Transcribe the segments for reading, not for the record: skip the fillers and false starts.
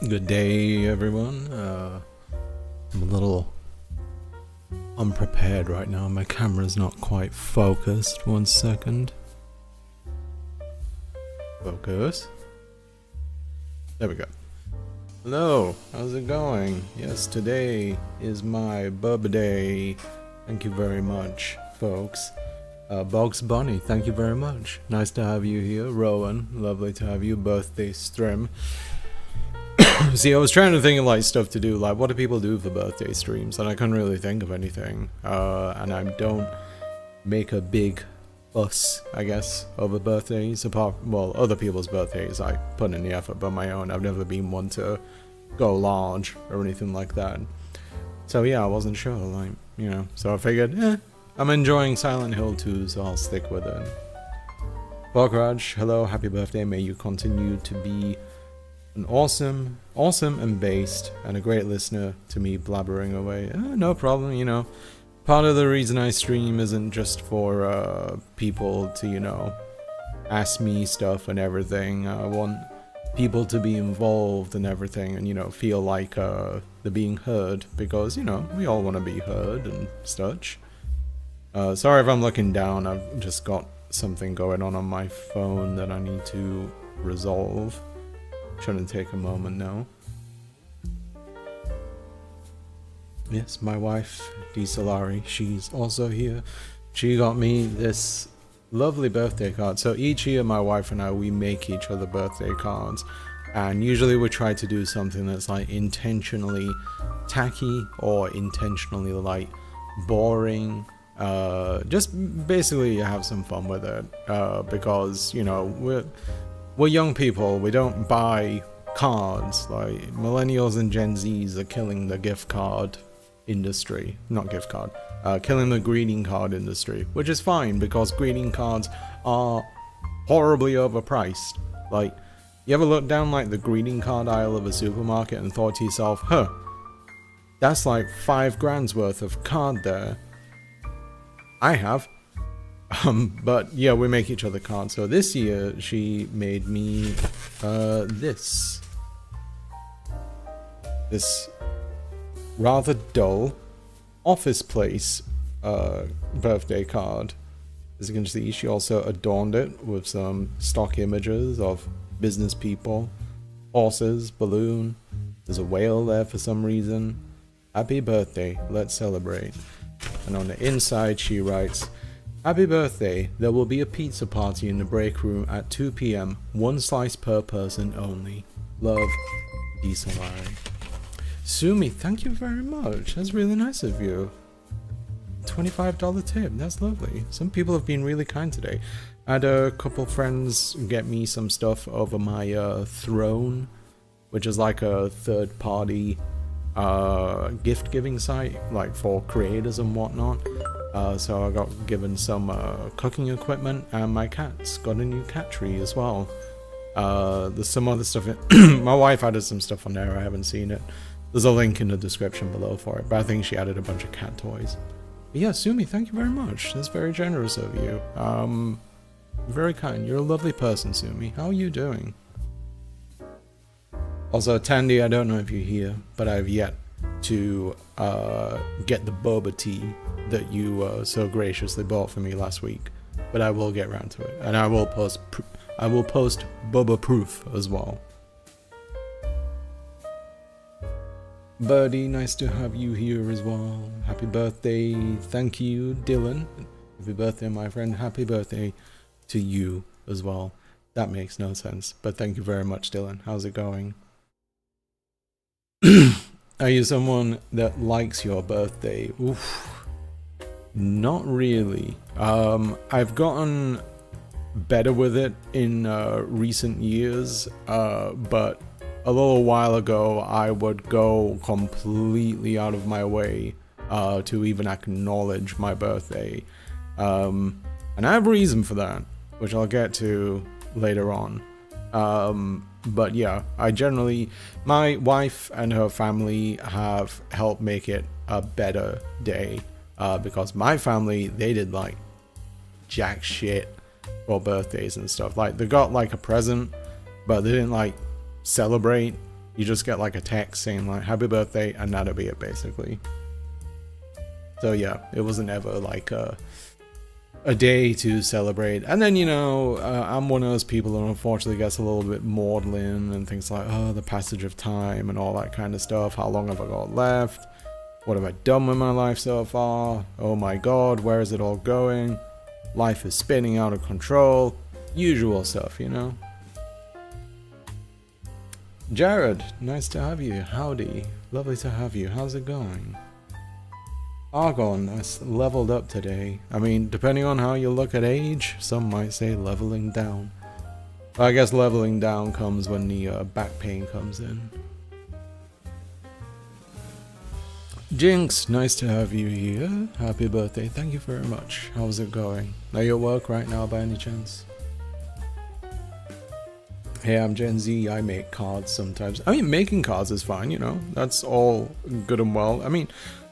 Good day, everyone. I'm a little unprepared right now. My camera's not quite focused. 1 second. Focus. There we go. Hello, how's it going? Yes, today is my birthday. Thank you very much, folks. Box Bunny, thank you very much. Nice to have you here. Rowan, lovely to have you. Birthday stream. See, I was trying to think of like stuff to do, like what do people do for birthday streams, and I couldn't really think of anything. And I don't make a big fuss, I guess, over birthdays. Well, other people's birthdays, I put in the effort, but my own, I've never been one to go large or anything like that. So yeah, I wasn't sure, like, you know. So I figured, I'm enjoying Silent Hill 2, so I'll stick with it. Bograj, hello, happy birthday. May you continue to be an awesome and based and a great listener to me blabbering away. No problem, you know. Part of the reason I stream isn't just for people to, you know, ask me stuff and everything. I want people to be involved and everything and, you know, feel like they're being heard because, you know, we all want to be heard and such. Sorry if I'm looking down. I've just got something going on my phone that I need to resolve. Shouldn't take a moment now. Yes, my wife, Salari, she's also here. She got me this lovely birthday card. So each year my wife and I, we make each other birthday cards. And usually we try to do something that's like intentionally tacky or intentionally like boring. Just basically have some fun with it. Because, you know, we're young people, we don't buy cards. Like millennials and Gen Zs are killing the gift card industry. Not gift card, killing the greeting card industry, which is fine because greeting cards are horribly overpriced. Like, you ever look down like the greeting card aisle of a supermarket and thought to yourself, that's like $5,000 worth of card there. I have. But yeah, we make each other cards. So this year she made me this rather dull office place birthday card. As you can see, she also adorned it with some stock images of business people, horses, balloon. There's a whale there for some reason. Happy birthday, let's celebrate. And on the inside she writes, happy birthday, there will be a pizza party in the break room at 2 p.m. 1 slice per person only. Love, Salari. Sumi, thank you very much. That's really nice of you. $25 tip, that's lovely. Some people have been really kind today. I had a couple friends get me some stuff over my Throne, which is like a third-party gift giving site, like for creators and whatnot. So I got given some cooking equipment, and my cat's got a new cat tree as well. There's some other stuff my wife added some stuff on there, I haven't seen it. There's a link in the description below for it, but I think she added a bunch of cat toys. But yeah, Sumi, thank you very much. That's very generous of you. Very kind. You're a lovely person, Sumi. How are you doing? Also, Tandy, I don't know if you're here, but I've yet to get the boba tea that you so graciously bought for me last week, but I will get around to it, and I will post boba proof as well. Birdie, nice to have you here as well. Happy birthday, thank you, Dylan. Happy birthday, my friend. Happy birthday to you as well. That makes no sense, but thank you very much, Dylan. How's it going? Are you someone that likes your birthday? Oof. Not really. I've gotten better with it in recent years, but a little while ago I would go completely out of my way to even acknowledge my birthday. And I have a reason for that, which I'll get to later on. But yeah, I generally, my wife and her family have helped make it a better day, because my family, they did like jack shit for birthdays and stuff. Like, they got like a present, but they didn't like celebrate You just get like a text saying like happy birthday, and that'll be it basically. So yeah, it wasn't ever like a day to celebrate. And then, you know, I'm one of those people that unfortunately gets a little bit maudlin and things like, oh, the passage of time and all that kind of stuff. How long have I got left? What have I done with my life so far? Oh my god, where is it all going? Life is spinning out of control. Usual stuff, you know. Jared, nice to have you. Howdy. Lovely to have you. How's it going? Argon, that's leveled up today. I mean, depending on how you look at age, some might say leveling down. I guess leveling down comes when the back pain comes in. Jinx, nice to have you here. Happy birthday. Thank you very much. How's it going? Are you at work right now by any chance? Hey, I'm Gen Z. I make cards sometimes. I mean, making cards is fine, you know. That's all good and well. I mean,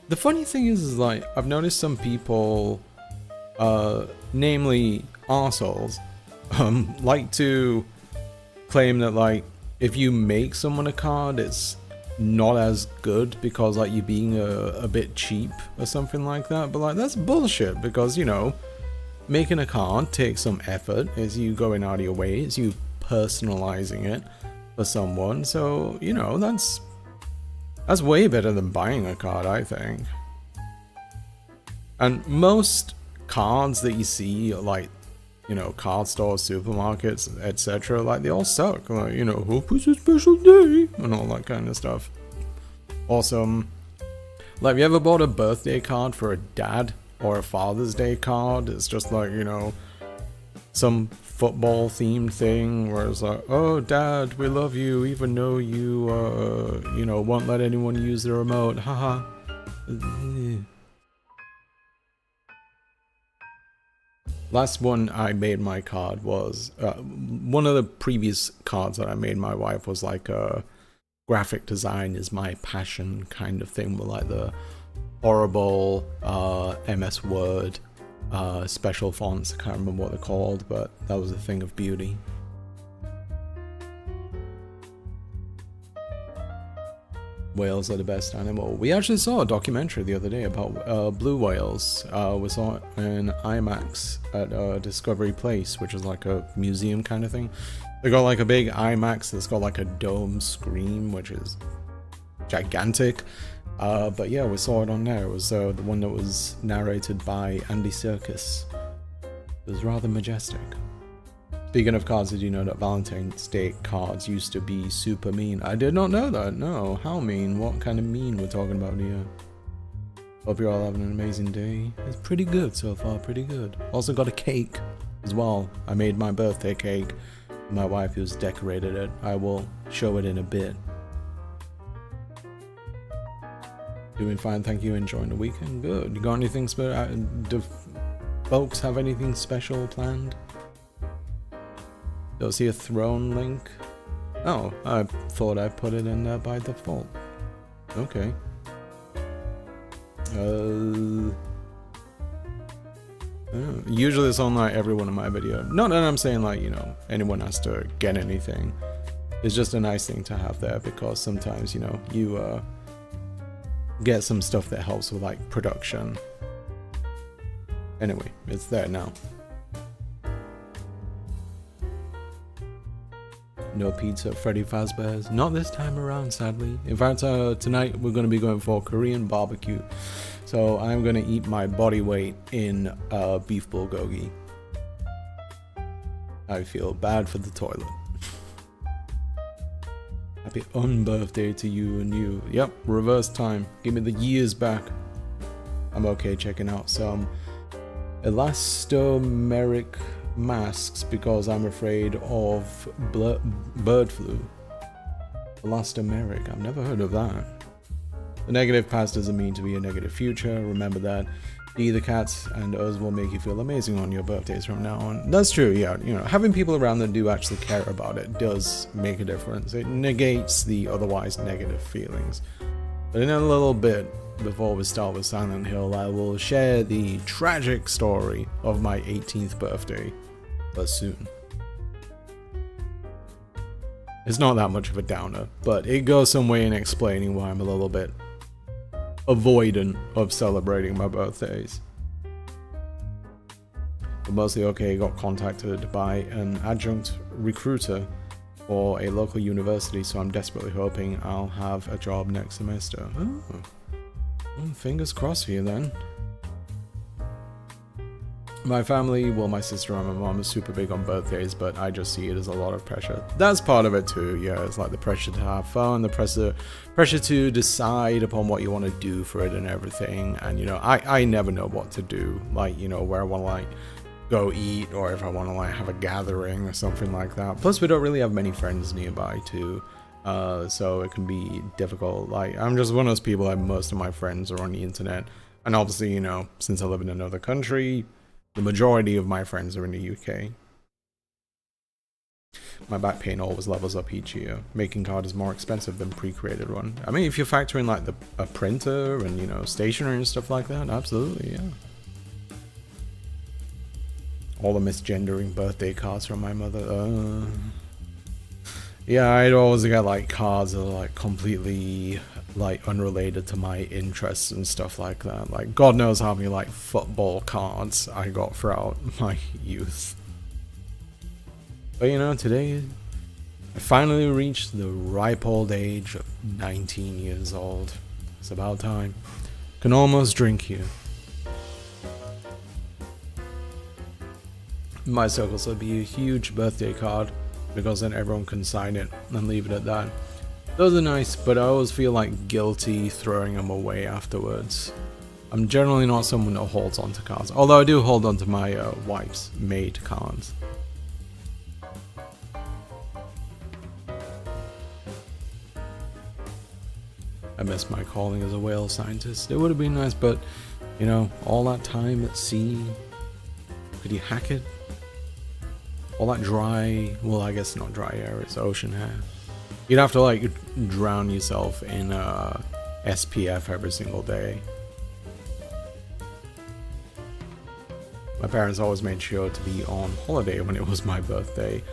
the funny thing is like, I've noticed some people, namely arseholes, like to claim that like, if you make someone a card, it's not as good because like you're being a bit cheap or something like that. But like, that's bullshit, because, you know, making a card takes some effort. It's you going out of your way. It's you personalizing it for someone. So, you know, that's way better than buying a card, I think. And most cards that you see, like, you know, card stores, supermarkets, etc., like, they all suck. Like, you know, hope it's a special day, and all that kind of stuff. Awesome. Like, have you ever bought a birthday card for a dad or a Father's Day card? It's just like, you know, some football themed thing where it's like, oh dad, we love you even though you you know, won't let anyone use the remote, haha. Last one I made my card was one of the previous cards that I made my wife was like a graphic design is my passion kind of thing, with like the horrible MS Word special fonts. I can't remember what they're called, but that was a thing of beauty. Whales are the best animal. We actually saw a documentary the other day about blue whales. We saw it in IMAX at Discovery Place, which is like a museum kind of thing. They got like a big IMAX that's got like a dome screen, which is gigantic. But yeah, we saw it on there. It was the one that was narrated by Andy Serkis. It was rather majestic. Speaking of cards, did you know that Valentine's Day cards used to be super mean? I did not know that, no. How mean? What kind of mean we're talking about here? Hope you're all having an amazing day. It's pretty good so far, pretty good. Also got a cake as well. I made my birthday cake. My wife has decorated it. I will show it in a bit. Doing fine, thank you. Enjoying the weekend. Good. You got anything special? Do folks have anything special planned? Don't see a throne link. Oh, I thought I put it in there by default. Okay. Usually it's on like every one of my videos. Not that I'm saying like, you know, anyone has to get anything. It's just a nice thing to have there, because sometimes, you know, you get some stuff that helps with like production. Anyway, it's there now. No pizza at Freddy Fazbear's. Not this time around, sadly. In fact, tonight we're going to be going for Korean barbecue. So I'm going to eat my body weight in beef bulgogi. I feel bad for the toilet. Happy unbirthday to you and you. Yep, reverse time. Give me the years back. I'm okay checking out some elastomeric masks because I'm afraid of bird flu. Elastomeric, I've never heard of that. The negative past doesn't mean to be a negative future. Remember that. Be the cats and us will make you feel amazing on your birthdays from now on. That's true, yeah. You know, having people around that do actually care about it does make a difference. It negates the otherwise negative feelings. But in a little bit, before we start with Silent Hill, I will share the tragic story of my 18th birthday, but soon. It's not that much of a downer, but it goes some way in explaining why I'm a little bit avoidant of celebrating my birthdays. But mostly okay, got contacted by an adjunct recruiter for a local university, so I'm desperately hoping I'll have a job next semester. Oh. Well, fingers crossed for you then. My family, well, my sister and my mom are super big on birthdays, but I just see it as a lot of pressure. That's part of it too, yeah. It's like the pressure to have fun, the pressure to decide upon what you want to do for it and everything. And you know, I never know what to do, like, you know, where I want to like go eat, or if I want to like have a gathering or something like that. Plus, we don't really have many friends nearby too, so it can be difficult. Like, I'm just one of those people that most of my friends are on the internet, and obviously, you know, since I live in another country, the majority of my friends are in the UK. My back pain always levels up each year. Making card is more expensive than pre-created one. I mean, if you factor in like a printer and, you know, stationery and stuff like that, absolutely, yeah. All the misgendering birthday cards from my mother. Yeah, I'd always get like cards that are like completely like unrelated to my interests and stuff like that. Like, God knows how many like football cards I got throughout my youth. But you know, today I finally reached the ripe old age of 19 years old. It's about time. Can almost drink you. My circles will be a huge birthday card, because then everyone can sign it and leave it at that. Those are nice, but I always feel like guilty throwing them away afterwards. I'm generally not someone that holds on to cards, although I do hold on to my wife's made cards. I miss my calling as a whale scientist. It would have been nice, but you know, all that time at sea, could you hack it? All that dry, well, I guess not dry air, it's ocean air. You'd have to like drown yourself in SPF every single day. My parents always made sure to be on holiday when it was my birthday.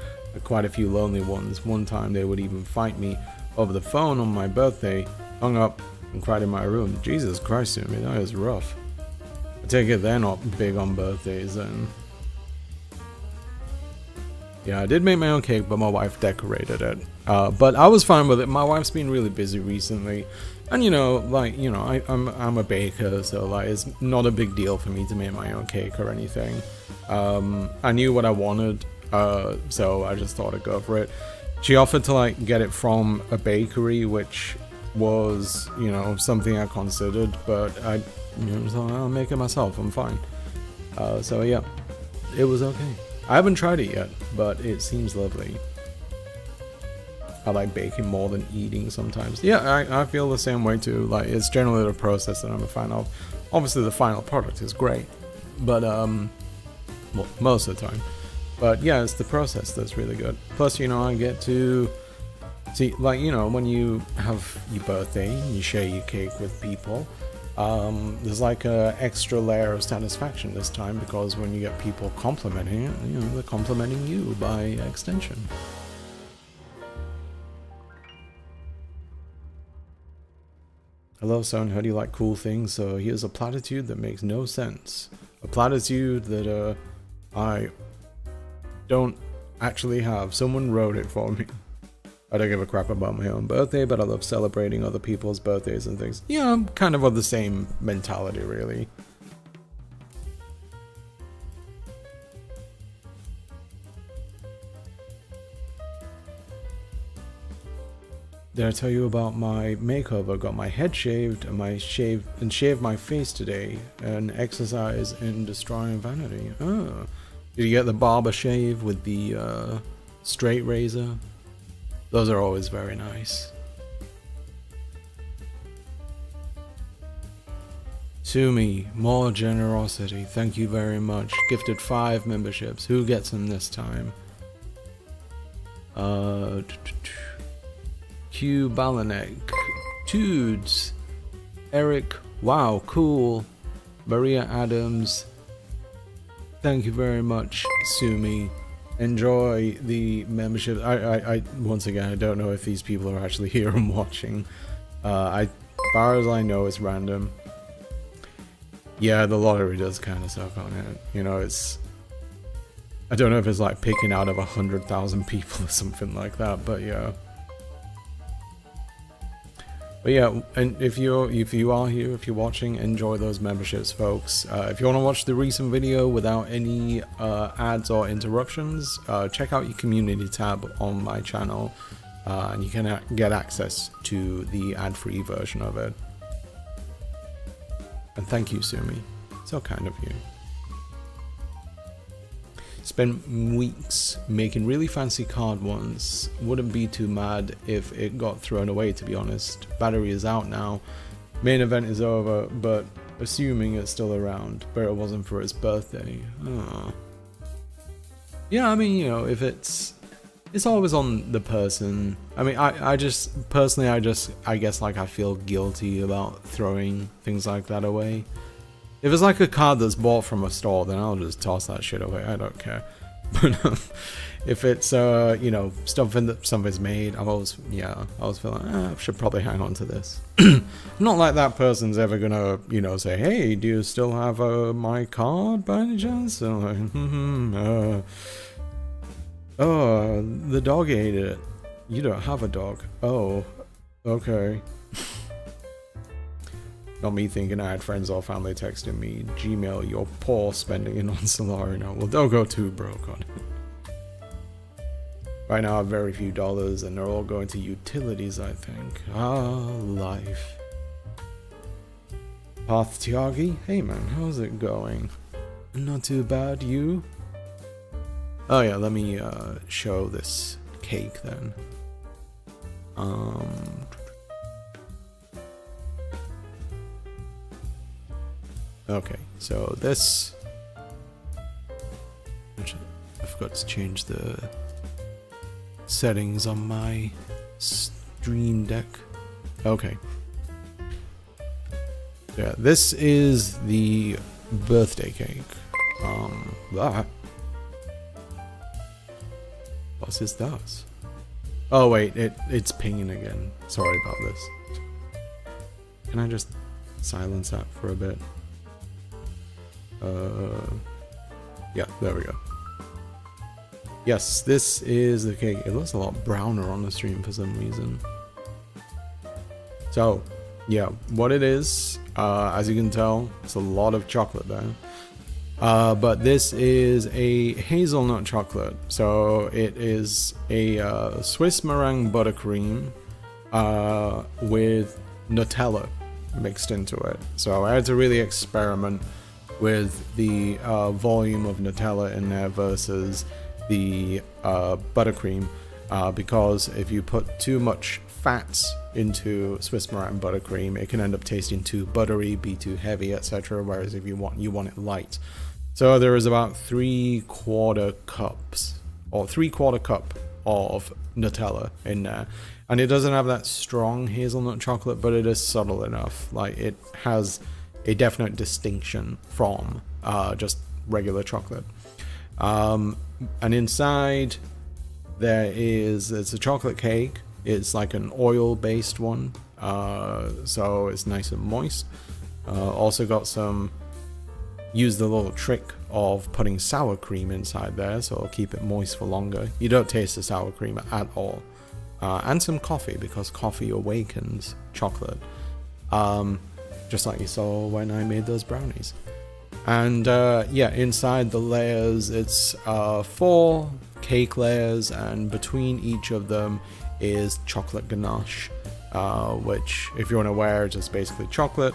Quite a few lonely ones. One time they would even fight me over the phone on my birthday, hung up and cried in my room. Jesus Christ, to me, that is rough. I take it they're not big on birthdays then. Yeah, I did make my own cake, but my wife decorated it. But I was fine with it. My wife's been really busy recently, and you know, like, you know, I'm a baker, so like it's not a big deal for me to make my own cake or anything. I knew what I wanted, so I just thought I'd go for it. She offered to like get it from a bakery, which was, you know, something I considered, but I, you know, thought I'll make it myself. I'm fine. So yeah, it was okay. I haven't tried it yet, but it seems lovely. I like baking more than eating sometimes. Yeah, I feel the same way too. Like, it's generally the process that I'm a fan of. Obviously, the final product is great, but well, most of the time. But yeah, it's the process that's really good. Plus, you know, I get to see, like, you know, when you have your birthday and you share your cake with people, there's like a extra layer of satisfaction this time, because when you get people complimenting it, you know, they're complimenting you by extension. Hello son, how do you like cool things? So here's a platitude that makes no sense. A platitude that I don't actually have. Someone wrote it for me. I don't give a crap about my own birthday, but I love celebrating other people's birthdays and things. Yeah, I'm kind of the same mentality, really. Did I tell you about my makeover? Got my head shaved and shaved my face today. An exercise in destroying vanity. Oh. Did you get the barber shave with the straight razor? Those are always very nice. Sumi, more generosity. Thank you very much. Gifted 5 memberships. Who gets them this time? Q Balanek. Tudes. Eric. Wow, cool. Maria Adams. Thank you very much, Sumi. enjoy the membership. I once again, I don't know if these people are actually here and watching. As far as I know, it's random. Yeah, the lottery does kind of suck on it. You know, it's... I don't know if it's like picking out of 100,000 people or something like that, but yeah. But yeah, and if you are here, if you're watching, enjoy those memberships, folks. If you want to watch the recent video without any ads or interruptions, check out your community tab on my channel, and you can get access to the ad-free version of it. And thank you, Sumi. So kind of you. Spent weeks making really fancy card ones. Wouldn't be too mad if it got thrown away, to be honest. Battery is out now. Main event is over, but assuming it's still around. But it wasn't for his birthday. Oh. Yeah, I mean, you know, if it's always on the person. I mean, I just, personally, I guess like I feel guilty about throwing things like that away. If it's like a card that's bought from a store, then I'll just toss that shit away. I don't care. But if it's, you know, something that somebody's made, I always feel like, I should probably hang on to this. Not like that person's ever gonna, you know, say, hey, do you still have my card by any chance? And I'm like, oh, the dog ate it. You don't have a dog. Oh, okay. Not me thinking I had friends or family texting me, Gmail, you're poor spending it on Salari now. Well, don't go too broke on it. Right now I have very few dollars and they're all going to utilities, I think. Ah, life. Path Tiagi? Hey man, how's it going? Not too bad, you? Oh yeah, let me show this cake then. Okay, so this... Actually, I forgot to change the settings on my stream deck. Okay. Yeah, this is the birthday cake. What's this? Oh wait, it's pinging again. Sorry about this. Can I just silence that for a bit? Yeah, there we go. Yes, this is the cake. It looks a lot browner on the stream for some reason. So, yeah, what it is, as you can tell, it's a lot of chocolate there. But this is a hazelnut chocolate. So it is a Swiss meringue buttercream with Nutella mixed into it. So I had to really experiment with the volume of Nutella in there versus the buttercream, because if you put too much fats into Swiss meringue buttercream, it can end up tasting too buttery, be too heavy, etc. Whereas if you want it light. So there is about 3/4 cups or 3/4 cup of Nutella in there, and it doesn't have that strong hazelnut chocolate, but it is subtle enough. Like it has a definite distinction from just regular chocolate. And inside it's a chocolate cake. It's like an oil-based one, so it's nice and moist. Also got use the little trick of putting sour cream inside there, so it'll keep it moist for longer. You don't taste the sour cream at all. And some coffee, because coffee awakens chocolate. Just like you saw when I made those brownies. And yeah, inside the layers, it's 4 cake layers, and between each of them is chocolate ganache, which, if you're unaware, is just basically chocolate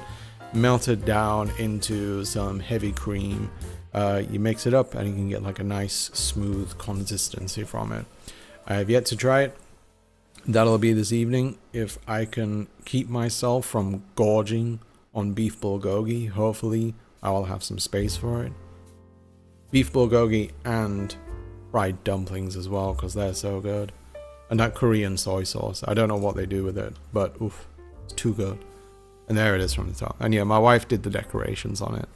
melted down into some heavy cream. You mix it up and you can get like a nice smooth consistency from it. I have yet to try it. That'll be this evening if I can keep myself from gorging on beef bulgogi. Hopefully I will have some space for it. Beef bulgogi and fried dumplings as well, because they're so good. And that Korean soy sauce, I don't know what they do with it, but oof, it's too good. And there it is from the top. And yeah, my wife did the decorations on it.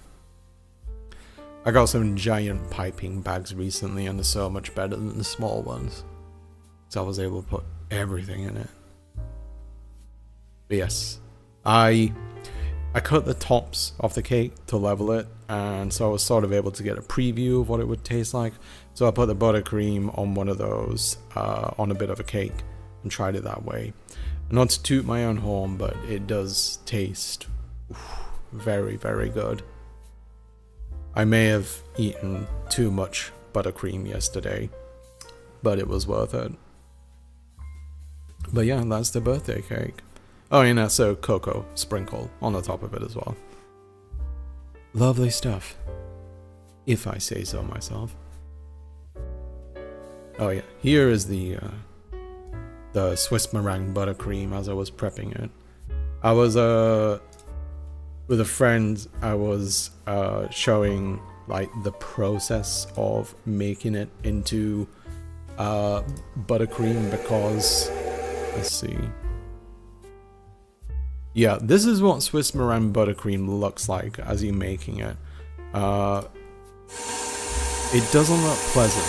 I got some giant piping bags recently, and they're so much better than the small ones. So I was able to put everything in it. But yes, I cut the tops off the cake to level it, and so I was sort of able to get a preview of what it would taste like. So I put the buttercream on one of those, on a bit of a cake, and tried it that way. Not to toot my own horn, but it does taste very, very good. I may have eaten too much buttercream yesterday, but it was worth it. But yeah, that's the birthday cake. Oh, and that's a cocoa sprinkle on the top of it as well. Lovely stuff, if I say so myself. Oh yeah, here is the Swiss meringue buttercream as I was prepping it. I was with a friend. I was showing like the process of making it into buttercream, because let's see. Yeah, this is what Swiss meringue buttercream looks like as you're making it. It doesn't look pleasant.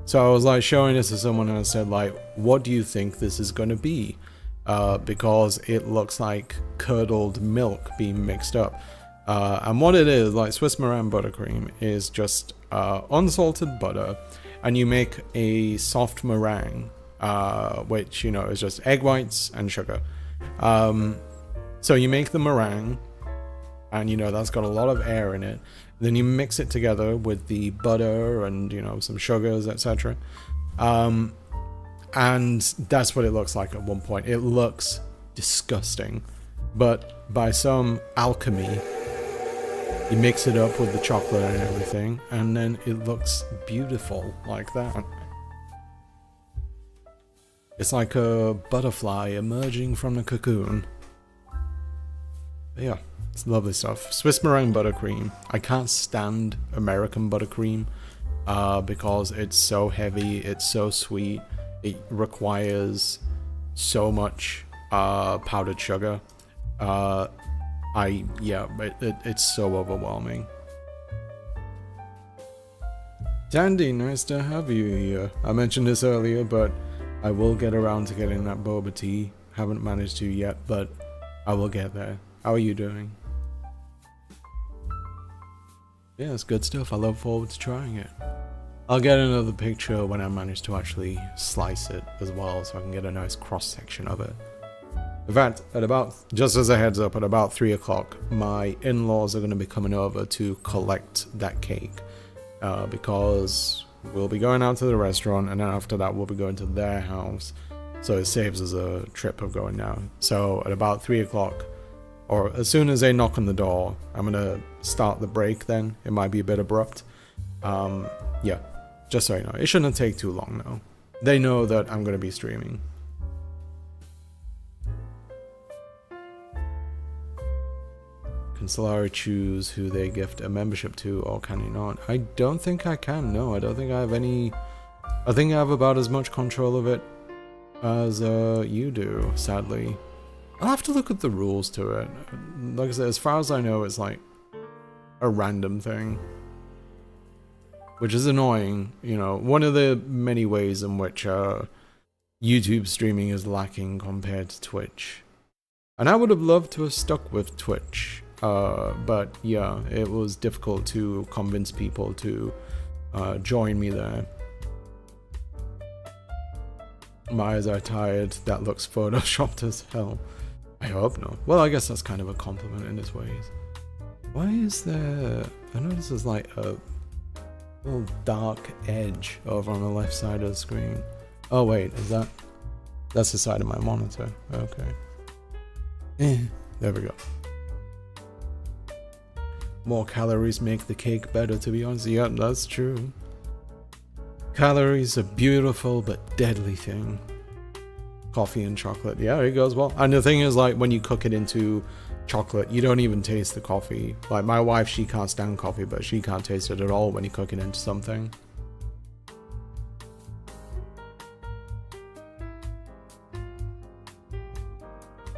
So I was like showing this to someone, and I said like, what do you think this is going to be? Because it looks like curdled milk being mixed up. And what it is, like Swiss meringue buttercream is just unsalted butter, and you make a soft meringue, which, you know, is just egg whites and sugar. So you make the meringue, and you know that's got a lot of air in it. Then you mix it together with the butter and, you know, some sugars, etc. And that's what it looks like at one point. It looks disgusting, but by some alchemy, you mix it up with the chocolate and everything, and then it looks beautiful like that. It's like a butterfly emerging from the cocoon. But yeah, it's lovely stuff. Swiss meringue buttercream. I can't stand American buttercream because it's so heavy, it's so sweet, it requires so much powdered sugar. It's so overwhelming. Dandy, nice to have you here. I mentioned this earlier, but I will get around to getting that boba tea. Haven't managed to yet, but I will get there. How are you doing? Yeah, it's good stuff. I look forward to trying it. I'll get another picture when I manage to actually slice it as well, so I can get a nice cross section of it. In fact, just as a heads up, at about 3 o'clock, my in-laws are going to be coming over to collect that cake, because we'll be going out to the restaurant, and then after that we'll be going to their house, so it saves us a trip of going down. So at about 3 o'clock, or as soon as they knock on the door, I'm gonna start the break. Then it might be a bit abrupt. Yeah, just so you know, it shouldn't take too long though. They know that I'm gonna be streaming. Can Salari choose who they gift a membership to, or can he not? I don't think I can. No, I don't think I have any. I think I have about as much control of it as you do, sadly. I'll have to look at the rules to it. Like I said, as far as I know, it's like a random thing, which is annoying. You know, one of the many ways in which YouTube streaming is lacking compared to Twitch. And I would have loved to have stuck with Twitch, but yeah, it was difficult to convince people to join me there. My eyes are tired. That looks photoshopped as hell. I hope not. Well, I guess that's kind of a compliment in its ways. Why is there... I notice there's like a little dark edge over on the left side of the screen. Oh wait, is that... That's the side of my monitor. Okay. There we go. More calories make the cake better, to be honest. Yeah, that's true. Calories are beautiful but deadly thing. Coffee and chocolate. Yeah, it goes well. And the thing is, like, when you cook it into chocolate, you don't even taste the coffee. Like, my wife, she can't stand coffee, but she can't taste it at all when you cook it into something.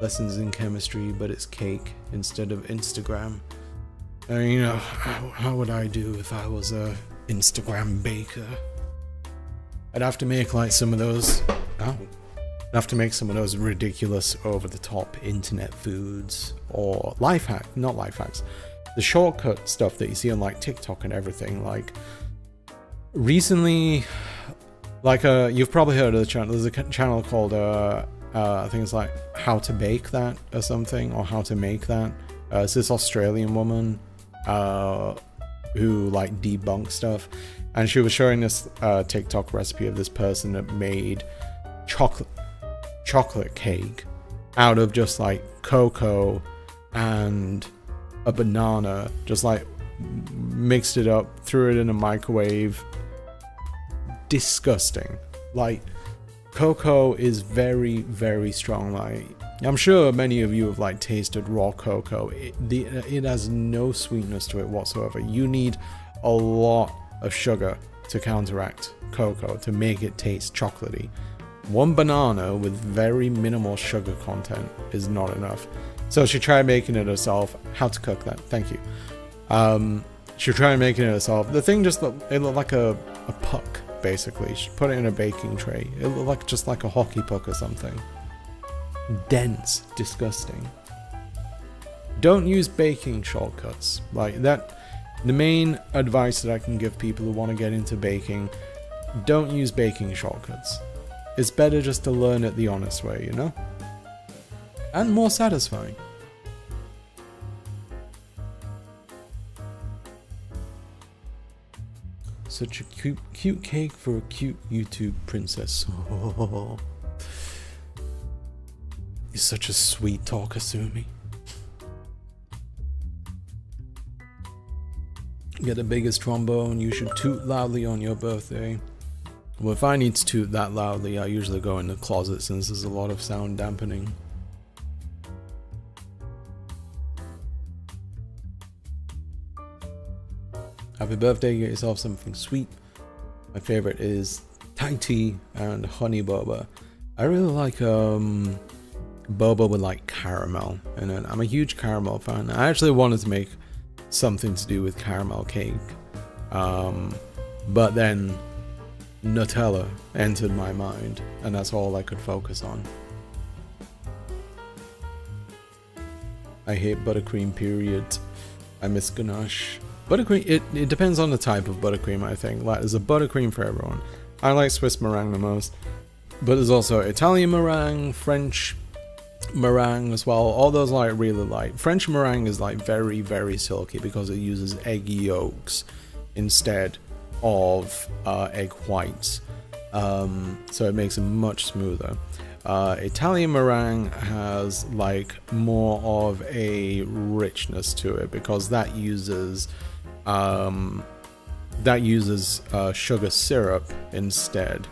Lessons in chemistry, but it's cake instead of Instagram. You know, how would I do if I was a Instagram baker? I'd have to make like some of those. Oh, I'd have to make some of those ridiculous, over-the-top internet foods or not life hacks. The shortcut stuff that you see on like TikTok and everything. Like recently, like you've probably heard of the channel. There's a channel called I think it's like How to Bake That or something, or How to Make That. It's this Australian woman who like debunks stuff, and she was showing this TikTok recipe of this person that made chocolate cake out of just like cocoa and a banana, just like mixed it up, threw it in a microwave. Disgusting. Like, cocoa is very, very strong. Like, I'm sure many of you have like tasted raw cocoa. It has no sweetness to it whatsoever. You need a lot of sugar to counteract cocoa to make it taste chocolatey. One banana with very minimal sugar content is not enough. So she tried making it herself. How to cook that? Thank you. She tried making it herself. The thing just looked like a puck, basically. She put it in a baking tray. It looked like just like a hockey puck or something. Dense, disgusting. Don't use baking shortcuts like that. The main advice that I can give people who want to get into baking: don't use baking shortcuts. It's better just to learn it the honest way, you know? And more satisfying. Such a cute cake for a cute YouTube princess. Oh. You're such a sweet talker, Sumi. Get the biggest trombone. You should toot loudly on your birthday. Well, if I need to toot that loudly, I usually go in the closet since there's a lot of sound dampening. Happy birthday, get yourself something sweet. My favorite is Thai tea and honey boba. I really like boba with like caramel in it. I'm a huge caramel fan. I actually wanted to make something to do with caramel cake. But then Nutella entered my mind, and that's all I could focus on. I hate buttercream, period. I miss ganache. Buttercream, it depends on the type of buttercream, I think. Like, there's a buttercream for everyone. I like Swiss meringue the most, but there's also Italian meringue, French meringue as well. All those I really like. French meringue is like very, very silky because it uses egg yolks instead of egg whites, so it makes it much smoother. Italian meringue has like more of a richness to it because that uses sugar syrup instead,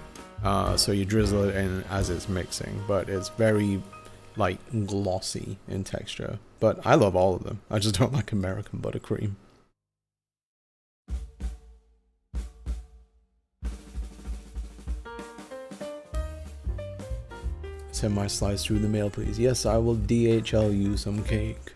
so you drizzle it in as it's mixing, but it's very like glossy in texture. But I love all of them. I just don't like American buttercream. Send my slice through the mail, please. Yes, I will DHL you some cake.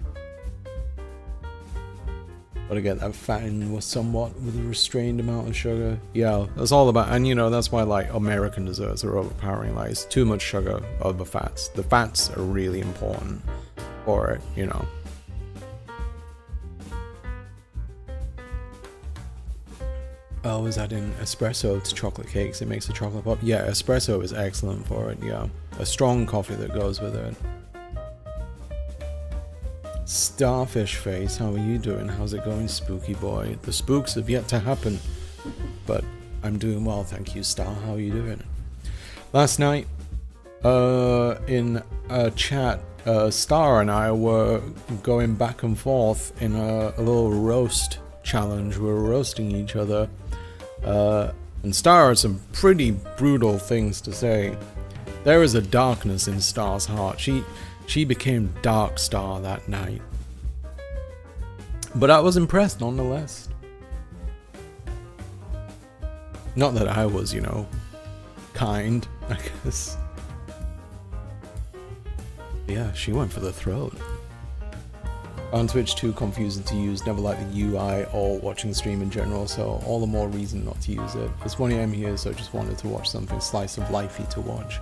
But again, that fattened was somewhat with a restrained amount of sugar. Yeah, that's all about, and you know, that's why like American desserts are overpowering. Like, it's too much sugar over fats. The fats are really important for it, you know. Oh, is that in espresso to chocolate cakes? It makes the chocolate pop. Yeah, espresso is excellent for it. Yeah, a strong coffee that goes with it. Starfish face, how are you doing? How's it going, spooky boy? The spooks have yet to happen, but I'm doing well, thank you. Star, how are you doing? Last night, in a chat, Star and I were going back and forth in a little roast challenge. We were roasting each other, and Star had some pretty brutal things to say. There is a darkness in Star's heart. She became Dark Star that night. But I was impressed nonetheless. Not that I was, you know, kind, I guess. Yeah, she went for the throat. On Twitch too confusing to use, never like the UI or watching stream in general, so all the more reason not to use it. It's 1 AM here, so I just wanted to watch something slice of lifey to watch.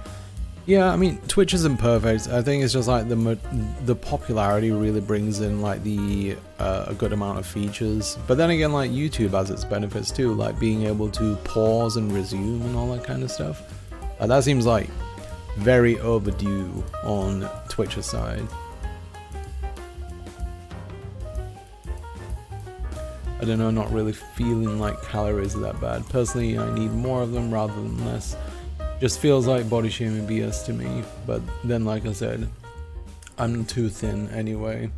Yeah, I mean, Twitch isn't perfect. I think it's just like the popularity really brings in like a good amount of features. But then again, like YouTube has its benefits too, like being able to pause and resume and all that kind of stuff. That seems like very overdue on Twitch's side. I don't know, not really feeling like calories are that bad. Personally, I need more of them rather than less. Just feels like body shaming BS to me, but then like I said, I'm too thin anyway.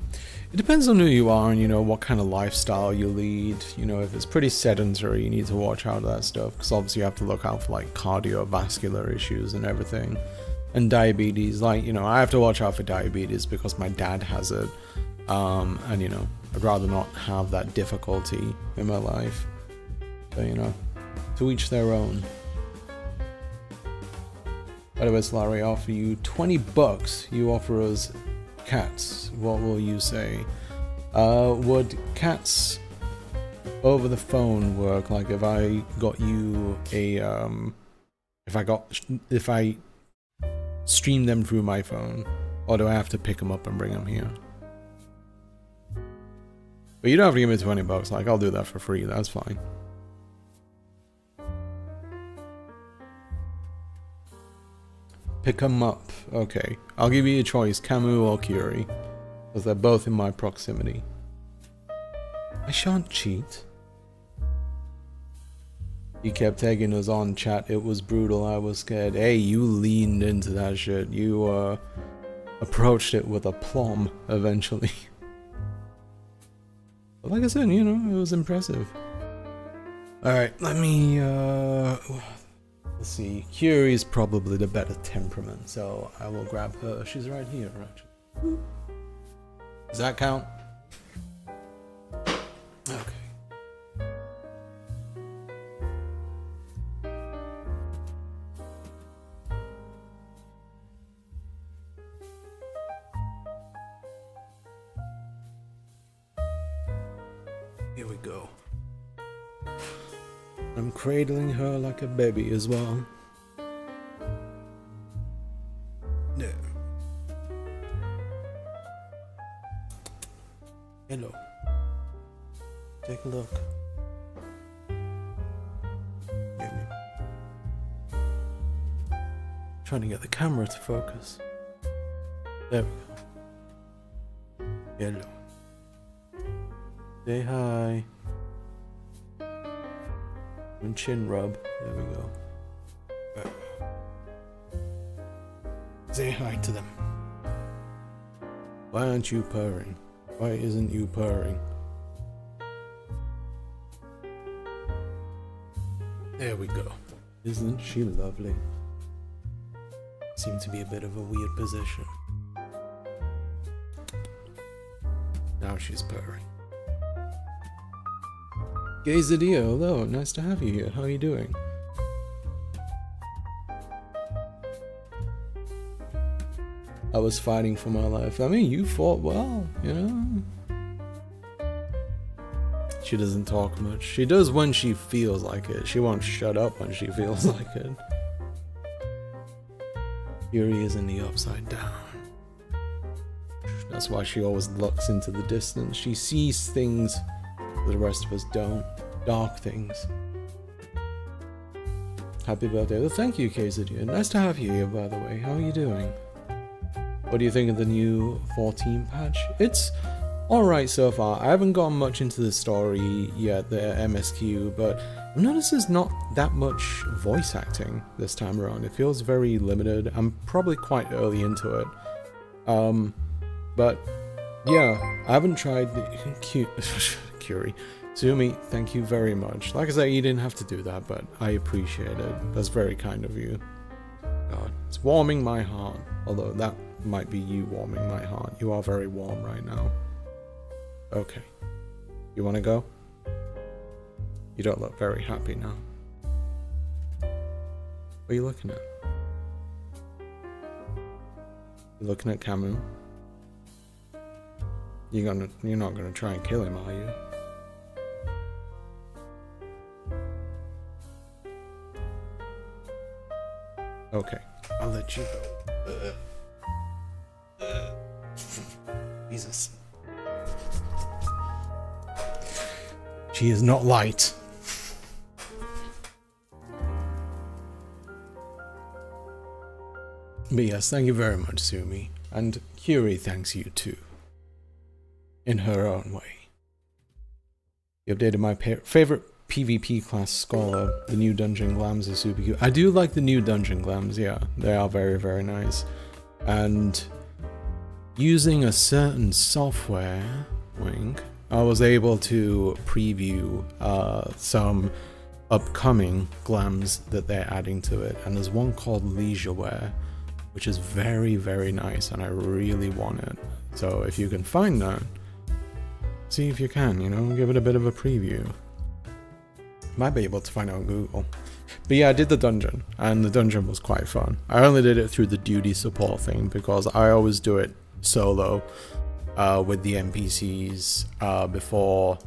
It depends on who you are and, you know, what kind of lifestyle you lead. You know, if it's pretty sedentary, you need to watch out for that stuff, because obviously you have to look out for like cardiovascular issues and everything. And diabetes, like, you know, I have to watch out for diabetes because my dad has it. And, you know, I'd rather not have that difficulty in my life. So, you know, to each their own. By the way, Salari, I offer you 20 bucks. You offer us cats. What will you say? Would cats over the phone work? Like if I got you a, if I stream them through my phone, or do I have to pick them up and bring them here? But you don't have to give me 20 bucks. Like, I'll do that for free. That's fine. Pick 'em up. Okay. I'll give you a choice, Camus or Curie. Because they're both in my proximity. I shan't cheat. He kept taking us on, chat. It was brutal. I was scared. Hey, you leaned into that shit. You, approached it with aplomb, eventually. But like I said, you know, it was impressive. Alright, let me, let's see. Curie's probably the better temperament, so I will grab her. She's right here, actually. Does that count? Okay. Here we go. I'm cradling her like a baby as well. There. Hello. Take a look. Trying to get the camera to focus. There we go. Hello. Say hi. And chin rub. There we go. Say hi to them. Why aren't you purring? Why isn't you purring? There we go. Isn't she lovely? Seemed to be a bit of a weird position. Now she's purring. Gazadia, hello, nice to have you here. How are you doing? I was fighting for my life. I mean, you fought well, you know? She doesn't talk much. She does when she feels like it. She won't shut up when she feels like it. Fury is in the upside down. That's why she always looks into the distance. She sees things the rest of us don't. Dark things. Happy birthday. Well, thank you, Quesadilla. Nice to have you here, by the way. How are you doing? What do you think of the new 14 patch? It's alright so far. I haven't gotten much into the story yet, the MSQ, but I've noticed there's not that much voice acting this time around. It feels very limited. I'm probably quite early into it. But yeah, I haven't tried the Curie. Sumi, thank you very much. Like I said, you didn't have to do that, but I appreciate it. That's very kind of you. God, it's warming my heart. Although that might be you warming my heart. You are very warm right now. Okay. You want to go? You don't look very happy now. What are you looking at? You're looking at Camus? You're not gonna try and kill him, are you? Okay, I'll let you go. Jesus. She is not light. But yes, thank you very much, Sumi. And Curie thanks you too. In her own way. You updated my favorite PvP class, Scholar. The new dungeon glams are super cute. I do like the new dungeon glams, yeah. They are very, very nice. And using a certain software, wink, I was able to preview some upcoming glams that they're adding to it. And there's one called Leisureware, which is very, very nice, and I really want it. So if you can find that, see if you can, you know, give it a bit of a preview. Might be able to find it on Google. But yeah, I did the dungeon, and the dungeon was quite fun. I only did it through the duty support thing, because I always do it solo with the NPCs before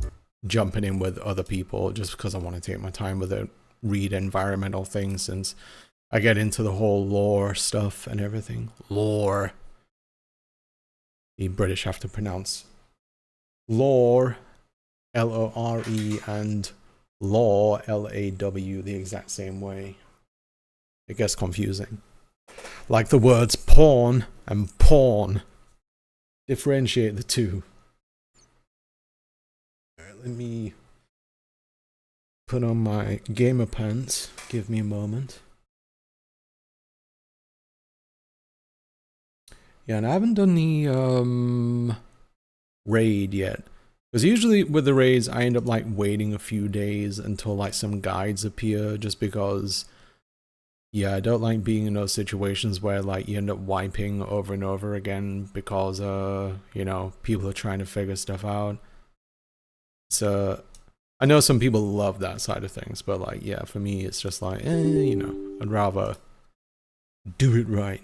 jumping in with other people, just because I want to take my time with it, read environmental things, since I get into the whole lore stuff and everything. Lore. The British have to pronounce lore, L-O-R-E, and law, L-A-W, the exact same way. It gets confusing. Like the words pawn and pawn. Differentiate the two. Alright, let me put on my gamer pants. Give me a moment. Yeah, and I haven't done the raid yet. Because usually with the raids, I end up like waiting a few days until like some guides appear, just because, yeah, I don't like being in those situations where like you end up wiping over and over again because, you know, people are trying to figure stuff out. So I know some people love that side of things, but like, yeah, for me, it's just like, you know, I'd rather do it right.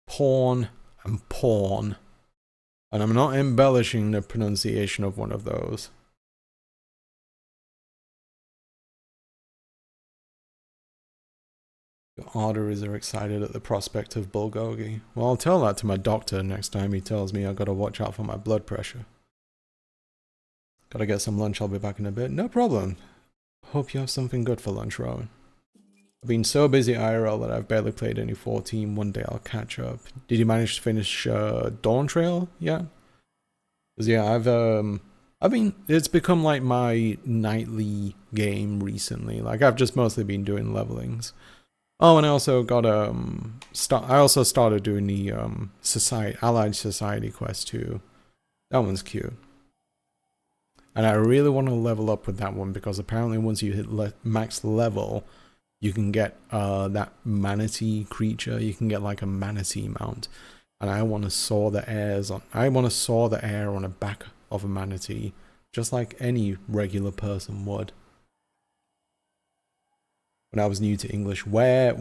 Pawn and pawn. And I'm not embellishing the pronunciation of one of those. Your arteries are excited at the prospect of bulgogi. Well, I'll tell that to my doctor next time he tells me I gotta watch out for my blood pressure. Gotta get some lunch, I'll be back in a bit. No problem. Hope you have something good for lunch, Rowan. I've been so busy IRL that I've barely played any 14. One day I'll catch up. Did you manage to finish Dawn Trail? Yeah. Because yeah, it's become like my nightly game recently. Like I've just mostly been doing levelings. Oh, and I also got I also started doing the Allied Society quest too. That one's cute. And I really want to level up with that one, because apparently once you hit max level, you can get that manatee creature. You can get like a manatee mount, and I want to soar the airs on. I want to soar the air on the back of a manatee, just like any regular person would. When I was new to English, where,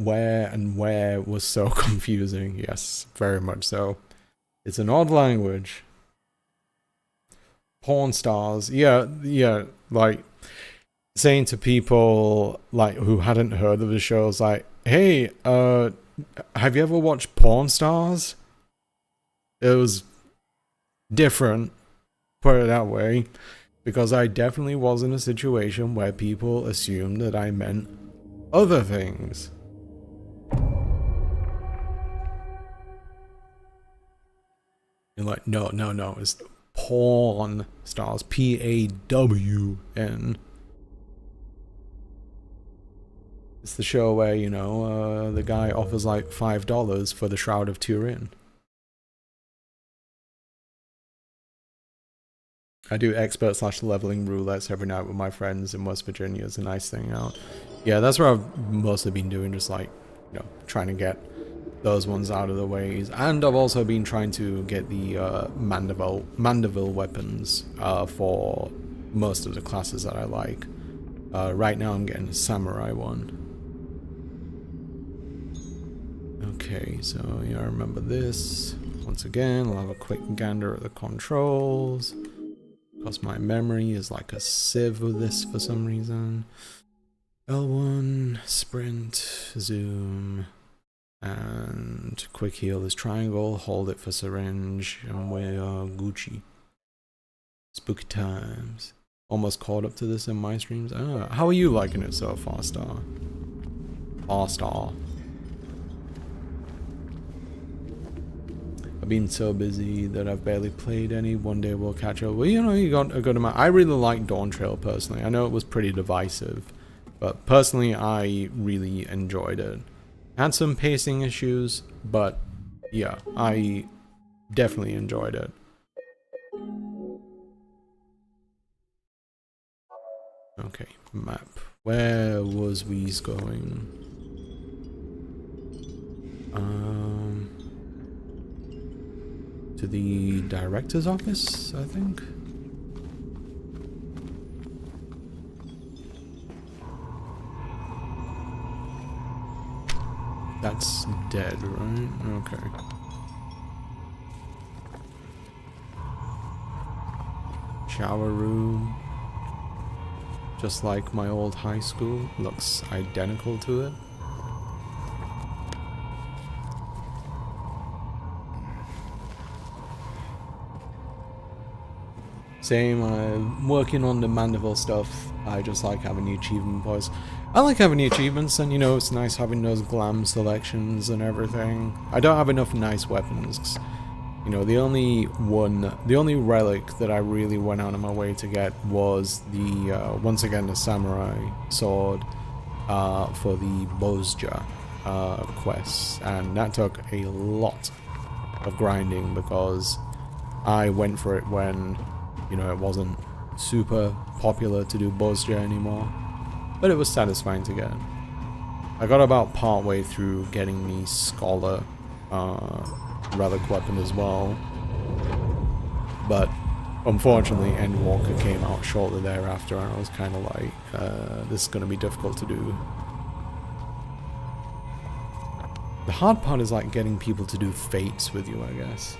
and where was so confusing. Yes, very much so. It's an odd language. Porn stars, yeah, like saying to people like who hadn't heard of the shows, like, hey, have you ever watched Porn Stars? It was different, put it that way, because I definitely was in a situation where people assumed that I meant other things. You're like, no, it's Pawn Stars, P-A-W-N. It's the show where, you know, the guy offers like $5 for the Shroud of Turin. I do expert / leveling roulettes every night with my friends in West Virginia. It's a nice thing out. Yeah, that's what I've mostly been doing, just like, you know, trying to get those ones out of the ways. And I've also been trying to get the Mandeville weapons for most of the classes that I like. Right now I'm getting a samurai one. Okay, so yeah, I remember this. 1 once again. I'll have a quick gander at the controls. Because my memory is like a sieve with this for some reason. L1, sprint, zoom, and quick heal is triangle, hold it for syringe, and we are Gucci. Spooky times. Almost caught up to this in my streams. How are you liking it so far, Star? Star. I've been so busy that I've barely played any. One day we'll catch up. Well, you know, you got a good amount. I really like Dawn Trail personally. I know it was pretty divisive, but personally I really enjoyed it. Had some pacing issues, but yeah, I definitely enjoyed it. Okay, map. Where was we going? To the director's office, I think. That's dead, right? Okay. Shower room. Just like my old high school. Looks identical to it. Same, I'm working on the Mandeville stuff. I just like having the achievement points. I like having the achievements, and you know, it's nice having those glam selections and everything. I don't have enough nice weapons. You know, the only relic that I really went out of my way to get was the, once again, the samurai sword for the Bozja quests. And that took a lot of grinding because I went for it when, you know, it wasn't super popular to do Bozja anymore. But it was satisfying to get. I got about part way through getting the Scholar relic weapon as well. But unfortunately Endwalker came out shortly thereafter and I was kind of like, this is going to be difficult to do. The hard part is like getting people to do fates with you, I guess.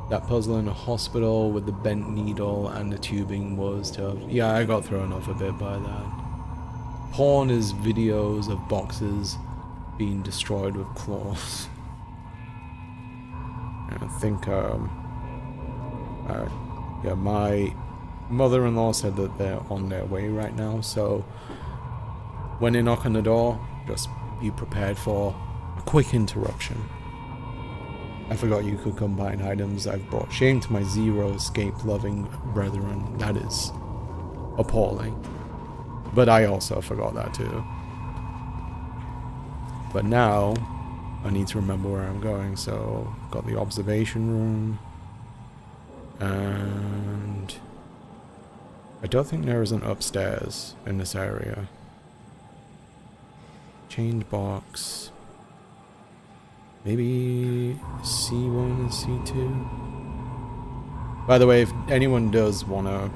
That puzzle in a hospital with the bent needle and the tubing was tough. Yeah, I got thrown off a bit by that. Porn is videos of boxes being destroyed with claws. I think, yeah, my mother-in-law said that they're on their way right now, so when they knock on the door, just be prepared for a quick interruption. I forgot you could combine items. I've brought shame to my zero escape loving brethren. That is appalling. But I also forgot that too. But now I need to remember where I'm going, so got the observation room. And I don't think there is an upstairs in this area. Chained box. Maybe C1 and C2. By the way, if anyone does want a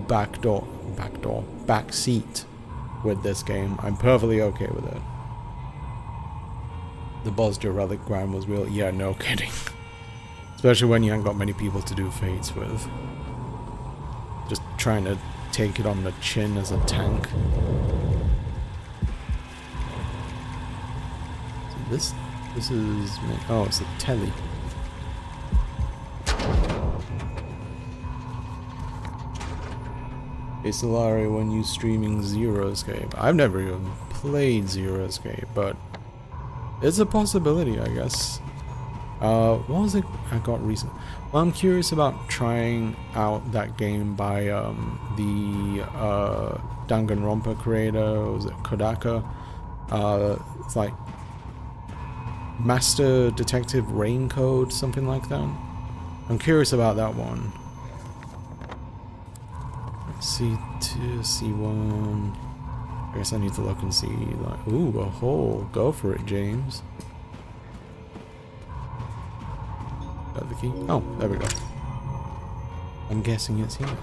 back seat with this game, I'm perfectly okay with it. The Bozja relic grind was real. Yeah, no kidding. Especially when you haven't got many people to do fates with. Just trying to take it on the chin as a tank. So this is... Oh, it's a telly. Hey Salari, when you streaming Zero Escape? I've never even played Zero Escape, but it's a possibility, I guess. What was it I got recently? Well, I'm curious about trying out that game by the Danganronpa creator. Was it Kodaka? It's like Master Detective Raincode, something like that. I'm curious about that one. C2, C1. I guess I need to look and see, like, ooh, a hole. Go for it, James. Is that the key? Oh, there we go. I'm guessing it's here.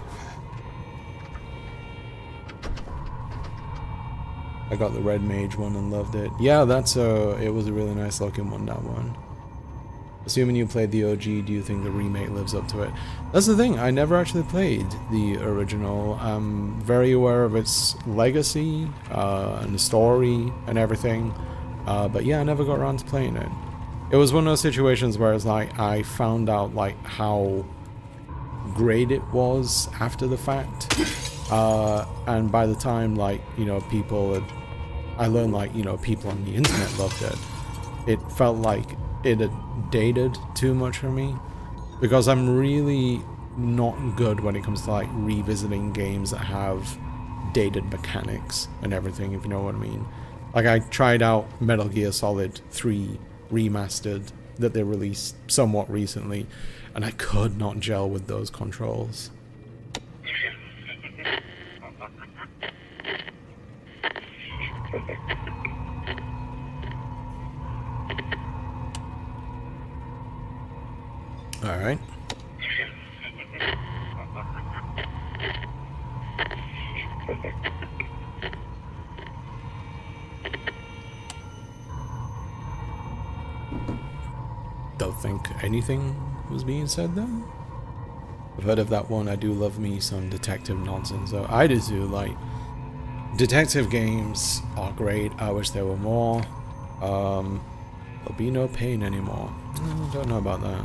I got the red mage one and loved it. Yeah, that's it was a really nice looking one, that one. Assuming you played the OG, do you think the remake lives up to it? That's the thing, I never actually played the original. I'm very aware of its legacy, and the story and everything. But yeah, I never got around to playing it. It was one of those situations where it's like, I found out like how great it was after the fact. And by the time, like, you know, I learned, like, you know, people on the internet loved it. It felt like it had dated too much for me, because I'm really not good when it comes to like revisiting games that have dated mechanics and everything, if you know what I mean. Like, I tried out Metal Gear Solid 3 Remastered that they released somewhat recently, and I could not gel with those controls. Alright. Don't think anything was being said then? I've heard of that one. I do love me some detective nonsense, though. I do too, like, detective games are great. I wish there were more. There'll be no pain anymore. I don't know about that.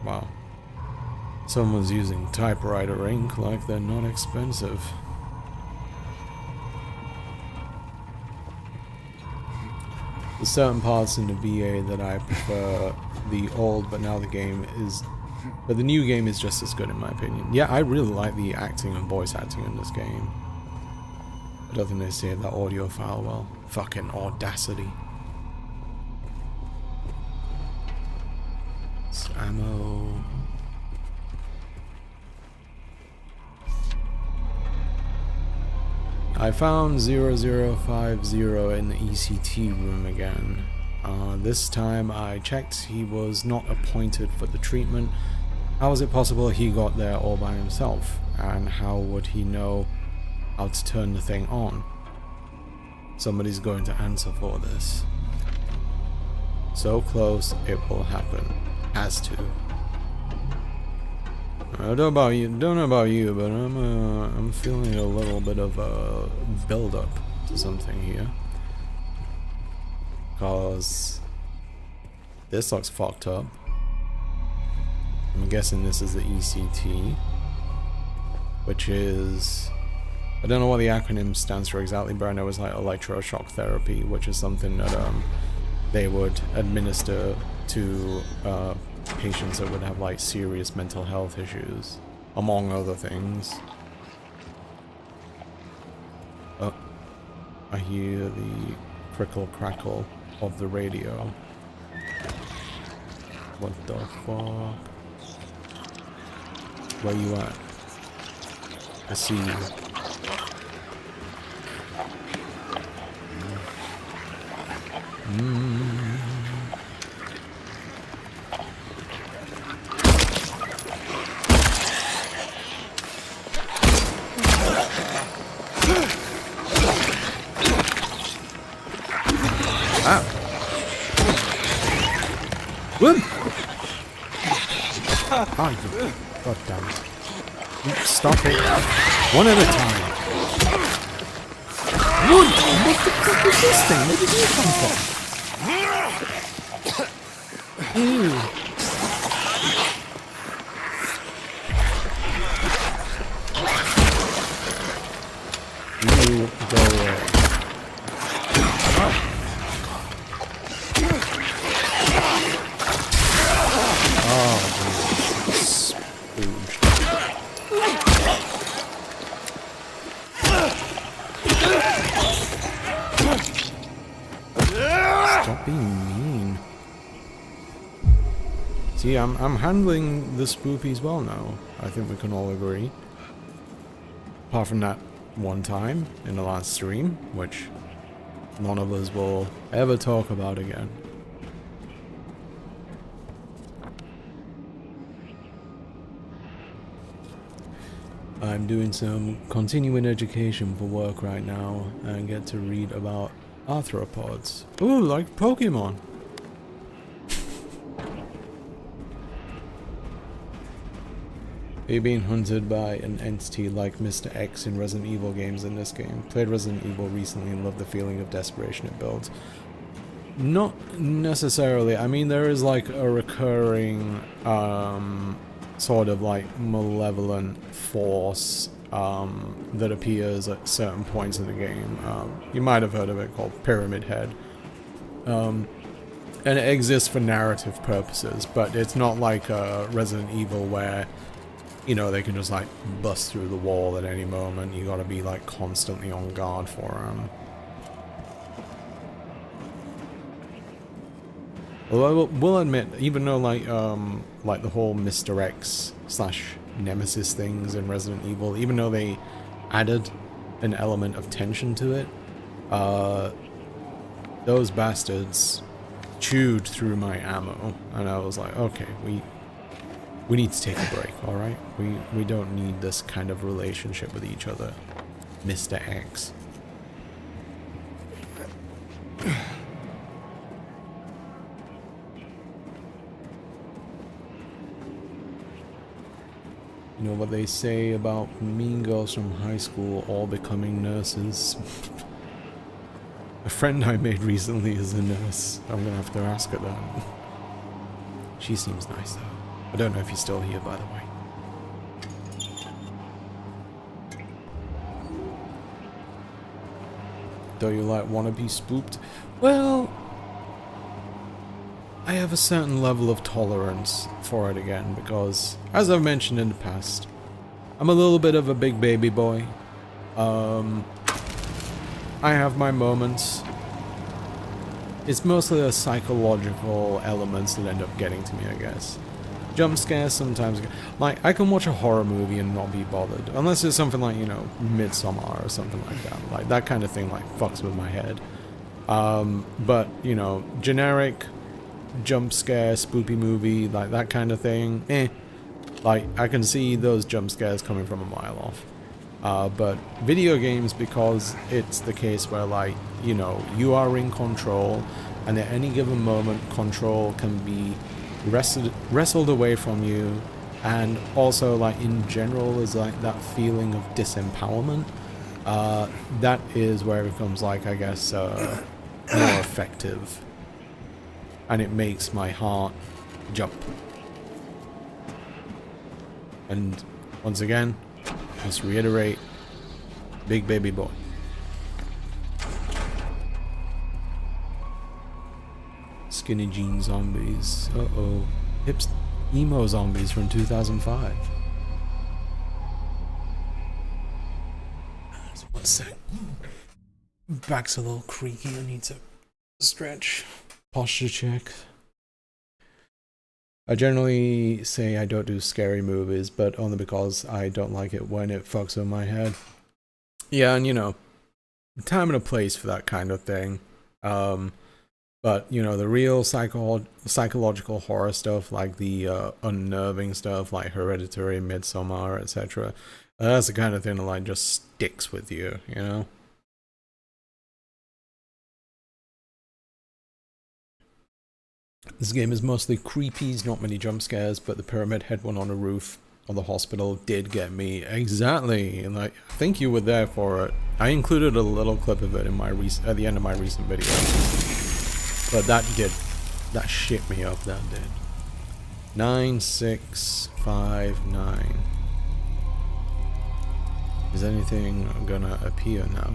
Wow. Someone's using typewriter ink like they're not expensive. There's certain parts in the VA that I prefer the old, but now the game is... But the new game is just as good in my opinion. Yeah, I really like the acting and voice acting in this game. I don't think they saved that audio file well. Fucking Audacity. It's ammo. I found 0050 in the ECT room again. This time I checked he was not appointed for the treatment. How is it possible he got there all by himself? And how would he know how to turn the thing on? Somebody's going to answer for this. So close, it will happen. Has to. I don't know about you, but I'm feeling a little bit of a build-up to something here. Cause this looks fucked up. I'm guessing this is the ECT, which is, I don't know what the acronym stands for exactly, but I know it's like electroshock therapy, which is something that they would administer to patients that would have like serious mental health issues, among other things. Oh, I hear the crickle crackle of the radio. What the fuck? Where you at? I see you. Ah. Whoop! Ah, you god damn it. Stop it. One at a time. What the fuck is this thing? Where did you come from? Ew. You go away. Stop being mean. See, I'm handling the spoopies well now. I think we can all agree. Apart from that one time in the last stream, which none of us will ever talk about again. I'm doing some continuing education for work right now and get to read about arthropods. Ooh, like Pokemon. Are you being hunted by an entity like Mr. X in Resident Evil games in this game? Played Resident Evil recently and loved the feeling of desperation it builds. Not necessarily. I mean, there is like a recurring sort of like malevolent force that appears at certain points in the game. You might have heard of it, called Pyramid Head. And it exists for narrative purposes, but it's not like Resident Evil where, you know, they can just like bust through the wall at any moment. You gotta be like constantly on guard for them. Although I will admit, even though like the whole Mr. X / Nemesis things in Resident Evil, even though they added an element of tension to it, those bastards chewed through my ammo, and I was like, okay, we need to take a break, alright? We don't need this kind of relationship with each other, Mr. X. You know what they say about mean girls from high school all becoming nurses? A friend I made recently is a nurse. I'm gonna have to ask her that. She seems nice though. I don't know if he's still here, by the way. Do you like wanna be spooked? Well, I have a certain level of tolerance for it again, because, as I've mentioned in the past, I'm a little bit of a big baby boy. I have my moments. It's mostly the psychological elements that end up getting to me, I guess. Jump scares sometimes. Like, I can watch a horror movie and not be bothered. Unless it's something like, you know, Midsommar or something like that. Like, that kind of thing, like, fucks with my head. But, you know, generic jump scare, spoopy movie, like that kind of thing, like, I can see those jump scares coming from a mile off. But video games, because it's the case where, like, you know, you are in control, and at any given moment, control can be wrestled away from you, and also, like, in general, is like that feeling of disempowerment. That is where it becomes, like, I guess, more effective. And it makes my heart jump. And once again, just reiterate, big baby boy. Skinny jean zombies. Uh-oh. Hips emo zombies from 2005. Just 1 sec. Back's a little creaky, I need to stretch. Posture check. I generally say I don't do scary movies, but only because I don't like it when it fucks with my head. Yeah, and you know, time and a place for that kind of thing. But you know, the real psychological horror stuff, like the unnerving stuff, like Hereditary, Midsommar, etc. That's the kind of thing that like just sticks with you, you know. This game is mostly creepies, not many jump scares, but the Pyramid Head one on the roof of the hospital did get me. Exactly, and like, I think you were there for it. I included a little clip of it in my at the end of my recent video. But that shit me up, that did. 9659. Is anything gonna appear now?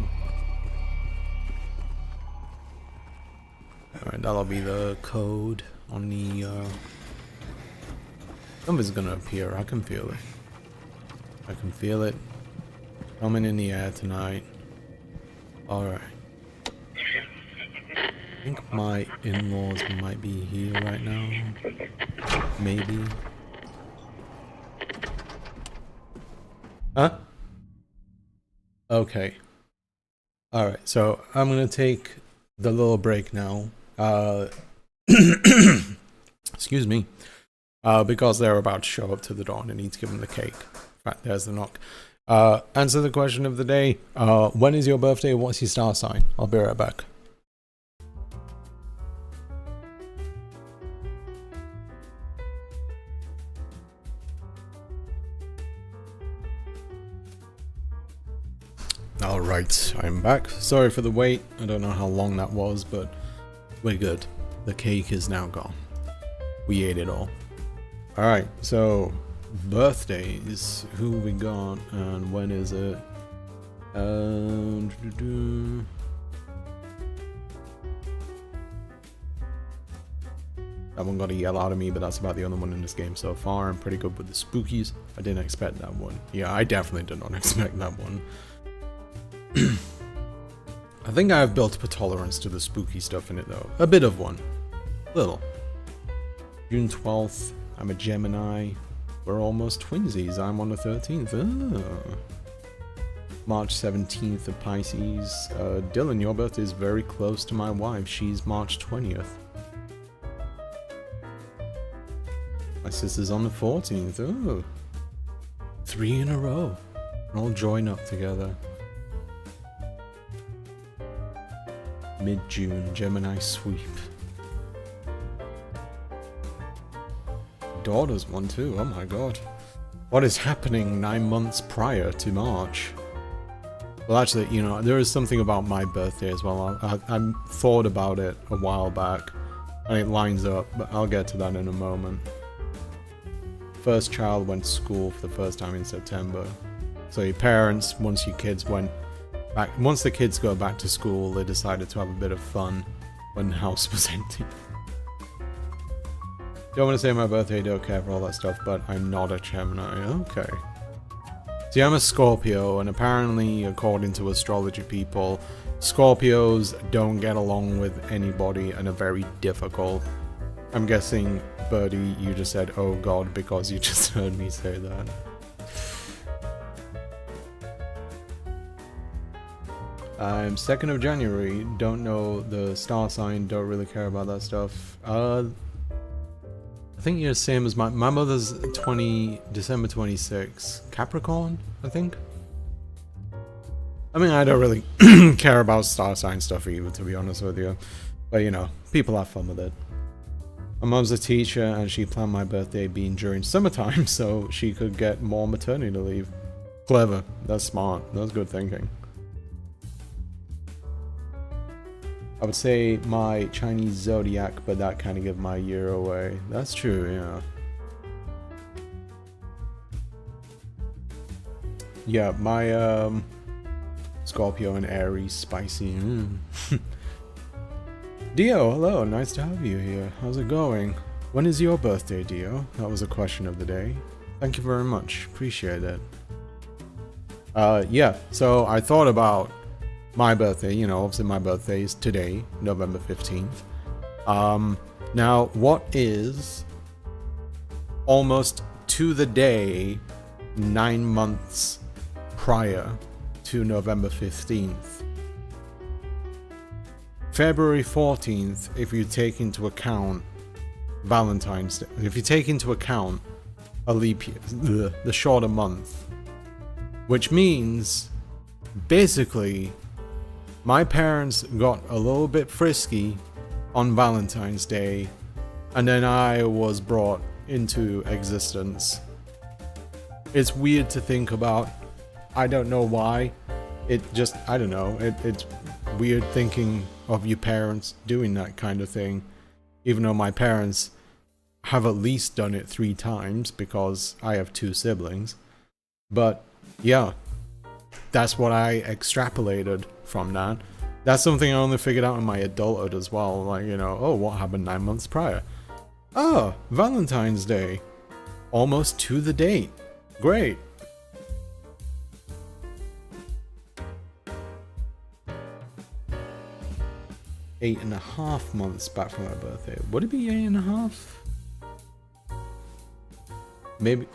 Alright, that'll be the code on the, something's gonna appear, I can feel it. I can feel it coming in the air tonight. Alright. I think my in-laws might be here right now. Maybe. Huh? Okay. Alright, so I'm gonna take the little break now. Excuse me. Because they're about to show up to the door and I need to give them the cake. In fact, there's the knock. Answer the question of the day. When is your birthday? What's your star sign? I'll be right back. Alright, I'm back. Sorry for the wait. I don't know how long that was, but we're good. The cake is now gone. We ate it all. Alright, so birthdays. Who we got and when is it? That one got a yell out of me, but that's about the only one in this game so far. I'm pretty good with the spookies. I didn't expect that one. Yeah, I definitely did not expect that one. I think I have built up a tolerance to the spooky stuff in it though. A bit of one. Little. June 12th, I'm a Gemini. We're almost twinsies. I'm on the 13th. Oh. March 17th of Pisces. Dylan, your birthday is very close to my wife. She's March 20th. My sister's on the 14th. Oh. 3 in a row. We'll all join up together. Mid-June, Gemini sweep. Daughter's one too, oh my god. What is happening 9 months prior to March? Well actually, you know, there is something about my birthday as well. I thought about it a while back, and it lines up, but I'll get to that in a moment. First child went to school for the first time in September. So your parents, once your kids went back, once the kids go back to school, they decided to have a bit of fun when the house was empty. Don't want to say my birthday, don't care for all that stuff, but I'm not a Gemini. Okay. See, I'm a Scorpio, and apparently, according to astrology people, Scorpios don't get along with anybody and are very difficult. I'm guessing, Birdie, you just said, oh god, because you just heard me say that. I'm 2nd of January, don't know the star sign, don't really care about that stuff. I think you're the same as my mother's December 26, Capricorn, I think. I mean, I don't really care about star sign stuff either, to be honest with you. But you know, people have fun with it. My mom's a teacher and she planned my birthday being during summertime so she could get more maternity leave. Clever, that's smart, that's good thinking. I would say my Chinese zodiac, but that kind of gives my year away. That's true, yeah. Yeah, my Scorpio and Aries, spicy. Dio, hello, nice to have you here. How's it going? When is your birthday, Dio? That was a question of the day. Thank you very much, appreciate it. Yeah, so I thought about my birthday, you know, obviously my birthday is today, November 15th. Now, what is almost to the day 9 months prior to November 15th? February 14th, if you take into account Valentine's Day, if you take into account a leap year, the shorter month, which means basically my parents got a little bit frisky on Valentine's Day, and then I was brought into existence. It's weird to think about. I don't know why. It just, I don't know. It's weird thinking of your parents doing that kind of thing, even though my parents have at least done it 3 times because I have 2 siblings. But yeah, that's what I extrapolated from that. That's something I only figured out in my adulthood as well. Like, you know, oh, what happened 9 months prior? Oh, Valentine's Day. Almost to the date. Great. Eight and a half months back from my birthday. Would it be 8.5? Maybe,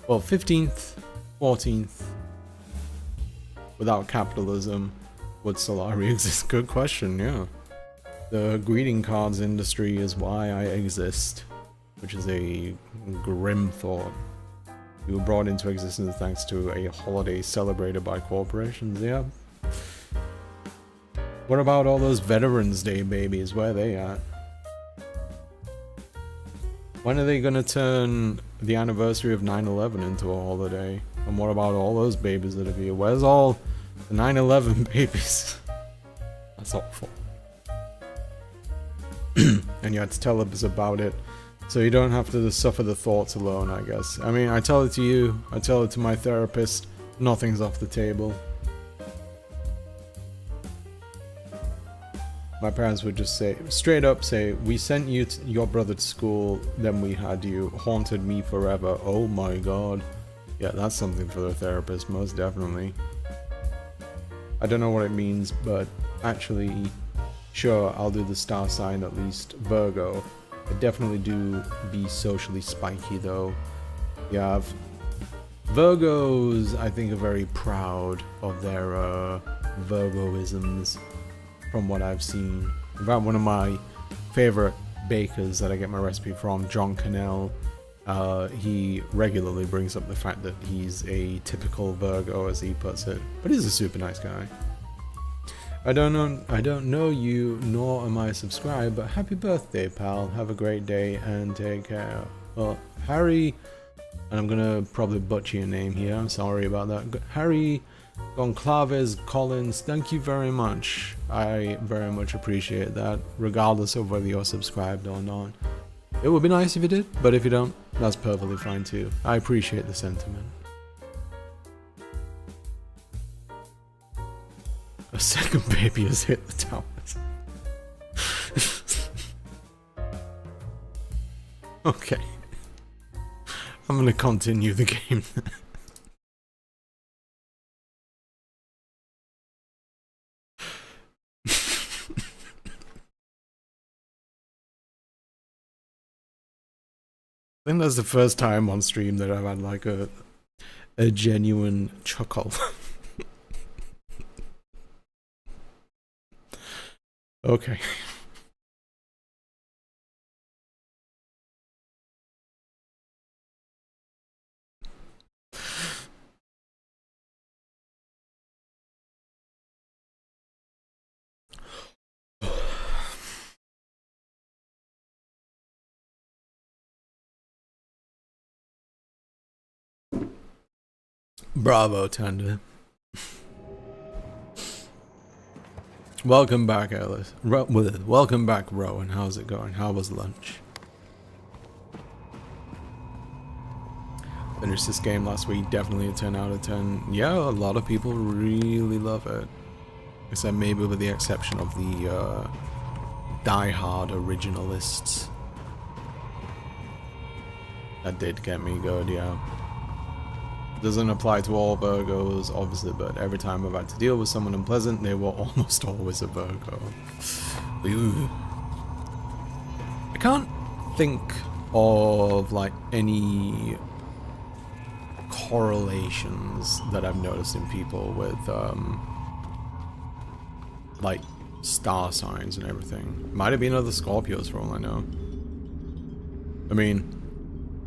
Well, 15th, 14th. Without capitalism, would Salari exist? Good question, yeah. The greeting cards industry is why I exist, which is a grim thought. You were brought into existence thanks to a holiday celebrated by corporations, yeah. What about all those Veterans Day babies? Where are they at? When are they gonna turn the anniversary of 9/11 into a holiday? And what about all those babies that are here? Where's all the 9/11 babies? That's awful. And you had to tell us about it, so you don't have to suffer the thoughts alone, I guess. I mean, I tell it to you, I tell it to my therapist, nothing's off the table. My parents would just say, straight up say, we sent you your brother to school, then we had you, haunted me forever. Oh my god. Yeah, that's something for the therapist, most definitely. I don't know what it means, but actually, sure, I'll do the star sign at least. Virgo. I definitely do be socially spiky though. Yeah, Virgos, I think, are very proud of their Virgoisms. From what I've seen. In fact, one of my favorite bakers that I get my recipe from, John Cannell, he regularly brings up the fact that he's a typical Virgo, as he puts it, but he's a super nice guy. I don't know you, nor am I subscribed, but happy birthday, pal. Have a great day and take care. Well, Harry, and I'm gonna probably butcher your name here, I'm sorry about that. Harry Gonclaves Collins, thank you very much. I very much appreciate that, regardless of whether you're subscribed or not. It would be nice if you did, but if you don't, that's perfectly fine too. I appreciate the sentiment. A second baby has hit the towers. Okay. I'm gonna continue the game. I think that's the first time on stream that I've had like a genuine chuckle. Okay. Bravo, Tanda. Welcome back, Alice. Welcome back, Rowan. How's it going? How was lunch? Finished this game last week. Definitely a 10 out of 10. Yeah, a lot of people really love it. Except maybe with the exception of the die-hard originalists. That did get me good, yeah. Doesn't apply to all Virgos, obviously, but every time I've had to deal with someone unpleasant, they were almost always a Virgo. Ooh. I can't think of, like, any correlations that I've noticed in people with, like, star signs and everything. Might have been other Scorpios for all I know. I mean,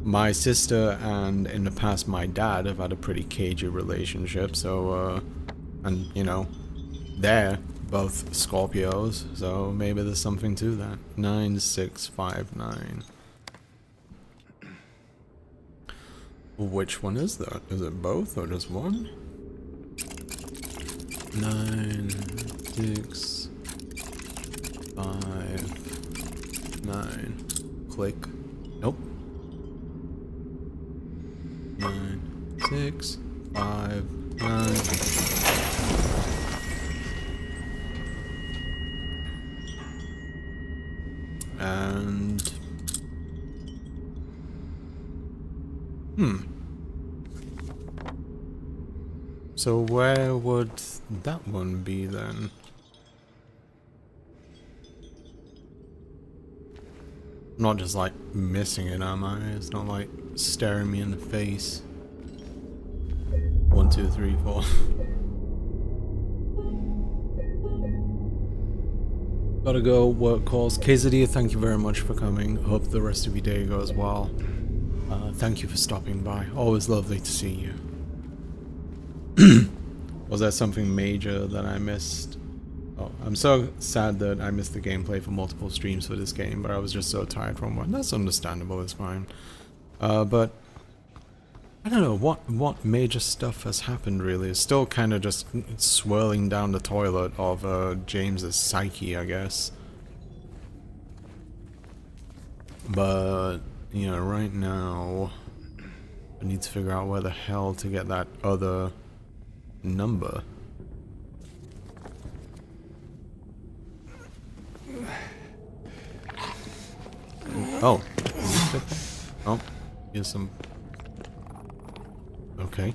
my sister and in the past my dad have had a pretty cagey relationship, so and you know, they're both Scorpios, so maybe there's something to that. 9659. Which one is that? Is it both or just one? 9659. Click. Nope. 9659. And so where would that one be then? I'm not just like missing it, am I? It's not like staring me in the face. 1, 2, 3, 4. Gotta go, work calls. Quesadilla, thank you very much for coming. Hope the rest of your day goes well. Thank you for stopping by. Always lovely to see you. Was there something major that I missed? Oh, I'm so sad that I missed the gameplay for multiple streams for this game, but I was just so tired from one. That's understandable, it's fine. But I don't know, what major stuff has happened really? It's still kind of just swirling down the toilet of James's psyche, I guess. But, you know, right now, I need to figure out where the hell to get that other number. Oh. Oh, here's some... Okay.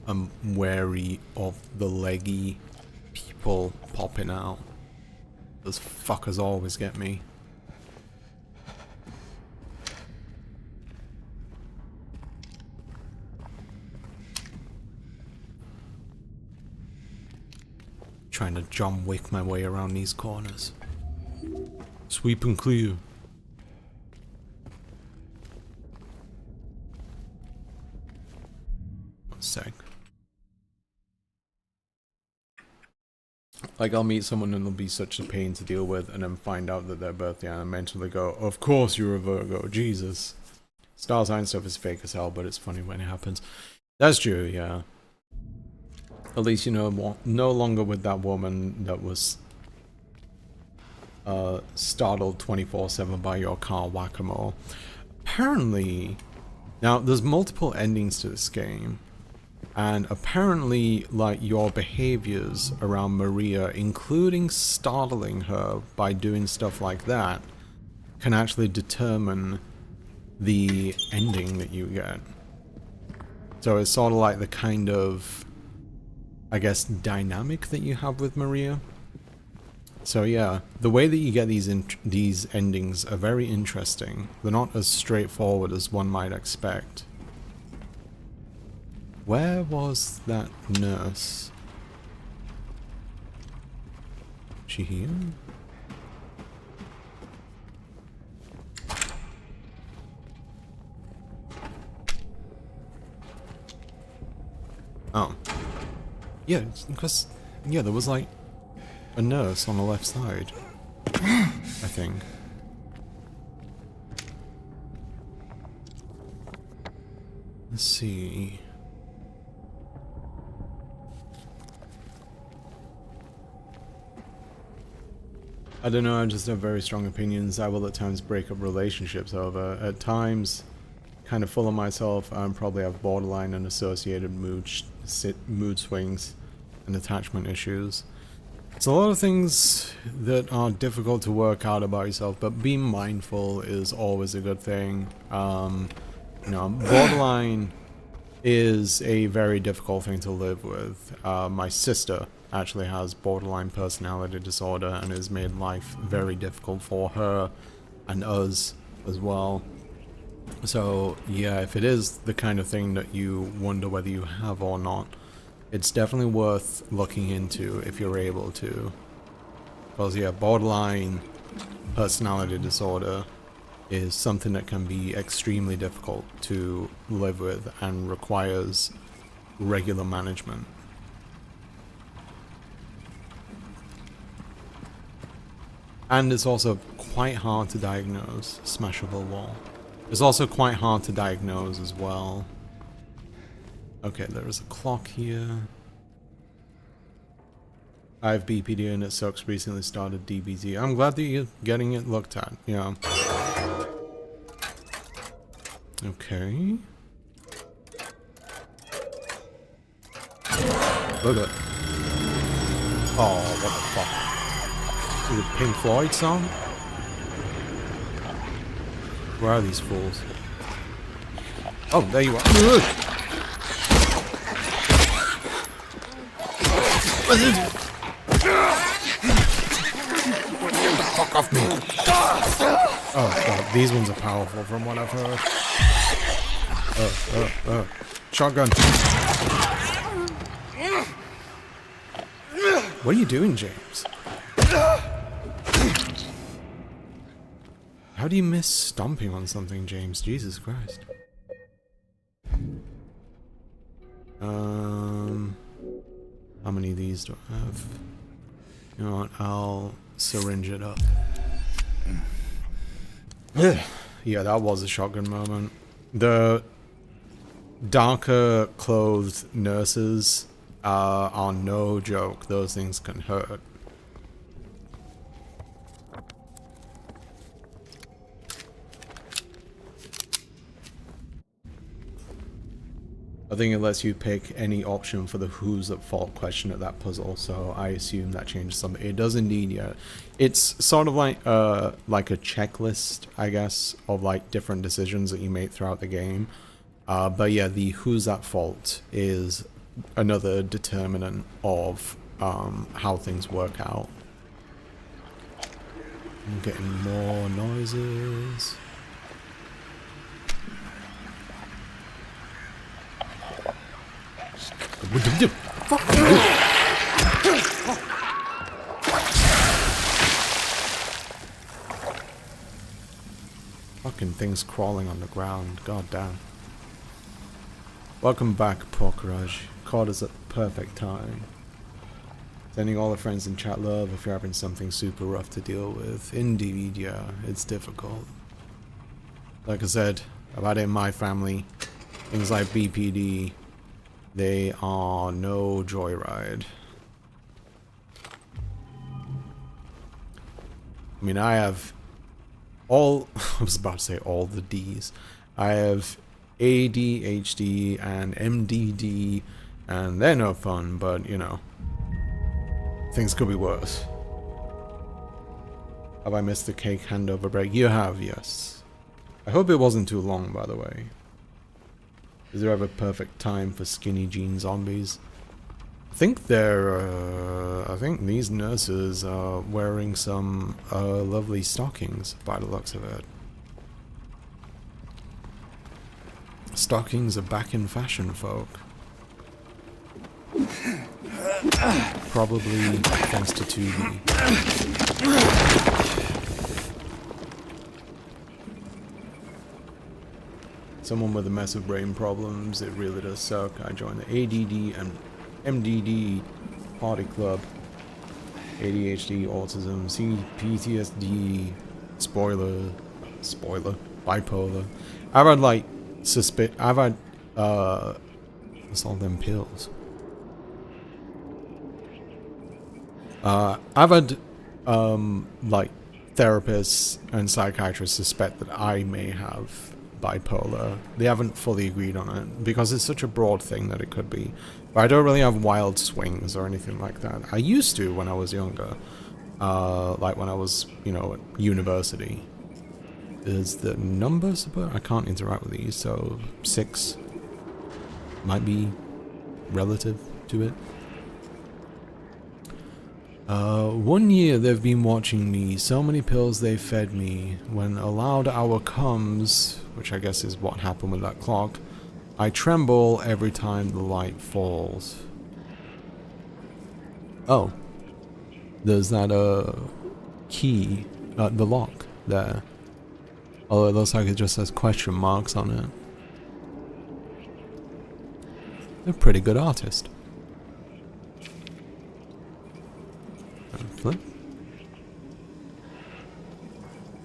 I'm wary of the leggy people popping out. Those fuckers always get me. Trying to John Wick my way around these corners. Sweep and clear. One sec. Like, I'll meet someone and it'll be such a pain to deal with, and then find out that their birthday, and I mentally go, of course you're a Virgo, Jesus. Star sign stuff is fake as hell, but it's funny when it happens. That's true, yeah. At least, you know, no longer with that woman that was startled 24/7 by your car whack-a-mole. Apparently, now there's multiple endings to this game, and apparently, like, your behaviors around Maria, including startling her by doing stuff like that, can actually determine the ending that you get. So it's sort of like the kind of, I guess, dynamic that you have with Maria. So yeah, the way that you get these endings are very interesting. They're not as straightforward as one might expect. Where was that nurse? Is she here? Oh. Yeah, because, yeah, there was like a nurse on the left side, I think. Let's see. I don't know, I just have very strong opinions. I will at times break up relationships, however. At times, kind of full of myself, I probably have borderline and associated mood swings and attachment issues. It's a lot of things that are difficult to work out about yourself, but being mindful is always a good thing. You know, borderline is a very difficult thing to live with. My sister actually has borderline personality disorder, and has made life very difficult for her and us as well. So yeah, if it is the kind of thing that you wonder whether you have or not, it's definitely worth looking into if you're able to. Because yeah, borderline personality disorder is something that can be extremely difficult to live with and requires regular management. And it's also quite hard to diagnose. Smashable wall. It's also quite hard to diagnose as well. Okay, there is a clock here. I have BPD and it sucks. Recently started DBZ. I'm glad that you're getting it looked at. Yeah. Okay. Look at it. Oh, what the fuck? Is it a Pink Floyd song? Where are these fools? Oh, there you are. Look! Get the fuck off me! Oh god, these ones are powerful from what I've heard. Shotgun. What are you doing, James? How do you miss stomping on something, James? Jesus Christ. How many of these do I have? You know what? I'll syringe it up. Yeah, that was a shotgun moment. The darker clothed nurses are no joke. Those things can hurt. I think it lets you pick any option for the who's at fault question at that puzzle, so I assume that changes something. It does indeed, yeah. It's sort of like a checklist, I guess, of like different decisions that you make throughout the game. But yeah, the who's at fault is another determinant of how things work out. I'm getting more noises. Fucking things crawling on the ground, god damn. Welcome back, Porkerage. Caught us at the perfect time. Sending all the friends in chat love if you're having something super rough to deal with. Indeed, yeah, it's difficult. Like I said, I've had it in my family. Things like BPD, they are no joyride. I mean, I have all, I was about to say all the Ds. I have ADHD and MDD, and they're no fun, but you know, things could be worse. Have I missed the cake handover break? You have, yes. I hope it wasn't too long, by the way. Is there ever a perfect time for skinny jean zombies? I think they're, I think these nurses are wearing some lovely stockings by the looks of it. Stockings are back in fashion, folk. Probably thanks to 2D. Someone with a massive brain problems, it really does suck. I joined the ADD and MDD party club. ADHD, autism, PTSD, spoiler, bipolar. I've had like I've had what's all them pills? I've had like therapists and psychiatrists suspect that I may have bipolar. They haven't fully agreed on it because it's such a broad thing that it could be. But I don't really have wild swings or anything like that. I used to when I was younger, like when I was, you know, at university. Is the number supposed? I can't interact with these, so 6 might be relative to it. 1 year they've been watching me, so many pills they fed me. When a loud hour comes, which I guess is what happened with that clock, I tremble every time the light falls. Oh. There's that, key at the lock there. Although it looks like it just has question marks on it. They're a pretty good artist. Flip.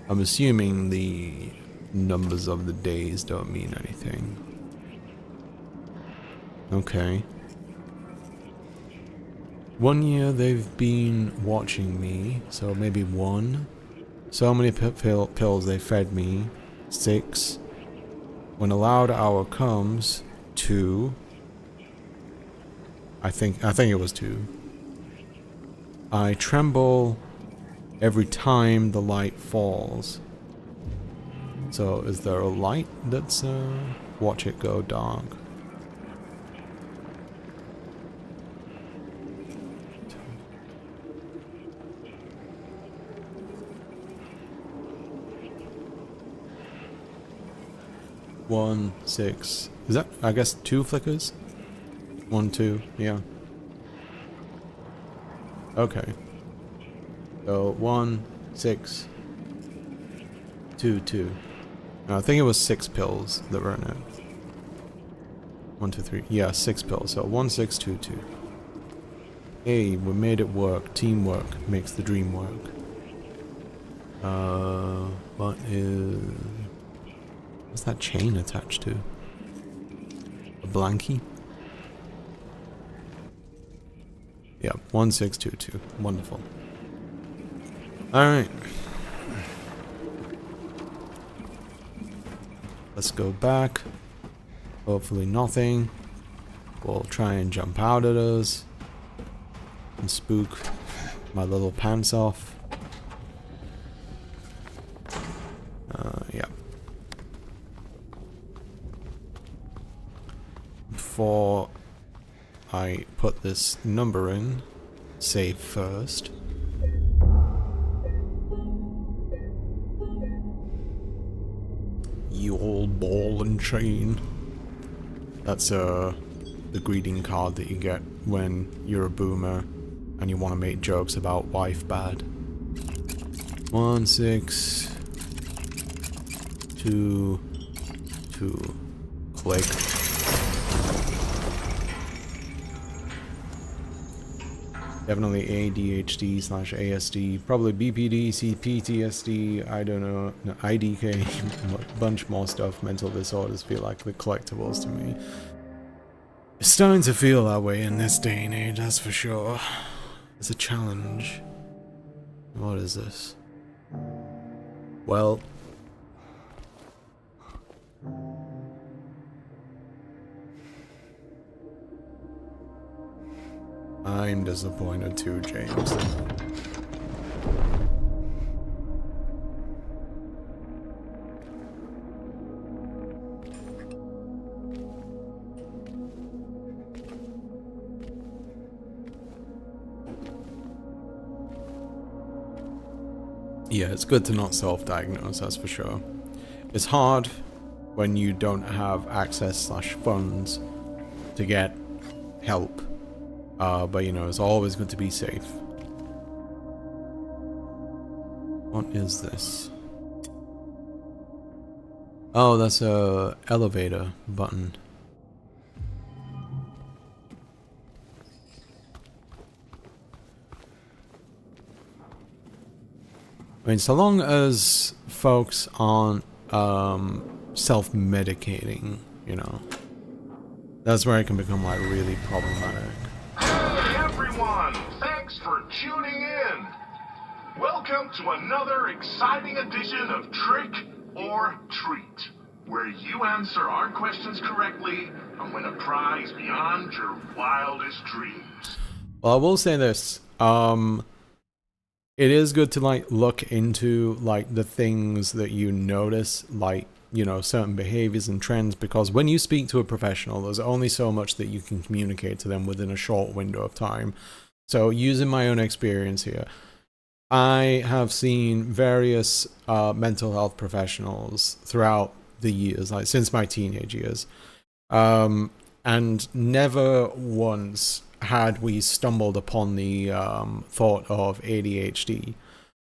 I'm assuming the numbers of the days don't mean anything. Okay. 1 year they've been watching me, so maybe 1. So many pills they fed me. 6. When a loud hour comes, 2. I think it was 2. I tremble every time the light falls. So is there a light that's watch it go dark? One, 6. Is that, I guess, 2 flickers? 1, 2, yeah. Okay. So 1, 6. 2. No, I think it was 6 pills that were in it. 1, 2, 3. Yeah, 6 pills. So 1622. Hey, we made it work. Teamwork makes the dream work. What's that chain attached to? A blankie? Yeah, 1622. Wonderful. Alright. Let's go back. Hopefully nothing. We'll try and jump out at us. And spook my little pants off. Yeah. Before I put this number in, save first. You old ball and chain. That's the greeting card that you get when you're a boomer and you want to make jokes about wife bad. 1622. Click. Definitely ADHD/ASD, probably BPD, CPTSD, I don't know, no, IDK, a bunch more stuff. Mental disorders feel like the collectibles to me. It's starting to feel that way in this day and age, that's for sure. It's a challenge. What is this? Well... I'm disappointed too, James. Yeah, it's good to not self-diagnose, that's for sure. It's hard when you don't have access/funds to get help. But you know, it's always good to be safe. What is this? Oh, that's a elevator button. I mean, so long as folks aren't self-medicating, you know, that's where it can become like really problematic. Hey everyone, thanks for tuning in. Welcome to another exciting edition of Trick or Treat, where you answer our questions correctly and win a prize beyond your wildest dreams. Well, I will say this, it is good to like look into like the things that you notice, like, you know, certain behaviors and trends, because when you speak to a professional, there's only so much that you can communicate to them within a short window of time. So using my own experience here, I have seen various mental health professionals throughout the years, like since my teenage years, and never once had we stumbled upon the thought of ADHD.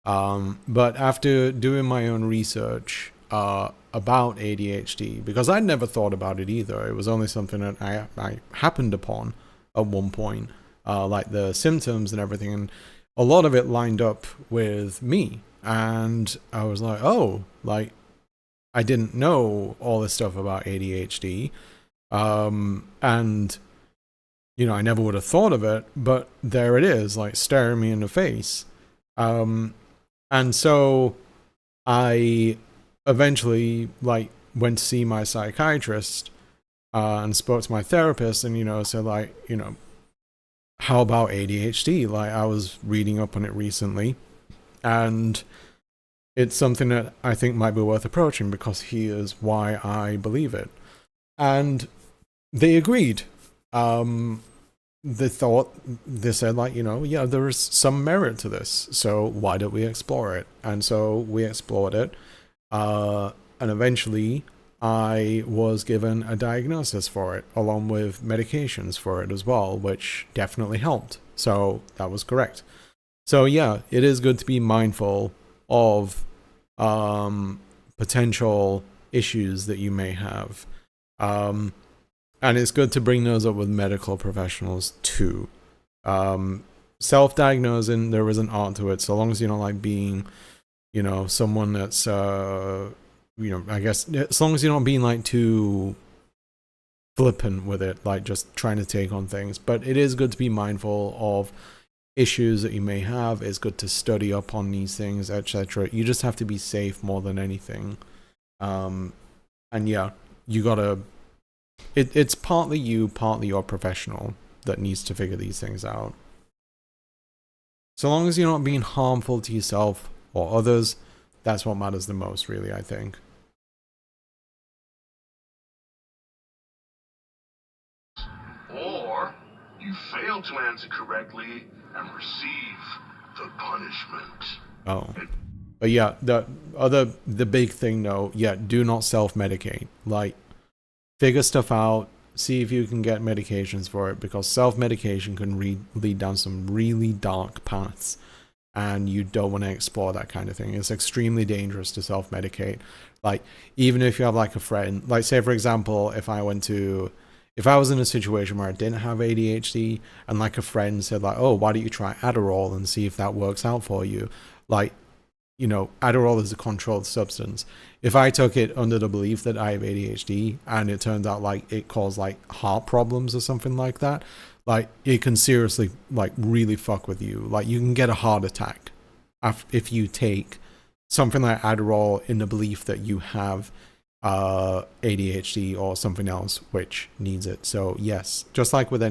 But after doing my own research about ADHD, because I'd never thought about it either, it was only something that I happened upon at one point, like the symptoms and everything, and a lot of it lined up with me, and I was like, oh, like, I didn't know all this stuff about ADHD, and, you know, I never would have thought of it, but there it is, like, staring me in the face. And so I eventually, like, went to see my psychiatrist, and spoke to my therapist, and, you know, said, like, you know, how about ADHD? Like, I was reading up on it recently, and it's something that I think might be worth approaching, because here's why I believe it. And they agreed. They said, like, you know, yeah, there is some merit to this, so why don't we explore it? And so we explored it, and eventually I was given a diagnosis for it, along with medications for it as well, which definitely helped. So that was correct. So yeah, it is good to be mindful of potential issues that you may have. And it's good to bring those up with medical professionals too. Self-diagnosing, there is an art to it, so long as you're not like being, someone that's, I guess, as long as you're not being like too flippant with it, like just trying to take on things. But it is good to be mindful of issues that you may have. It's good to study up on these things, etc. You just have to be safe more than anything. And yeah, you gotta, it's partly you, partly your professional that needs to figure these things out. So long as you're not being harmful to yourself or others, that's what matters the most, really, I think. Or you fail to answer correctly and receive the punishment. Oh. But yeah, the big thing though, yeah, do not self-medicate. Like, figure stuff out, see if you can get medications for it, because self-medication can lead down some really dark paths, and you don't want to explore that kind of thing. It's extremely dangerous to self-medicate. Like, even if you have like a friend, like say for example, if I was in a situation where I didn't have ADHD and like a friend said like, oh, why don't you try Adderall and see if that works out for you? Like, Adderall is a controlled substance. If I took it under the belief that I have ADHD and it turns out like it caused like heart problems or something like that, like it can seriously like really fuck with you. Like you can get a heart attack if you take something like Adderall in the belief that you have ADHD or something else which needs it. So yes, just like with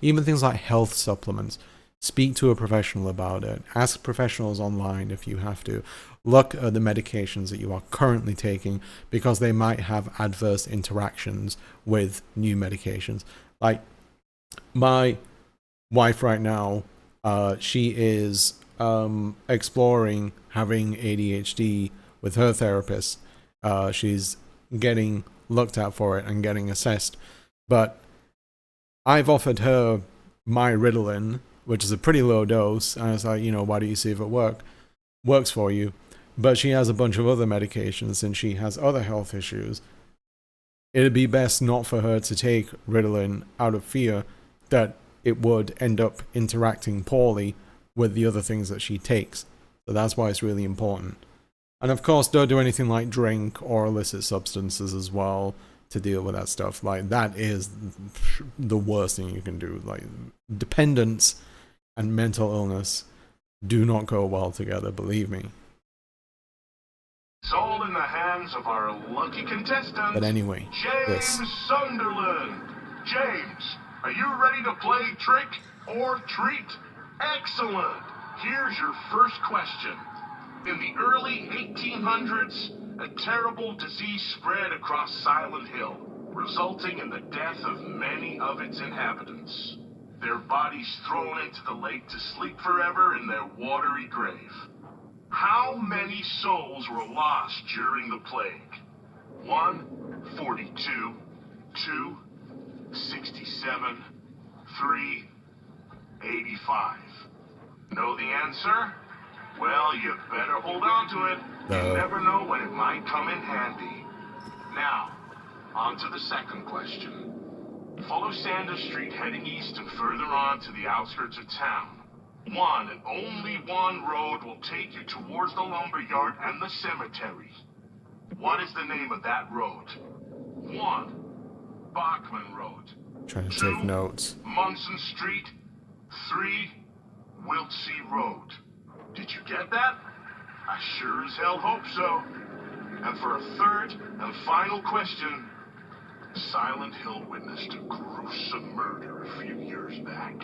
even things like health supplements, speak to a professional about it. Ask professionals online if you have to. Look at the medications that you are currently taking, because they might have adverse interactions with new medications. Like my wife right now, she is exploring having ADHD with her therapist. She's getting looked at for it and getting assessed. But I've offered her my Ritalin, which is a pretty low dose, and I was like, why don't you see if it works for you? But she has a bunch of other medications and she has other health issues. It'd be best not for her to take Ritalin out of fear that it would end up interacting poorly with the other things that she takes. So that's why it's really important. And of course, don't do anything like drink or illicit substances as well to deal with that stuff. Like, that is the worst thing you can do. Like, dependence and mental illness do not go well together, believe me. It's all in the hands of our lucky contestant, But anyway, James Sunderland. James, are you ready to play trick or treat? Excellent. Here's your first question. In the early 1800s, a terrible disease spread across Silent Hill, resulting in the death of many of its inhabitants. Their bodies thrown into the lake to sleep forever in their watery grave. How many souls were lost during the plague? 1, 42, 2, 67, 3, 85. Know the answer? Well, you better hold on to it. You never know when it might come in handy. Now, on to the second question. Follow Sanders Street heading east and further on to the outskirts of town. One and only one road will take you towards the lumberyard and the cemetery. What is the name of that road? 1, Bachman Road. Trying to 2, take notes. Munson Street. 3, Wiltsea Road. Did you get that? I sure as hell hope so. And for a third and final question, Silent Hill witnessed a gruesome murder a few years back.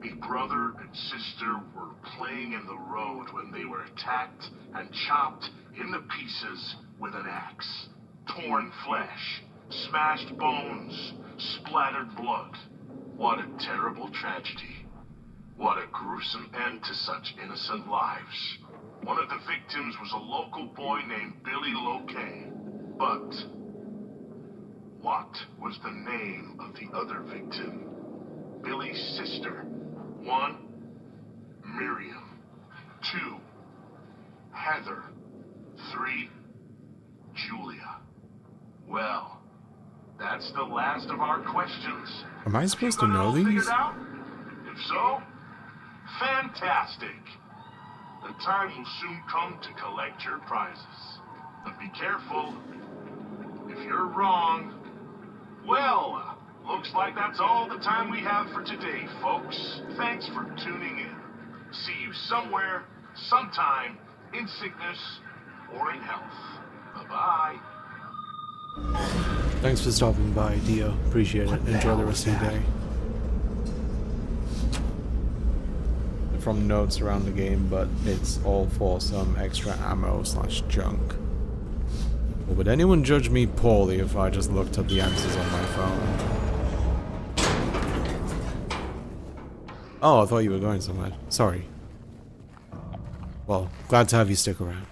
A brother and sister were playing in the road when they were attacked and chopped into pieces with an axe. Torn flesh, smashed bones, splattered blood. What a terrible tragedy. What a gruesome end to such innocent lives. One of the victims was a local boy named Billy Locay. But what was the name of the other victim? Billy's sister. 1, Miriam. 2, Heather. 3, Julia. Well, that's the last of our questions. Am I supposed to know Have you got it all these? figured out? If so, fantastic. The time will soon come to collect your prizes. But be careful. If you're wrong, well, looks like that's all the time we have for today, folks. Thanks for tuning in. See you somewhere, sometime, in sickness or in health. Bye-bye. Thanks for stopping by, Dio. Appreciate it. Enjoy the rest of your day. From notes around the game, but it's all for some extra ammo slash junk. Well, would anyone judge me poorly if I just looked up the answers on my phone? Oh, I thought you were going somewhere. Sorry. Well, glad to have you stick around.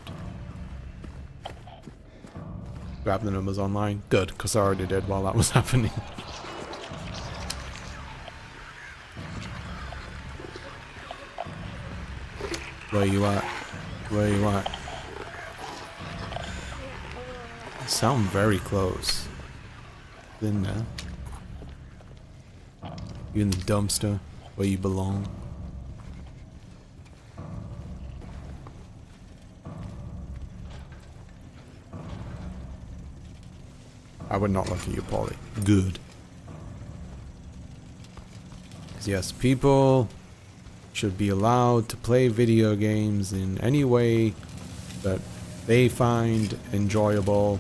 Grab the numbers online. Good, because I already did while that was happening. Where you at? Where you at? You sound very close. In there. You in the dumpster where you belong. I would not look at you, Polly. Good. 'Cause yes, people should be allowed to play video games in any way that they find enjoyable,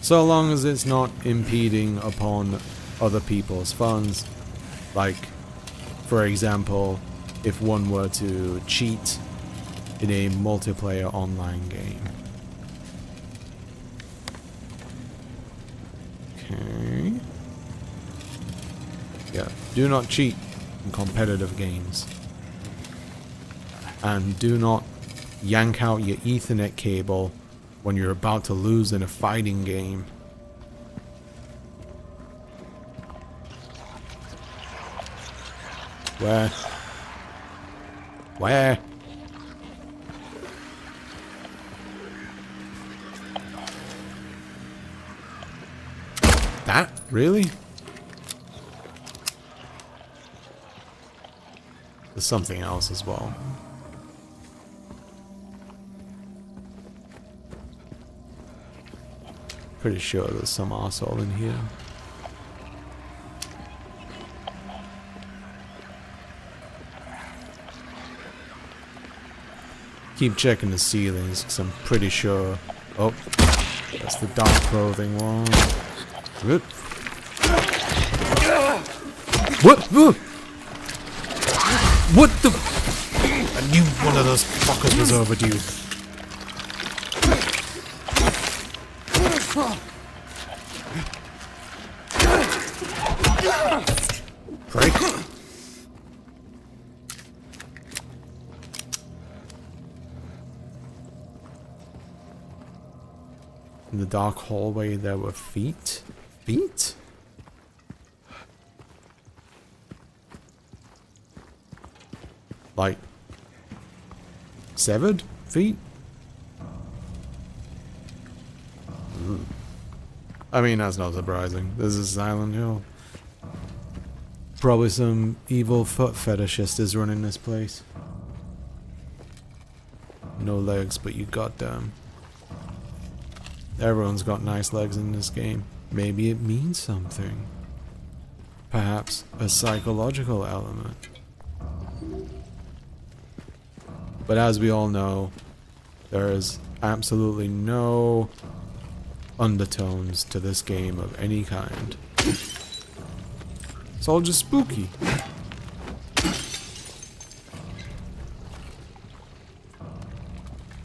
so long as it's not impeding upon other people's funds. Like, for example, if one were to cheat in a multiplayer online game. Okay. Yeah, do not cheat in competitive games. And do not yank out your Ethernet cable when you're about to lose in a fighting game. Where? Where? That? Really? There's something else as well. Pretty sure there's some arsehole in here. Keep checking the ceilings, because I'm pretty sure... Oh, that's the dark clothing one. Good. What? What the... I knew one of those fuckers was overdue. Prick. In the dark hallway there were feet? Feet? Like... severed feet? I mean, that's not surprising. This is Silent Hill. Probably some evil foot fetishist is running this place. No legs, but you got them. Everyone's got nice legs in this game. Maybe it means something. Perhaps a psychological element. But as we all know, there is absolutely no undertones to this game of any kind. It's all just spooky.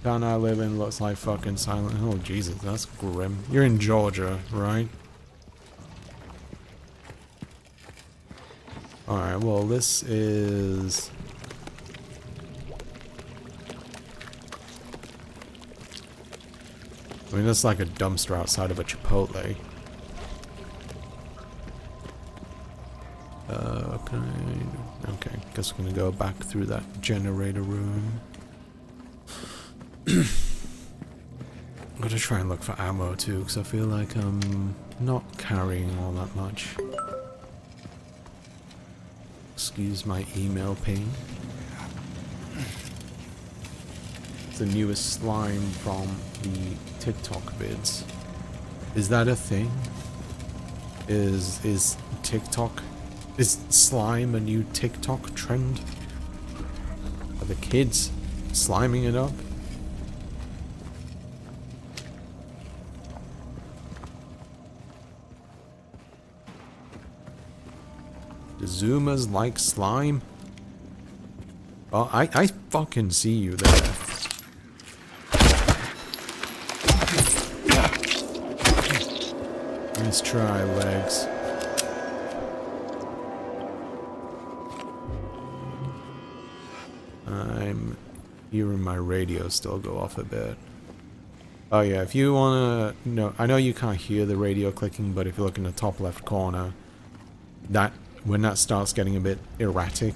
Town I live in looks like fucking Silent Hill. Jesus, that's grim. You're in Georgia, right? Alright, well this is... I mean, that's like a dumpster outside of a Chipotle. Okay, guess we're gonna go back through that generator room. I'm gonna try and look for ammo too, because I feel like I'm not carrying all that much. Excuse my email ping. It's the newest slime from the TikTok vids. Is that a thing? Is TikTok... Is slime a new TikTok trend? Are the kids sliming it up? The Zoomers like slime? Oh, I fucking see you there. Let's try legs. I'm hearing my radio still go off a bit. Oh yeah, if you wanna know, I know you can't hear the radio clicking, but if you look in the top left corner, that when that starts getting a bit erratic,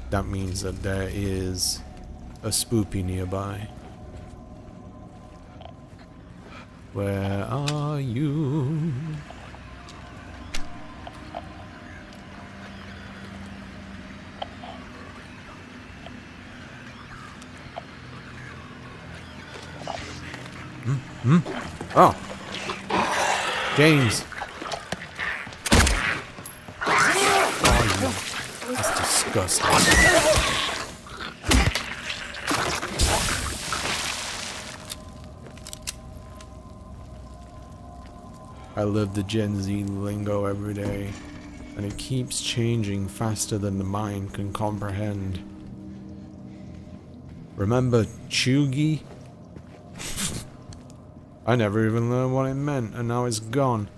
that means that there is a spoopy nearby. Where are you? Oh, James. Oh, that's disgusting. I live the Gen Z lingo every day, and it keeps changing faster than the mind can comprehend. Remember Chugi? I never even learned what it meant, and now it's gone.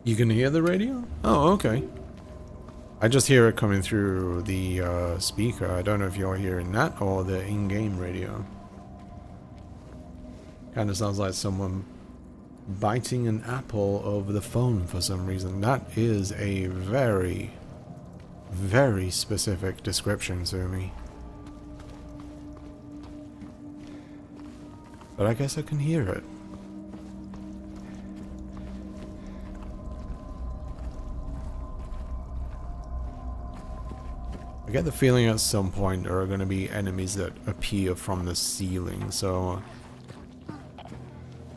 You can hear the radio? Oh, okay. I just hear it coming through the speaker. I don't know if you're hearing that or the in-game radio. Kind of sounds like someone biting an apple over the phone for some reason. That is a very, very specific description to me. But I guess I can hear it. I get the feeling at some point there are going to be enemies that appear from the ceiling, so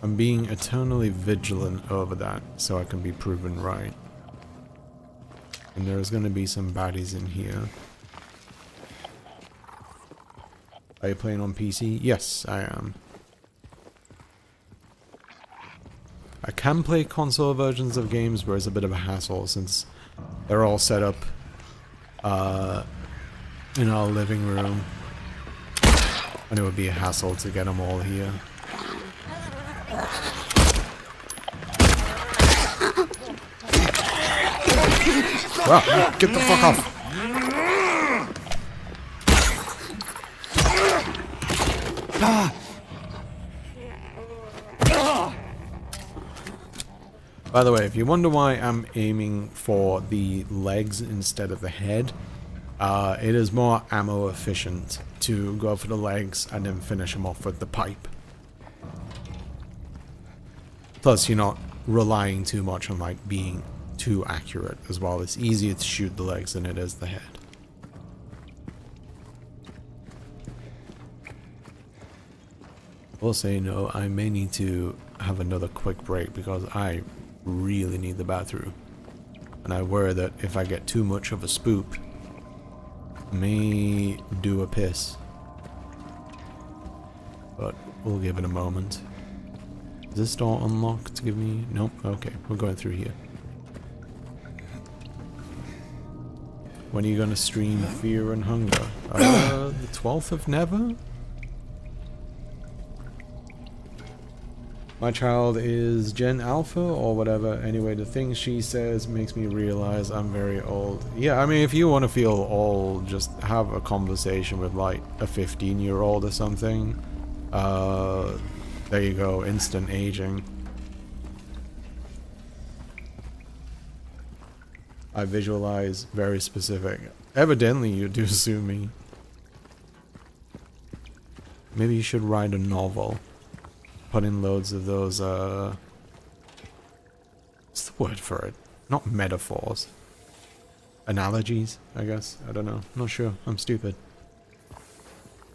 I'm being eternally vigilant over that so I can be proven right. And there's going to be some baddies in here. Are you playing on PC? Yes, I am. I can play console versions of games, but it's a bit of a hassle since they're all set up in our living room. And it would be a hassle to get them all here. Well, get the fuck off! By the way, if you wonder why I'm aiming for the legs instead of the head, it is more ammo efficient to go for the legs and then finish them off with the pipe. Plus, you're not relying too much on like being too accurate as well. It's easier to shoot the legs than it is the head. We'll say no, I may need to have another quick break because I really need the bathroom. And I worry that if I get too much of a spoop, I may do a piss. But we'll give it a moment. Is this door unlocked? Give me... Nope. Okay, we're going through here. When are you going to stream Fear and Hunger? The 12th of Never? My child is Gen Alpha or whatever. Anyway, the thing she says makes me realize I'm very old. Yeah, I mean, if you want to feel old, just have a conversation with like a 15-year-old or something. There you go, instant aging. I visualize very specific. Evidently, you do sue me. Maybe you should write a novel. Put in loads of those, what's the word for it? Not metaphors. Analogies, I guess. I don't know. Not sure. I'm stupid.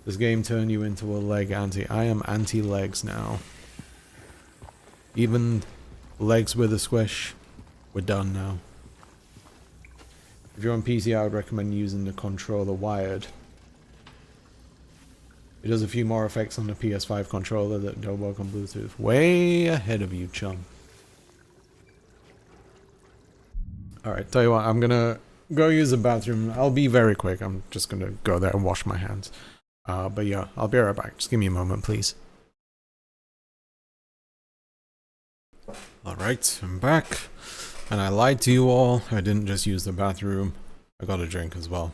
This game turned you into a leg anti. I am anti-legs now. Even legs with a squish. We're done now. If you're on PC, I would recommend using the controller wired. It does a few more effects on the PS5 controller that don't work on Bluetooth. Way ahead of you, chum. Alright, tell you what, I'm gonna go use the bathroom. I'll be very quick. I'm just gonna go there and wash my hands. But yeah, I'll be right back. Just give me a moment, please. Alright, I'm back. And I lied to you all. I didn't just use the bathroom. I got a drink as well.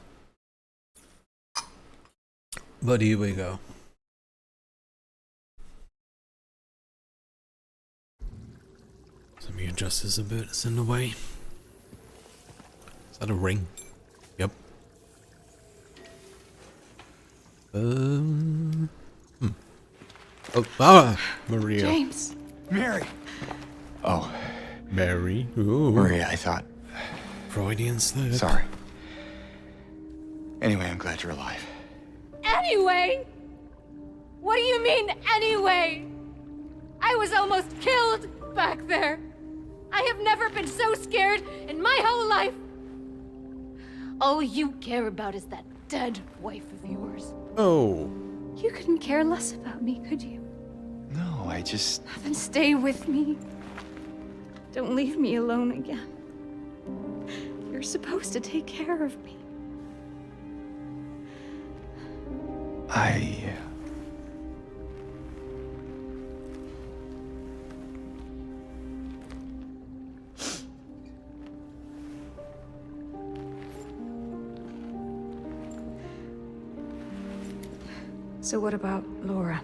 But here we go. Let me adjust this a bit. It's in the way. Is that a ring? Yep. Oh, Maria. James. Mary. Oh. Mary. Ooh. Maria, I thought. Freudian slip. Sorry. Anyway, I'm glad you're alive. Anyway? What do you mean, anyway? I was almost killed back there. I have never been so scared in my whole life. All you care about is that dead wife of yours. Oh. You couldn't care less about me, could you? No, I just... Then stay with me. Don't leave me alone again. You're supposed to take care of me. So what about Laura?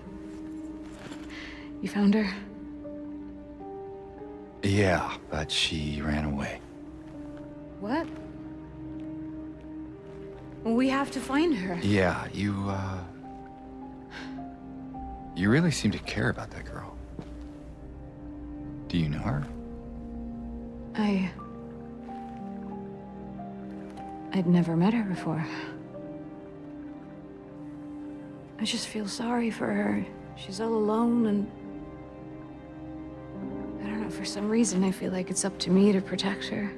You found her? Yeah, but she ran away. What? Well, we have to find her. Yeah, you really seem to care about that girl. Do you know her? I'd never met her before. I just feel sorry for her. She's all alone and... I don't know, for some reason I feel like it's up to me to protect her.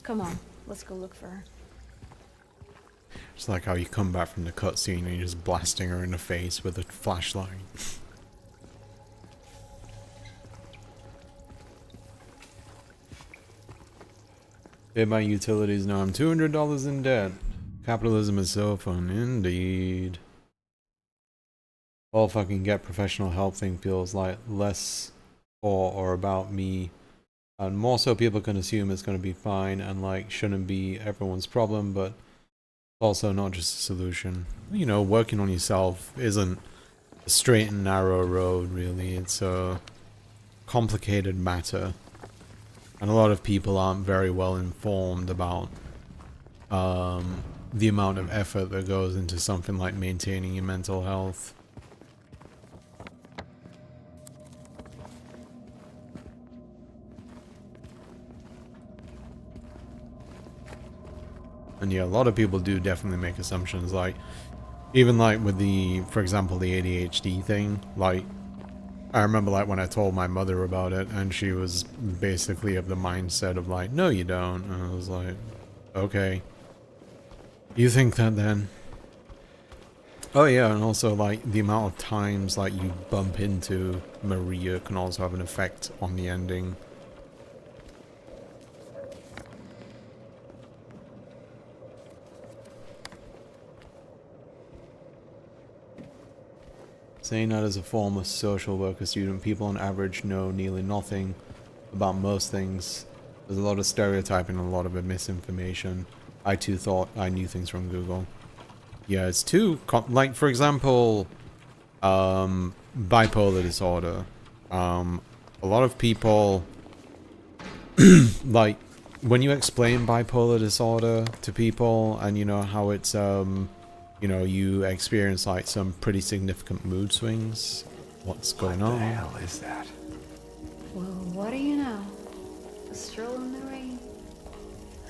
Come on, let's go look for her. It's like how you come back from the cutscene and you're just blasting her in the face with a flashlight. Paid my utilities, now I'm $200 in debt. Capitalism is so fun, indeed. All fucking get professional help thing feels like less for or about me. And more so people can assume it's going to be fine and like shouldn't be everyone's problem, but also not just a solution. You know, working on yourself isn't a straight and narrow road, really. It's a complicated matter. And a lot of people aren't very well informed about the amount of effort that goes into something like maintaining your mental health. And yeah, a lot of people do definitely make assumptions, like, even like with the, for example, the ADHD thing, like, I remember like when I told my mother about it, and she was basically of the mindset of like, no you don't, and I was like, okay. You think that then? Oh yeah, and also like the amount of times like you bump into Maria can also have an effect on the ending. Saying that as a former social worker student, people on average know nearly nothing about most things. There's a lot of stereotyping and a lot of misinformation. I too thought I knew things from Google. Yeah, it's too... like, for example, bipolar disorder. A lot of people... like, when you explain bipolar disorder to people, and you know how it's you know, you experience like some pretty significant mood swings. What's going on? What the hell is that? Well, what do you know? A stroll in the rain.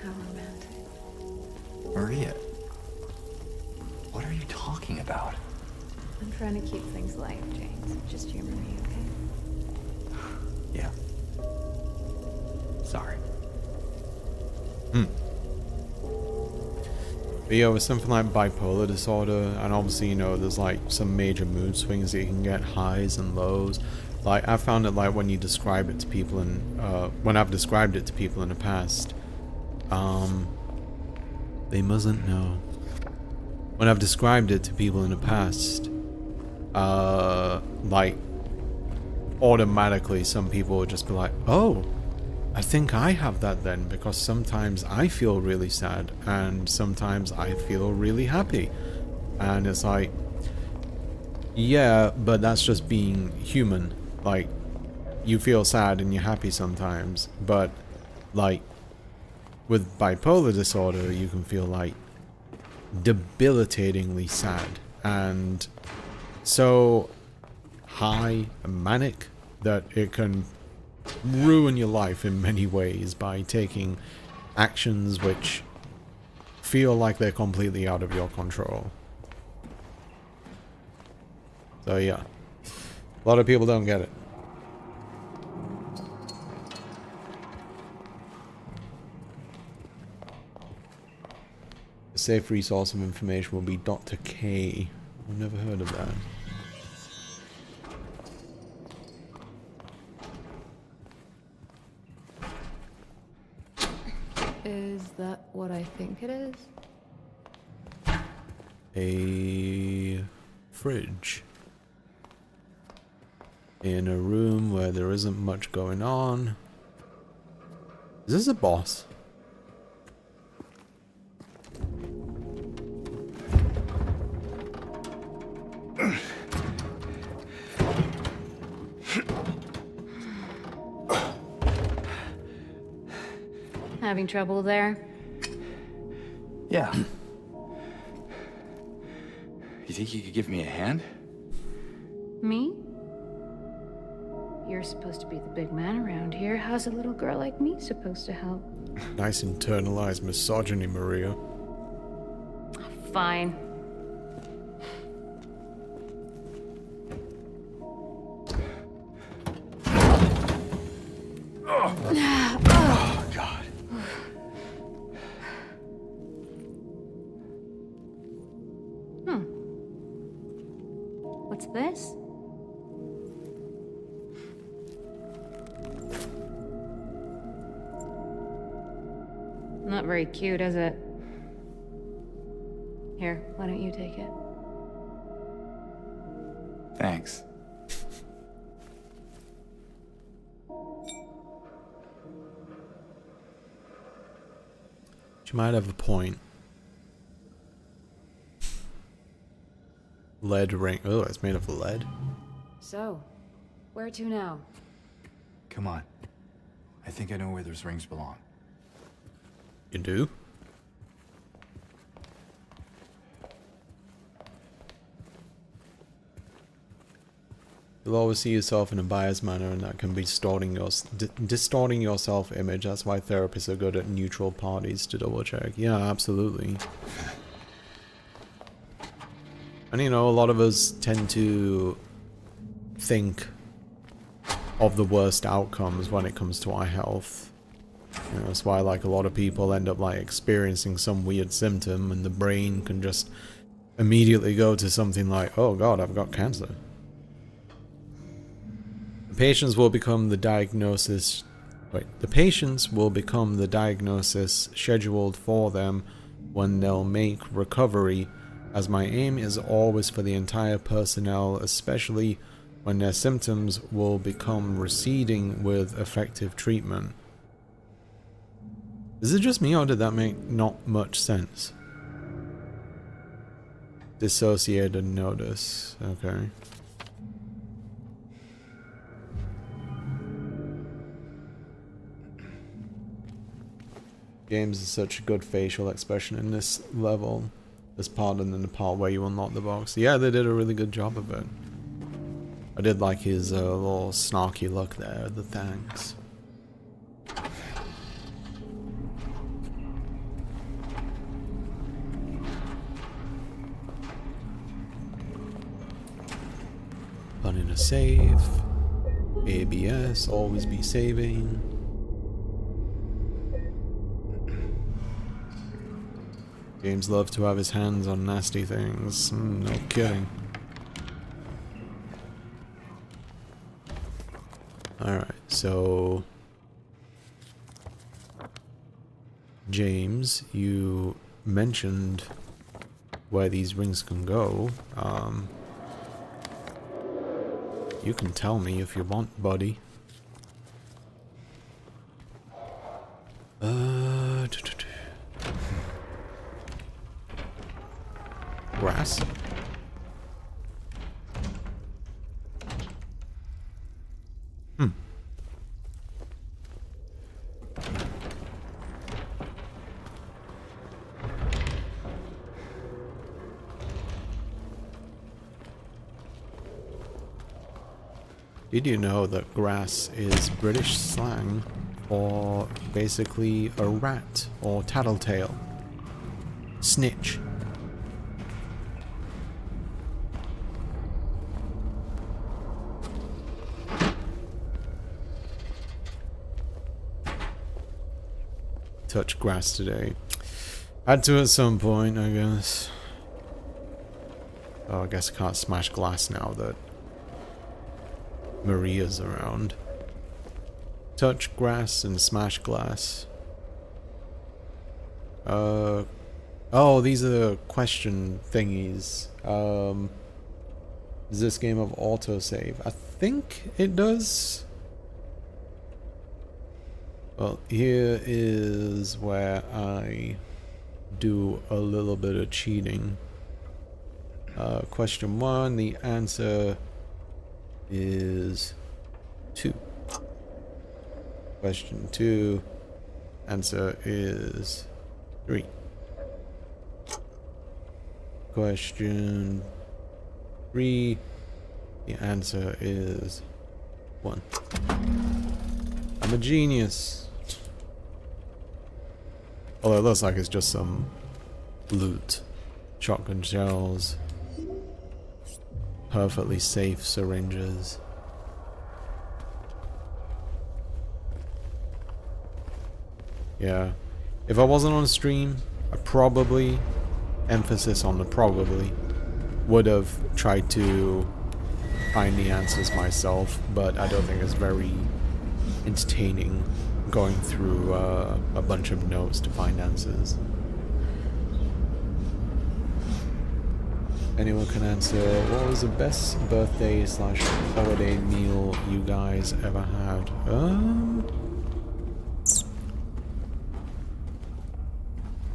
How romantic. Maria, what are you talking about? I'm trying to keep things light, James. Just humor me, okay? Yeah. Sorry. But yeah, with something like bipolar disorder, and obviously, you know, there's like some major mood swings that you can get, highs and lows. Like, I found it like when you describe it to people, and when I've described it to people in the past, they mustn't know. When I've described it to people in the past, like, automatically some people would just be like, oh, I think I have that then, because sometimes I feel really sad and sometimes I feel really happy. And it's like, yeah, but that's just being human. Like, you feel sad and you're happy sometimes, but like with bipolar disorder, you can feel like debilitatingly sad and so high and manic that it can ruin your life in many ways by taking actions which feel like they're completely out of your control. So yeah, a lot of people don't get it. A safe resource of information will be Dr. K. I've never heard of that. Is that what I think it is? A fridge. In a room where there isn't much going on. Is this a boss? Having trouble there? Yeah. You think you could give me a hand? Me? You're supposed to be the big man around here. How's a little girl like me supposed to help? Nice internalized misogyny, Maria. Fine. Oh, God. What's this? Not very cute, is it? Here, why don't you take it? Thanks. She might have a point. Lead ring. Oh, it's made of lead. So, where to now? Come on. I think I know where those rings belong. You do? You'll always see yourself in a biased manner, and that can be distorting your self-image. That's why therapists are good at neutral parties to double check. Yeah, absolutely. And you know, a lot of us tend to think of the worst outcomes when it comes to our health. You know, that's why like a lot of people end up like experiencing some weird symptom and the brain can just immediately go to something like, oh god, I've got cancer. The patients will become the diagnosis scheduled for them when they'll make recovery, as my aim is always for the entire personnel, especially when their symptoms will become receding with effective treatment. Is it just me, or did that make not much sense? Dissociated notice. Okay. Games is such a good facial expression in this level. This part and then the part where you unlock the box. Yeah, they did a really good job of it. I did like his little snarky look there, the thanks. Put in a save. ABS, always be saving. James loves to have his hands on nasty things. No kidding. Alright, so... James, you mentioned where these rings can go. You can tell me if you want, buddy. Grass? Did you know that grass is British slang for basically a rat or tattletale? Snitch. Touch grass today. Had to at some point, I guess. Oh, I guess I can't smash glass now that Maria's around. Touch grass and smash glass. Oh, these are the question thingies. Does this game have autosave? I think it does. Well, here is where I do a little bit of cheating. Question 1, the answer is 2. Question 2, answer is 3. Question 3, the answer is 1. I'm a genius. Although it looks like it's just some loot. Shotgun shells. Perfectly safe syringes. Yeah. If I wasn't on stream, I probably, emphasis on the probably, would have tried to find the answers myself, but I don't think it's very entertaining going through a bunch of notes to find answers. Anyone can answer, what was the best birthday / holiday meal you guys ever had?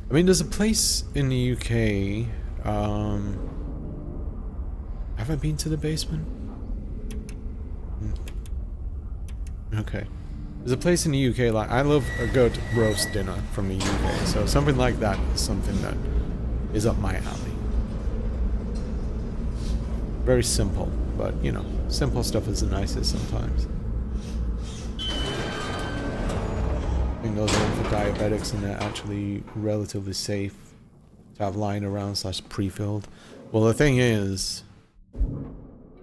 I mean, there's a place in the UK, have I been to the basement? Okay. There's a place in the UK, like, I love a good roast dinner from the UK, so something like that is something that is up my alley. Very simple, but, you know, simple stuff is the nicest sometimes. I think those are one for diabetics, and they're actually relatively safe to have lying around / pre-filled. Well, the thing is,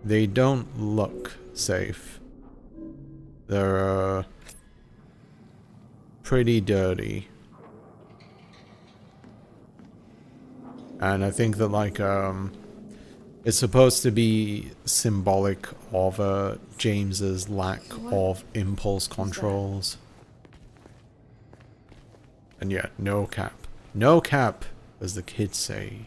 they don't look safe. They're pretty dirty. And I think that, like, it's supposed to be symbolic of James's lack of impulse controls. And yeah, no cap. No cap, as the kids say.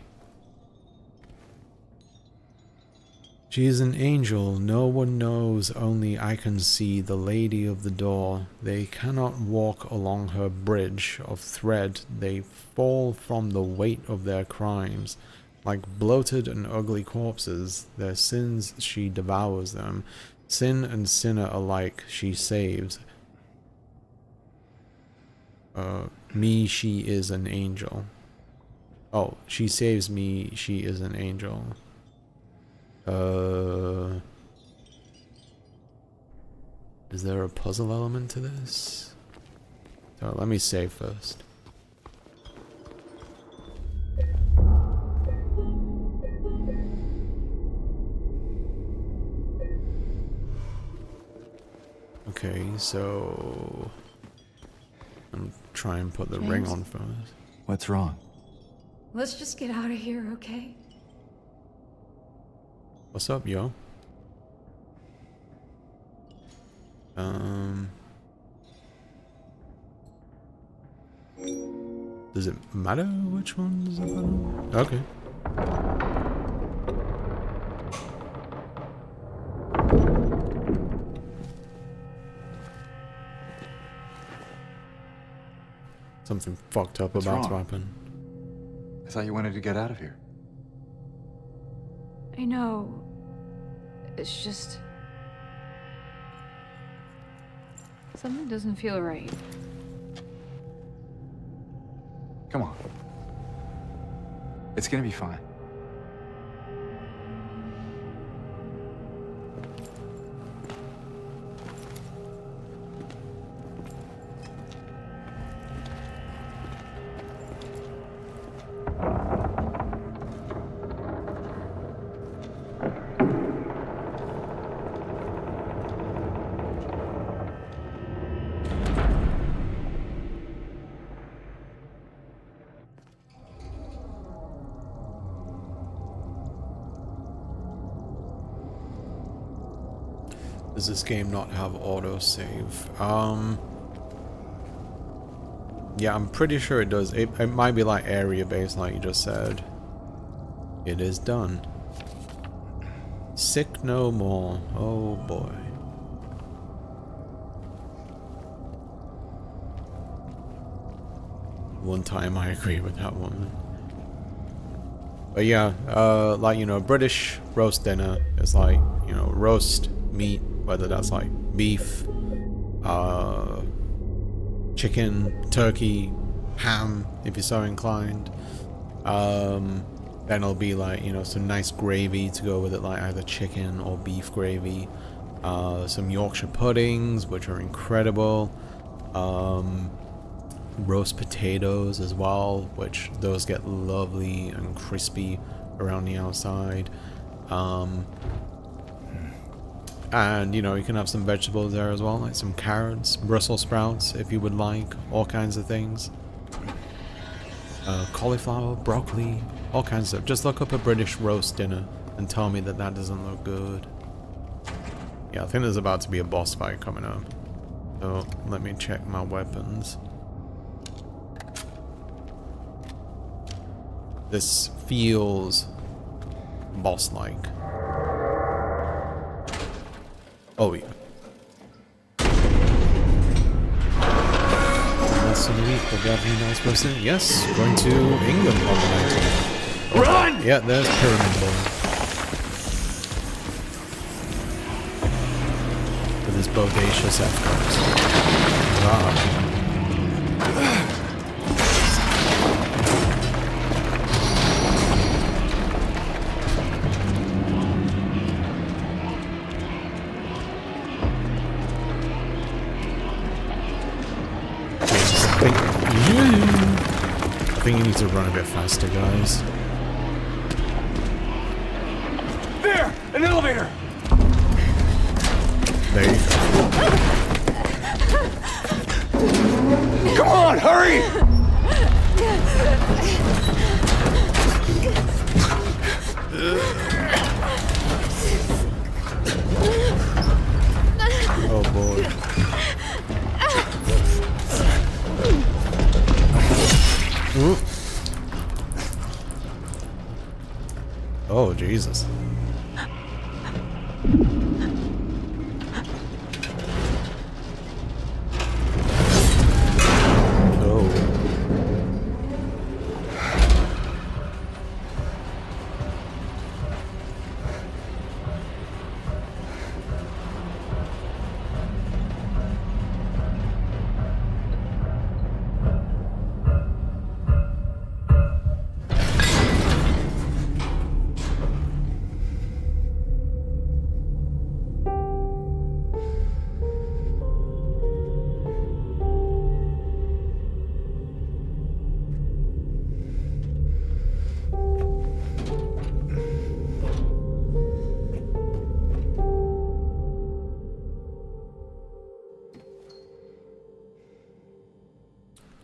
She is an angel, no one knows, only I can see, the lady of the door. They cannot walk along her bridge of thread, they fall from the weight of their crimes. Like bloated and ugly corpses, their sins she devours them. Sin and sinner alike she saves. Me, she is an angel. Oh, she saves me, she is an angel. Is there a puzzle element to this? So let me save first. Okay, so I'm trying to put the ring on first. What's wrong? Let's just get out of here, okay? What's up, yo? Does it matter which one's the button? Okay. Something fucked up What's about to wrong? happen. I thought you wanted to get out of here. I know. It's just... something doesn't feel right. Come on. It's gonna be fine. Does this game not have autosave? Yeah, I'm pretty sure it does. It might be like area based, like you just said. It is done. Sick no more. Oh boy. One time I agree with that one. But yeah, like, you know, British roast dinner is like, you know, roast meat, whether that's like beef, chicken, turkey, ham, if you're so inclined. Then it'll be like, you know, some nice gravy to go with it, like either chicken or beef gravy. Some Yorkshire puddings, which are incredible. Roast potatoes as well, which those get lovely and crispy around the outside. And, you know, you can have some vegetables there as well, like some carrots, Brussels sprouts, if you would like, all kinds of things. Cauliflower, broccoli, all kinds of stuff. Just look up a British roast dinner and tell me that that doesn't look good. Yeah, I think there's about to be a boss fight coming up. So, let me check my weapons. This feels boss-like. Oh yeah. Less than a week, but got any nice person? Yes, going to England on the 19th. Run! Yeah, there's Pyramid Boy. With his bodacious F-guards. Ah. I think you need to run a bit faster, guys. There! An elevator! There you go. Come on, hurry! Oh boy. Ooh. Oh, Jesus. Oh.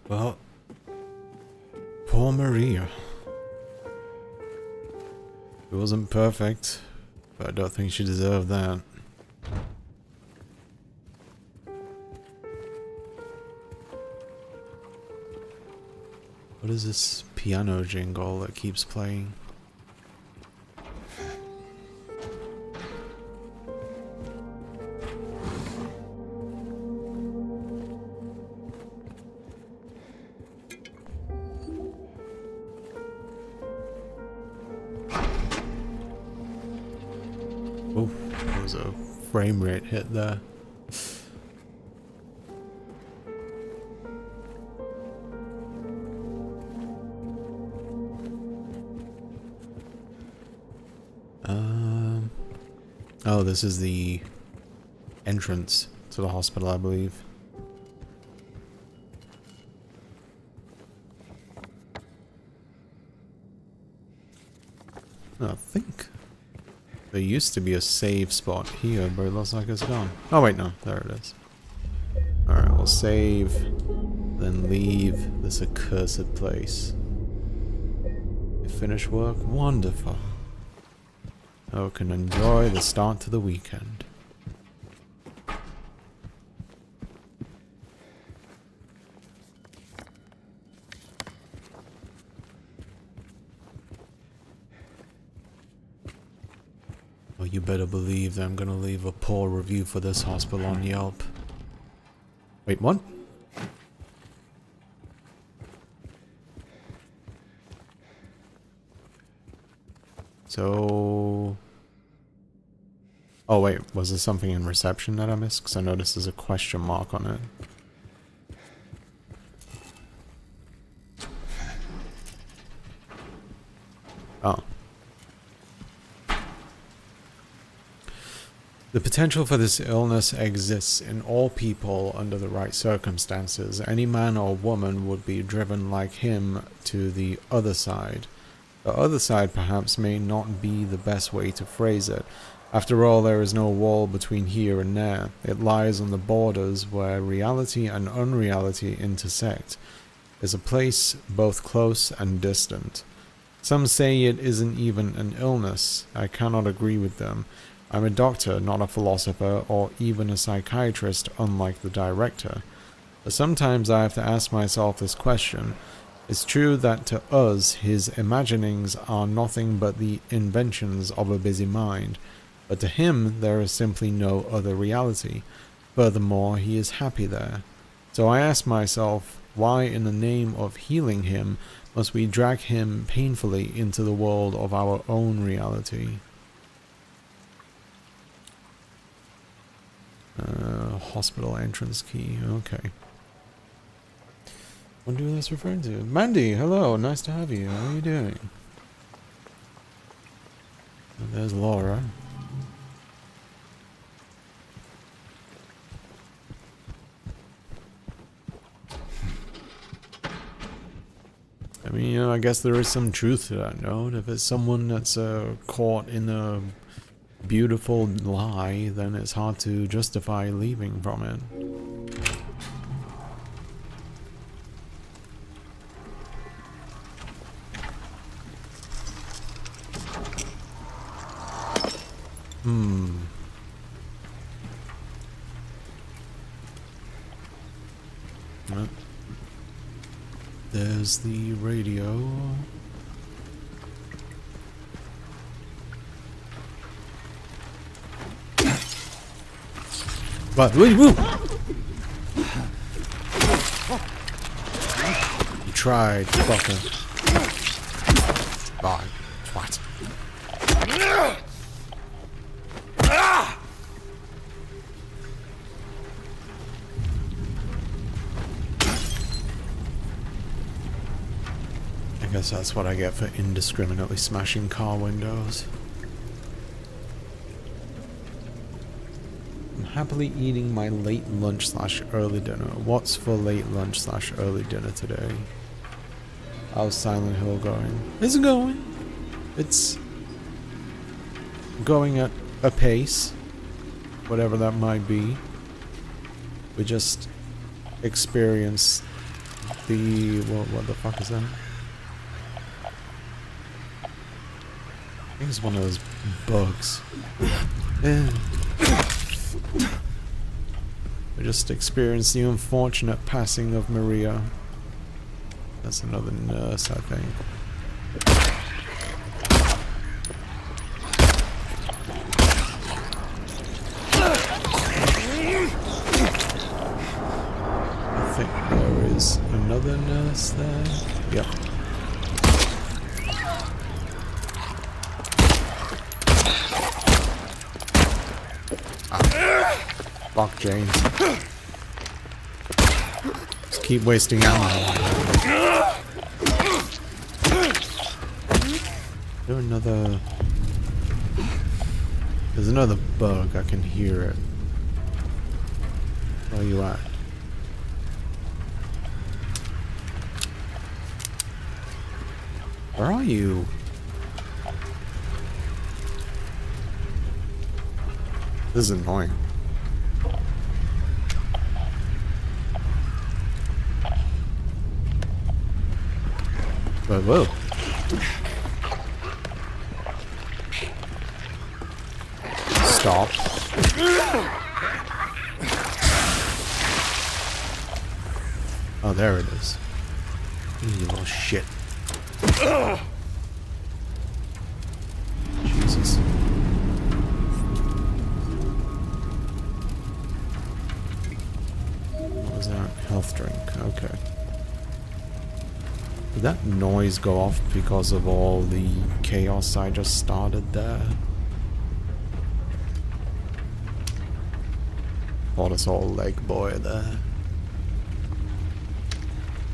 Well, poor Maria. It wasn't perfect, but I don't think she deserved that. What is this piano jingle that keeps playing? Oh, there was a frame rate hit there. Oh, this is the entrance to the hospital, I believe. I think there used to be a save spot here, but it looks like it's gone. Oh wait, no, there it is. Alright, we'll save, then leave this accursed place. You finish work? Wonderful. I can enjoy the start to the weekend. Well, you better believe that I'm gonna leave a poor review for this hospital on Yelp. Wait, what? So... Oh wait, was there something in reception that I missed? Because I noticed there's a question mark on it. Oh. The potential for this illness exists in all people under the right circumstances. Any man or woman would be driven like him to the other side. The other side perhaps may not be the best way to phrase it. After all, there is no wall between here and there. It lies on the borders where reality and unreality intersect. It's a place both close and distant. Some say it isn't even an illness. I cannot agree with them. I'm a doctor, not a philosopher, or even a psychiatrist, unlike the director. But sometimes I have to ask myself this question. It's true that to us, his imaginings are nothing but the inventions of a busy mind. But to him, there is simply no other reality. Furthermore, he is happy there. So I ask myself, why in the name of healing him must we drag him painfully into the world of our own reality? Hospital entrance key, okay. Wonder who that's referring to. Mandy, hello, nice to have you. How are you doing? And there's Laura. I mean, you know, I guess there is some truth to that note. If it's someone that's caught in a beautiful lie, then it's hard to justify leaving from it. Well, there's the radio. What? Woo! You tried, fucker. Bye. What? I guess that's what I get for indiscriminately smashing car windows. Happily eating my late lunch / early dinner. What's for late lunch / early dinner today? How's Silent Hill going? It's going. It's going at a pace, whatever that might be. We just experienced the... what the fuck is that? I think it's one of those bugs. We just experienced the unfortunate passing of Maria. That's another nurse, I think. I think there is another nurse there. Yep. Fuck, James. Just keep wasting ammo. There's another... There's another bug. I can hear it. Where are you at? Where are you? This is annoying. But whoa. Stop. Oh, there it is. You little shit. Jesus. What was that? Health drink. Okay. Did that noise go off because of all the chaos I just started there? Thought I saw a leg boy there.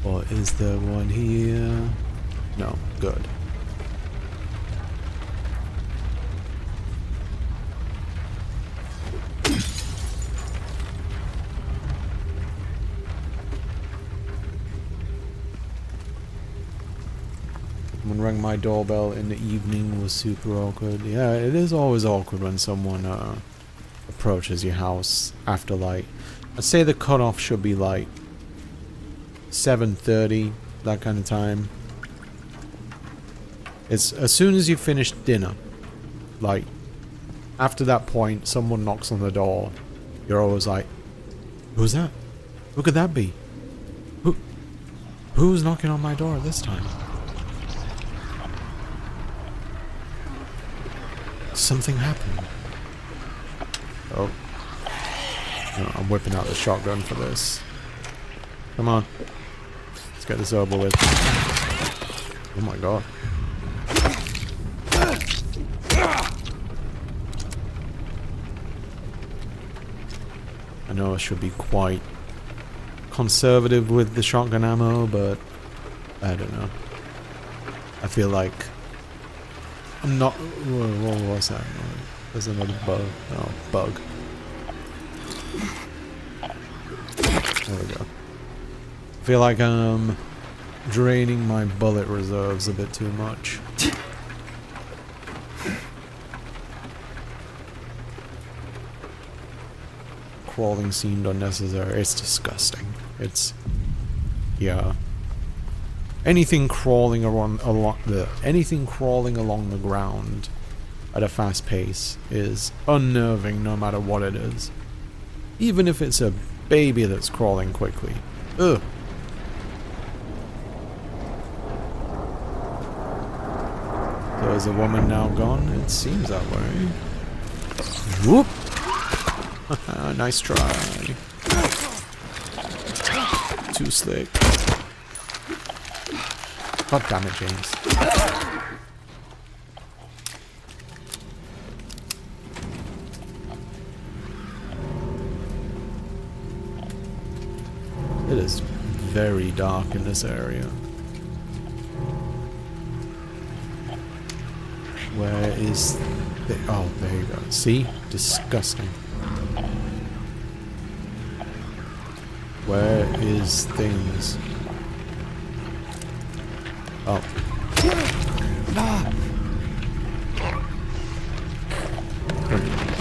Or is there one here? No, good. Someone rang my doorbell in the evening was super awkward. Yeah, it is always awkward when someone approaches your house after like, I'd say the cutoff should be like 7:30, that kind of time. It's as soon as you finish dinner, like after that point, someone knocks on the door. You're always like, who's that? Who could that be? Who's knocking on my door this time? Something happened. Oh. No, I'm whipping out the shotgun for this. Come on. Let's get this over with. Oh my god. I know I should be quite conservative with the shotgun ammo, but I don't know. I feel like I'm not... What was that? There's another bug. Oh, bug. There we go. I feel like I'm draining my bullet reserves a bit too much. Crawling seemed unnecessary. It's disgusting. It's... yeah. Anything crawling along the ground at a fast pace is unnerving no matter what it is. Even if it's a baby that's crawling quickly. Ugh. So is the woman now gone? It seems that way. Whoop! Nice try. Too slick. God damn it, James. It is very dark in this area. Where is the... oh, there you go. See? Disgusting. Where is things? Oh.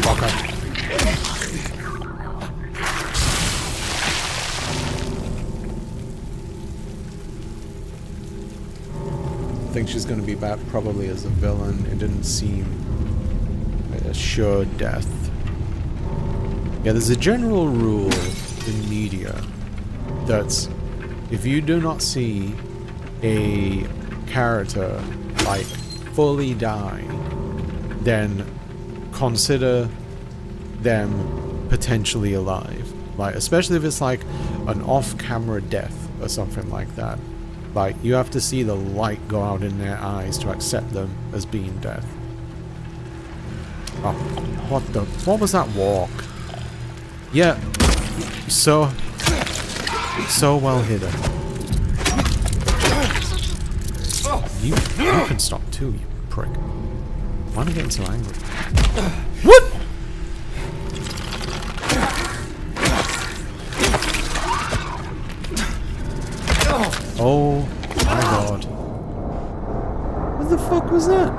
Fuck up. think she's going to be back probably as a villain. It didn't seem a sure death. Yeah, there's a general rule in media that if you do not see a character like fully die, then consider them potentially alive. Like, especially if it's like an off-camera death or something like that. Like, you have to see the light go out in their eyes to accept them as being dead. Oh, what was that walk? Yeah, so well hidden. You can stop too, you prick. Why am I getting so angry? What? Oh my god. What the fuck was that?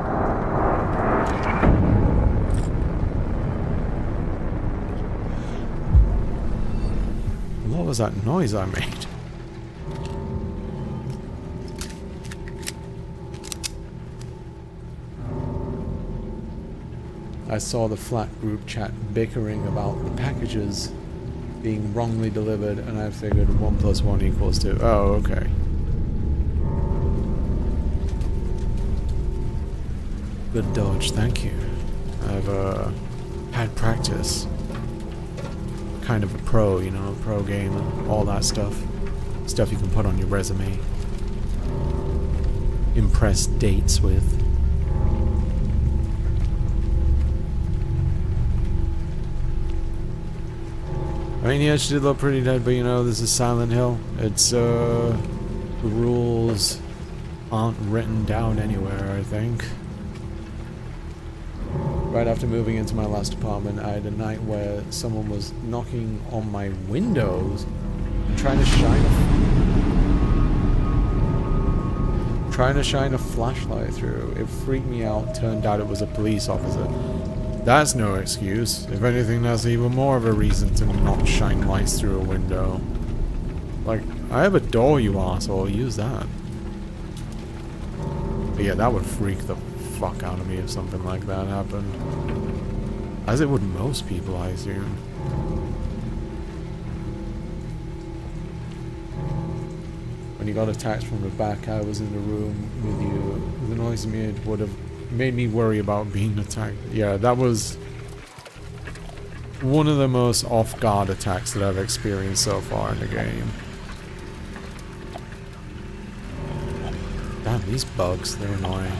What was that noise I made? I saw the flat group chat bickering about the packages being wrongly delivered, and I figured 1 + 1 = 2. Oh, okay. Good dodge, thank you. I've had practice. Kind of a pro, you know, a pro gamer, all that stuff. Stuff you can put on your resume. Impress dates with. I mean, yeah, she did look pretty dead, but you know, this is Silent Hill. It's, the rules aren't written down anywhere, I think. Right after moving into my last apartment, I had a night where someone was knocking on my windows and trying to shine a flashlight through. It freaked me out. Turned out it was a police officer. That's no excuse. If anything, that's even more of a reason to not shine lights through a window. Like, I have a door, you asshole. Use that. But yeah, that would freak the fuck out of me if something like that happened. As it would most people, I assume. When you got attacked from the back, I was in the room with you. The noise you made would have made me worry about being attacked. Yeah, that was one of the most off-guard attacks that I've experienced so far in the game. Damn, these bugs, they're annoying.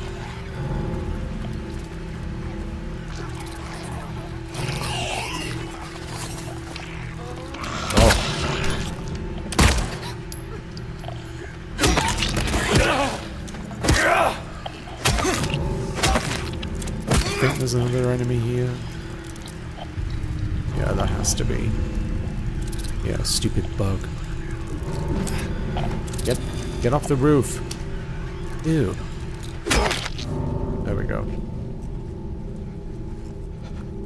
I think there's another enemy here. Yeah, that has to be. Yeah, stupid bug. Get off the roof. Ew. There we go.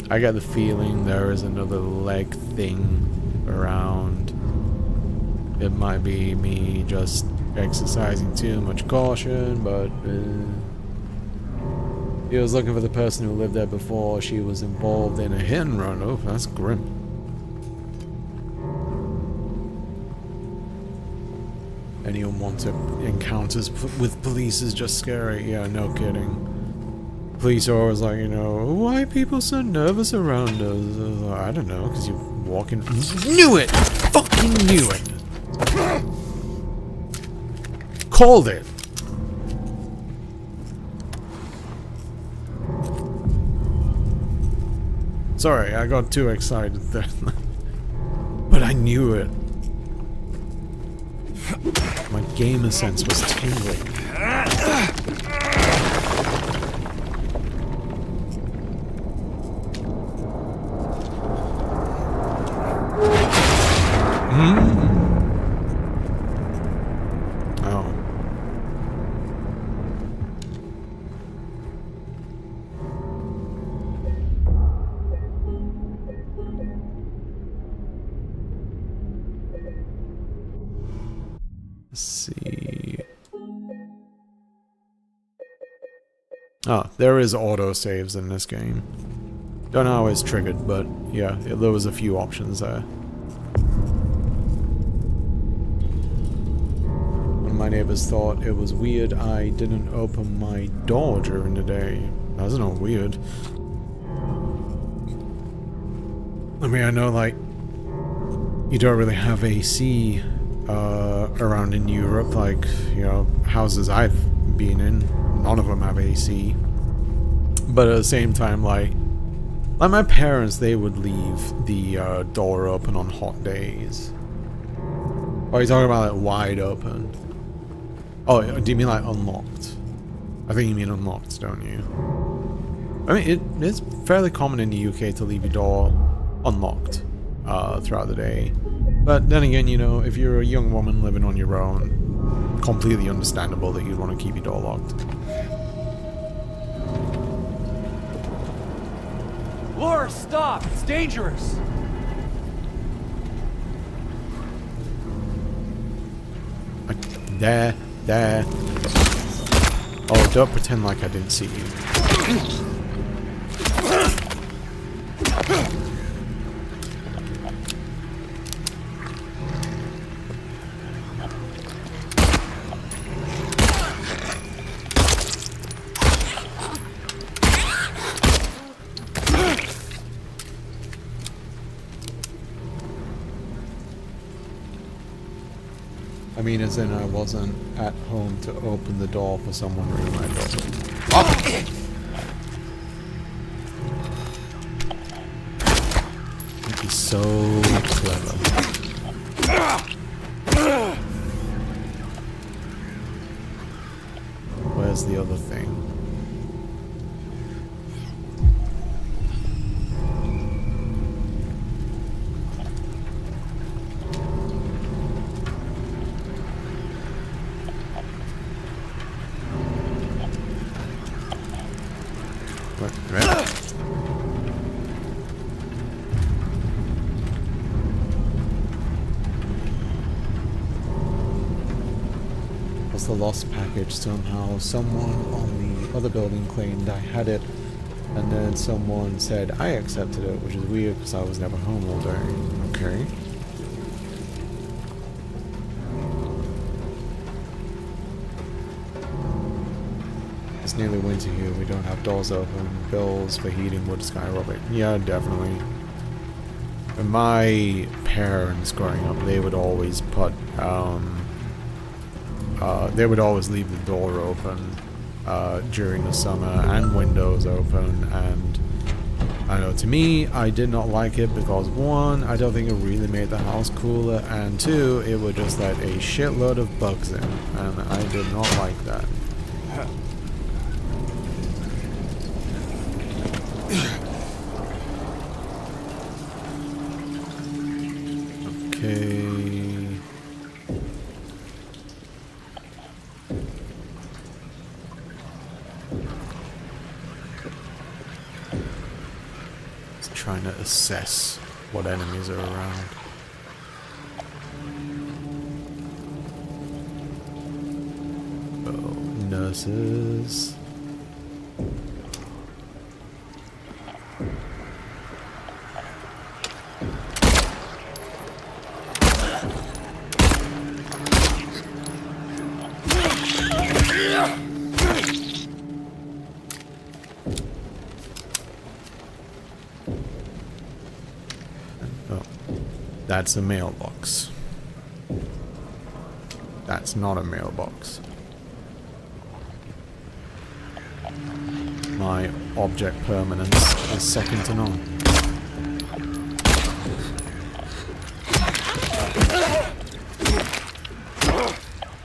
I got the feeling there is another leg thing around. It might be me just exercising too much caution, but he was looking for the person who lived there before she was involved in a hit and run. Oh, that's grim. Any unwanted encounters with police is just scary. Yeah, no kidding. Police are always like, you know, why are people so nervous around us? I don't know, because you're walking... Knew it! Fucking knew it! Called it! Sorry, I got too excited then. But I knew it. My gamer sense was tingling. Oh. Let's see. Oh, there is auto saves in this game. Don't know how it's triggered, but yeah, there was a few options there. One of my neighbors thought it was weird I didn't open my door during the day. That's not weird. I mean, I know, like, you don't really have AC around in Europe, like, you know, houses I've been in, none of them have AC. But at the same time, like my parents, they would leave the door open on hot days. Oh, you're talking about like wide open? Oh, do you mean like unlocked? I think you mean unlocked, don't you? I mean, it's fairly common in the UK to leave your door unlocked throughout the day. But then again, you know, if you're a young woman living on your own, completely understandable that you'd want to keep your door locked. Laura, stop! It's dangerous! There. Oh, don't pretend like I didn't see you. I mean, as in I wasn't at home to open the door for someone ringing my door. Oh! He's so clever. Where's the other thing? The lost package. Somehow someone on the other building claimed I had it, and then someone said I accepted it, which is weird because I was never home all day. Okay. It's nearly winter here. We don't have doors open. Bills for heating would skyrocket. Yeah, definitely. When my parents growing up, they would always put they would always leave the door open during the summer and windows open, and I know to me, I did not like it because one, I don't think it really made the house cooler, and two, it would just let a shitload of bugs in, and I did not like that. Okay. Trying to assess what enemies are around. Oh, nurses. That's a mailbox. That's not a mailbox. My object permanence is second to none.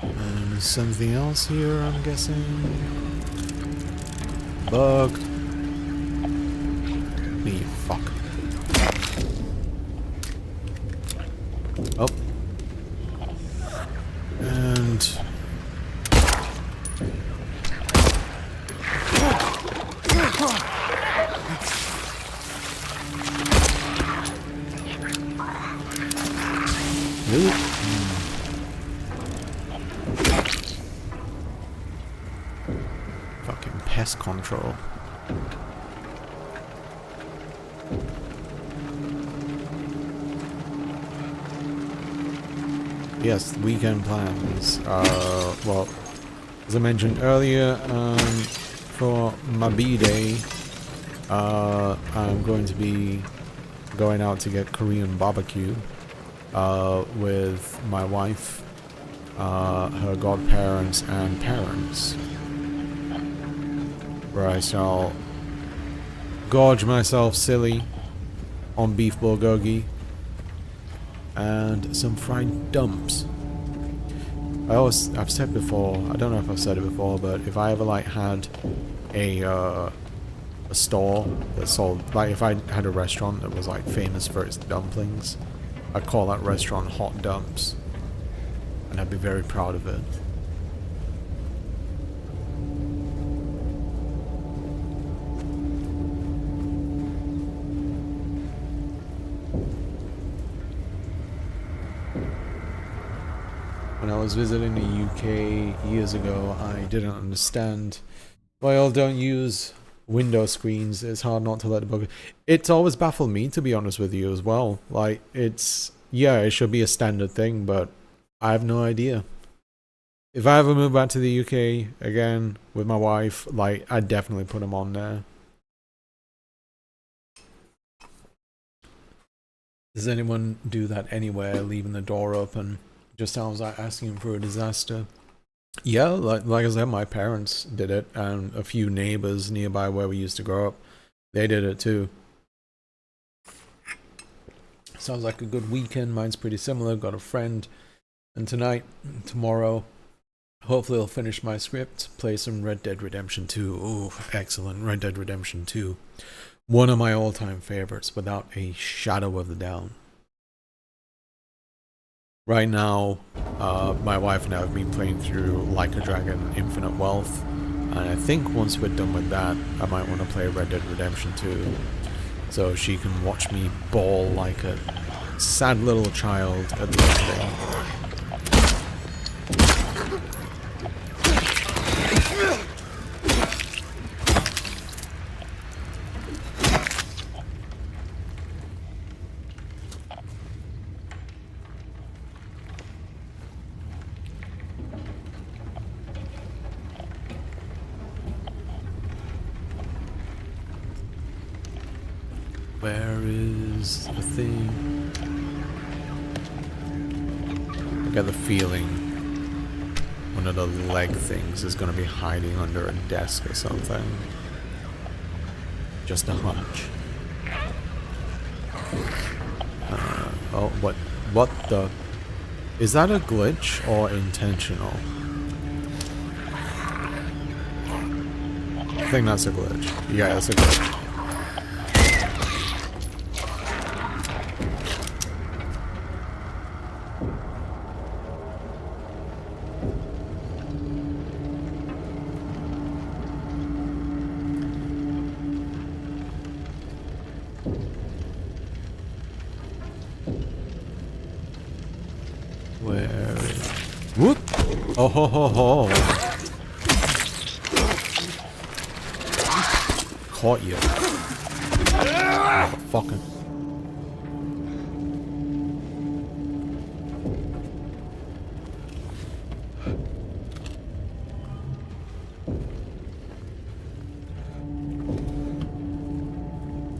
And there's something else here, I'm guessing. Bug. Me, fuck. Oh. And... Really? Fucking pest control. Yes, weekend plans. Well, as I mentioned earlier, for my B-Day, I'm going to be going out to get Korean barbecue with my wife, her godparents, and parents, where I shall gorge myself silly on beef bulgogi and some fried dumps. I've said before, I don't know if I've said it before, but if I ever like had a store that sold, like if I had a restaurant that was like famous for its dumplings, I'd call that restaurant Hot Dumps, and I'd be very proud of it. When I was visiting the UK years ago, I didn't understand why y'all don't use window screens. It's hard not to let the bug. It's always baffled me, to be honest with you, as well. Like, it's, yeah, it should be a standard thing, but I have no idea. If I ever move back to the UK again with my wife, like, I'd definitely put them on there. Does anyone do that anywhere, leaving the door open? Just sounds like asking for a disaster. Yeah, like I said, my parents did it, and a few neighbors nearby where we used to grow up, they did it too. Sounds like a good weekend. Mine's pretty similar. Got a friend, and tomorrow, hopefully I'll finish my script, play some Red Dead Redemption 2. Ooh, excellent. Red Dead Redemption 2. One of my all-time favorites, without a shadow of a doubt. Right now, my wife and I have been playing through Like a Dragon Infinite Wealth, and I think once we're done with that, I might want to play Red Dead Redemption 2, so she can watch me bawl like a sad little child at the end. Where is the thing? I got the feeling one of the leg things is going to be hiding under a desk or something. Just a hunch. Oh, what the? Is that a glitch or intentional? I think that's a glitch. Yeah, that's a glitch. Where is... Whoop! Oh ho ho ho! Caught you. Fucking.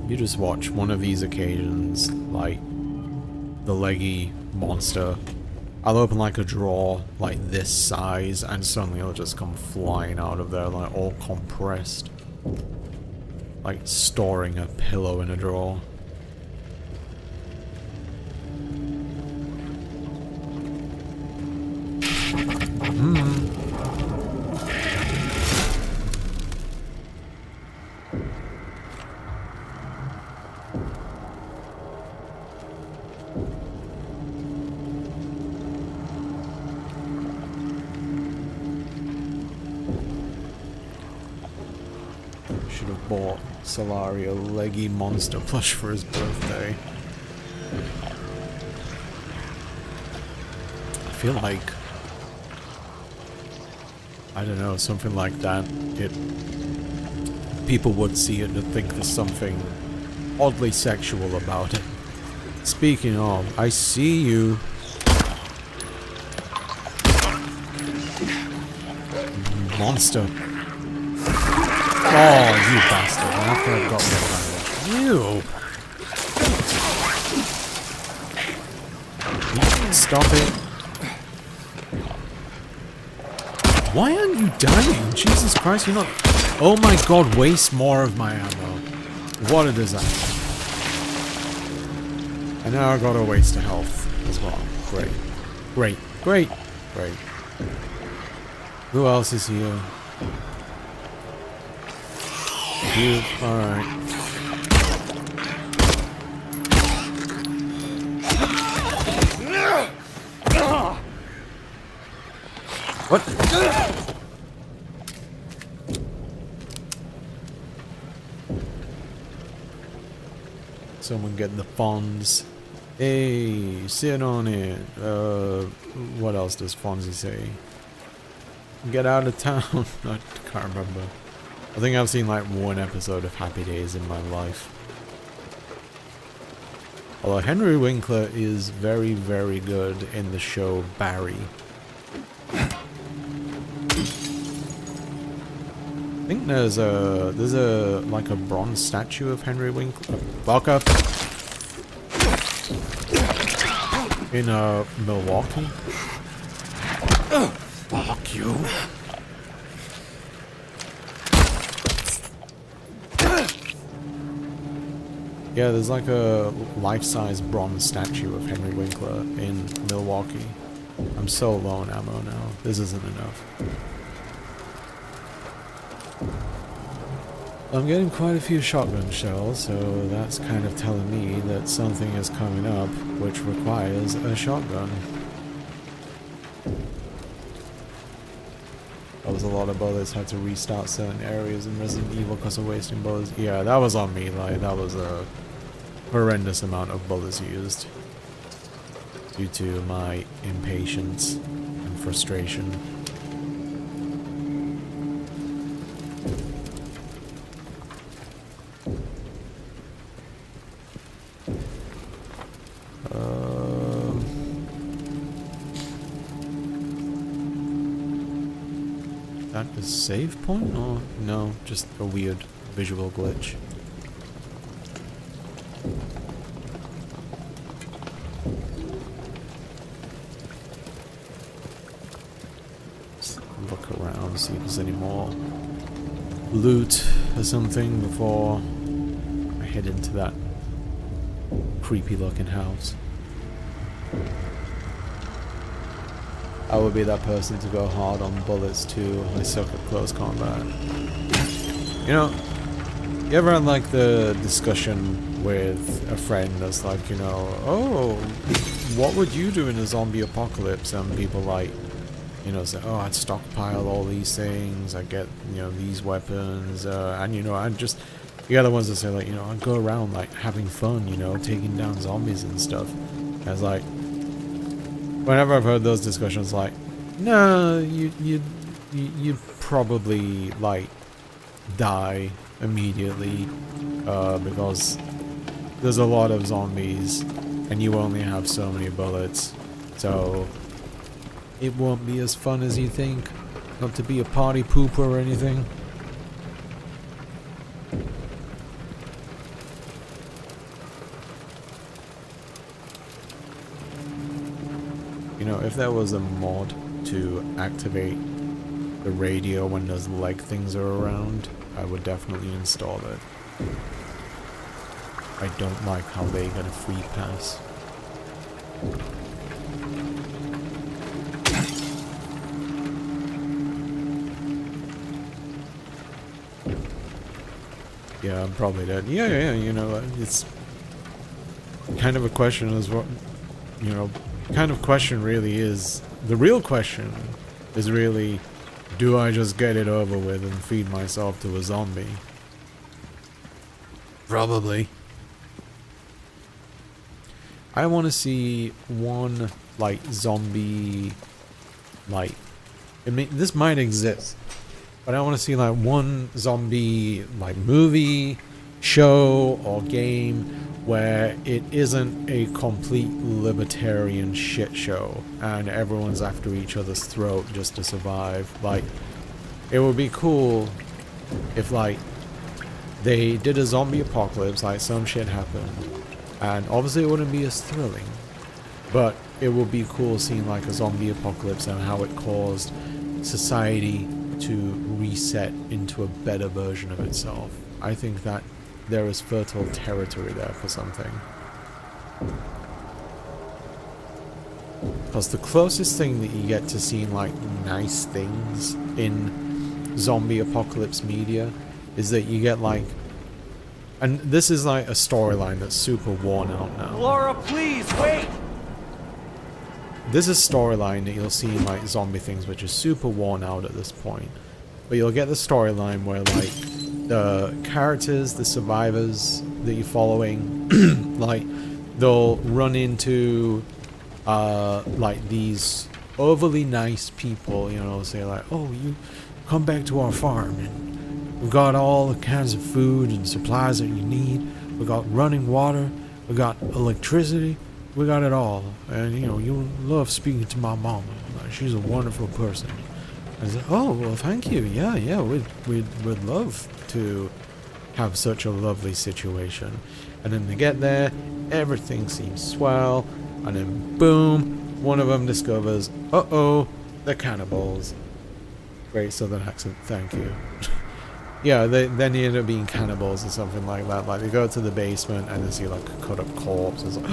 You just watch one of these occasions, like the leggy monster. I'll open like a drawer like this size and suddenly it'll just come flying out of there like all compressed. Like storing a pillow in a drawer. Should have bought Salari a leggy monster plush for his birthday. I feel like, I don't know, something like that, it people would see it and think there's something oddly sexual about it. Speaking of, I see you. Monster. Oh, you bastard. After I've got rid of you. Stop it. Why aren't you dying? Jesus Christ, you're not... Oh my god, waste more of my ammo. What a disaster. And now I gotta waste a health as well. Great. Great. Great. Great. Who else is here? You. Alright. What? Someone get the Fonz. Hey, sit on it. What else does Fonzie say? Get out of town. I can't remember. I think I've seen like one episode of Happy Days in my life. Although Henry Winkler is very, very good in the show Barry. I think there's a like a bronze statue of Henry Winkler. Fuck up. In Milwaukee. Fuck you. Yeah, there's like a life-size bronze statue of Henry Winkler in Milwaukee. I'm so low on ammo now. This isn't enough. I'm getting quite a few shotgun shells, so that's kind of telling me that something is coming up which requires a shotgun. That was a lot of bullets. Had to restart certain areas in Resident Evil because of wasting bullets. Yeah, that was on me. Like, that was a horrendous amount of bullets used due to my impatience and frustration. That is save point or no? Just a weird visual glitch. Just look around, see if there's any more loot or something before I head into that creepy looking house. I would be that person to go hard on bullets too. I suck at close combat. You know, you ever had like the discussion with a friend that's like, you know, oh, what would you do in a zombie apocalypse? And people like, you know, say, oh, I'd stockpile all these things, I'd get, you know, these weapons, and you know, I'd just, the other ones that say like, you know, I'd go around like having fun, you know, taking down zombies and stuff. And it's like, whenever I've heard those discussions, like, no, you'd probably like die immediately because there's a lot of zombies and you only have so many bullets, so it won't be as fun as you think. Not to be a party pooper or anything. You know, if there was a mod to activate the radio when those leg things are around, I would definitely install it. I don't like how they get a free pass. Yeah, I'm probably dead. Yeah, you know, it's kind of a question is what, you know, kind of question really is, the real question is really, do I just get it over with and feed myself to a zombie? Probably. I want to see one, like, zombie, like, I mean, this might exist. but I want to see like one zombie like movie, show, or game where it isn't a complete libertarian shit show and everyone's after each other's throat just to survive. Like, it would be cool if like they did a zombie apocalypse, like some shit happened, and obviously it wouldn't be as thrilling, but it would be cool seeing like a zombie apocalypse and how it caused society to reset into a better version of itself. I think that there is fertile territory there for something. Because the closest thing that you get to seeing like nice things in zombie apocalypse media is that you get like, and this is like a storyline that's super worn out now. Laura, please, wait! This is a storyline that you'll see in like zombie things which is super worn out at this point. But you'll get the storyline where like the characters, the survivors that you're following, like they'll run into like these overly nice people, you know, say like, oh, you come back to our farm and we've got all the kinds of food and supplies that you need. We got running water, we got electricity, we got it all. And you know, you'll love speaking to my mama. Like, she's a wonderful person. I said, oh, well, thank you. Yeah, we'd love to have such a lovely situation. And then they get there, everything seems swell, and then boom, one of them discovers, uh-oh, they're cannibals. Great southern accent, thank you. Yeah, then they end up being cannibals or something like that. Like, they go to the basement and they see like a cut up corpse. It's like,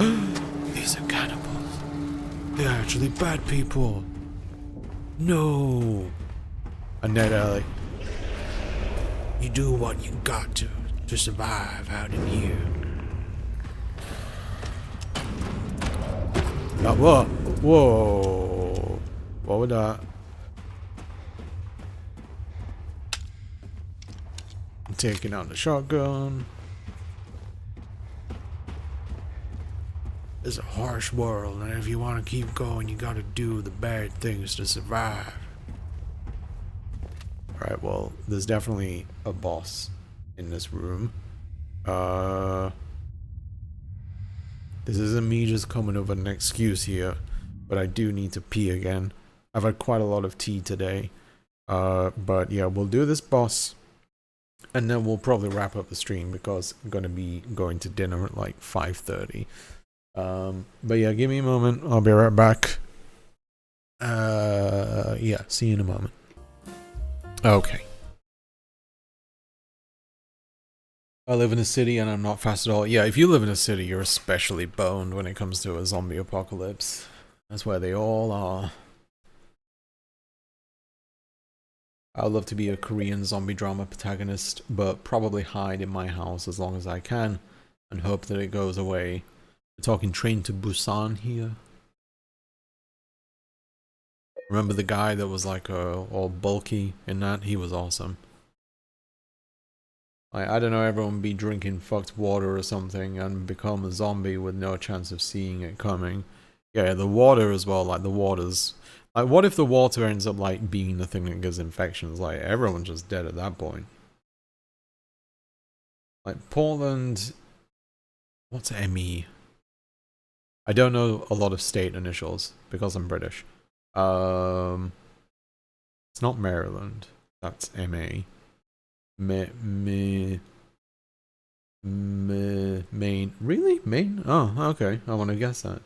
these are cannibals. They're actually bad people. No. And then like, you do what you got to survive out in here. Oh, whoa. What was that? I'm taking out the shotgun. It's a harsh world, and if you want to keep going, you gotta do the bad things to survive. Alright, well, there's definitely a boss in this room. This isn't me just coming up with an excuse here, but I do need to pee again. I've had quite a lot of tea today. But yeah, we'll do this boss, and then we'll probably wrap up the stream because I'm gonna be going to dinner at like 5:30. But yeah, give me a moment. I'll be right back. Yeah, see you in a moment. Okay. I live in a city and I'm not fast at all. Yeah, if you live in a city, you're especially boned when it comes to a zombie apocalypse. That's where they all are. I'd love to be a Korean zombie drama protagonist, but probably hide in my house as long as I can and hope that it goes away. We're talking Train to Busan here. Remember the guy that was like all bulky in that? He was awesome. Like, I don't know, everyone be drinking fucked water or something and become a zombie with no chance of seeing it coming. Yeah, the water as well, like the water's... Like, what if the water ends up like being the thing that gives infections? Like, everyone's just dead at that point. Like, Portland... What's ME? I don't know a lot of state initials because I'm British. It's not Maryland. That's MA. Maine. Really? Maine? Oh, okay. I want to guess that.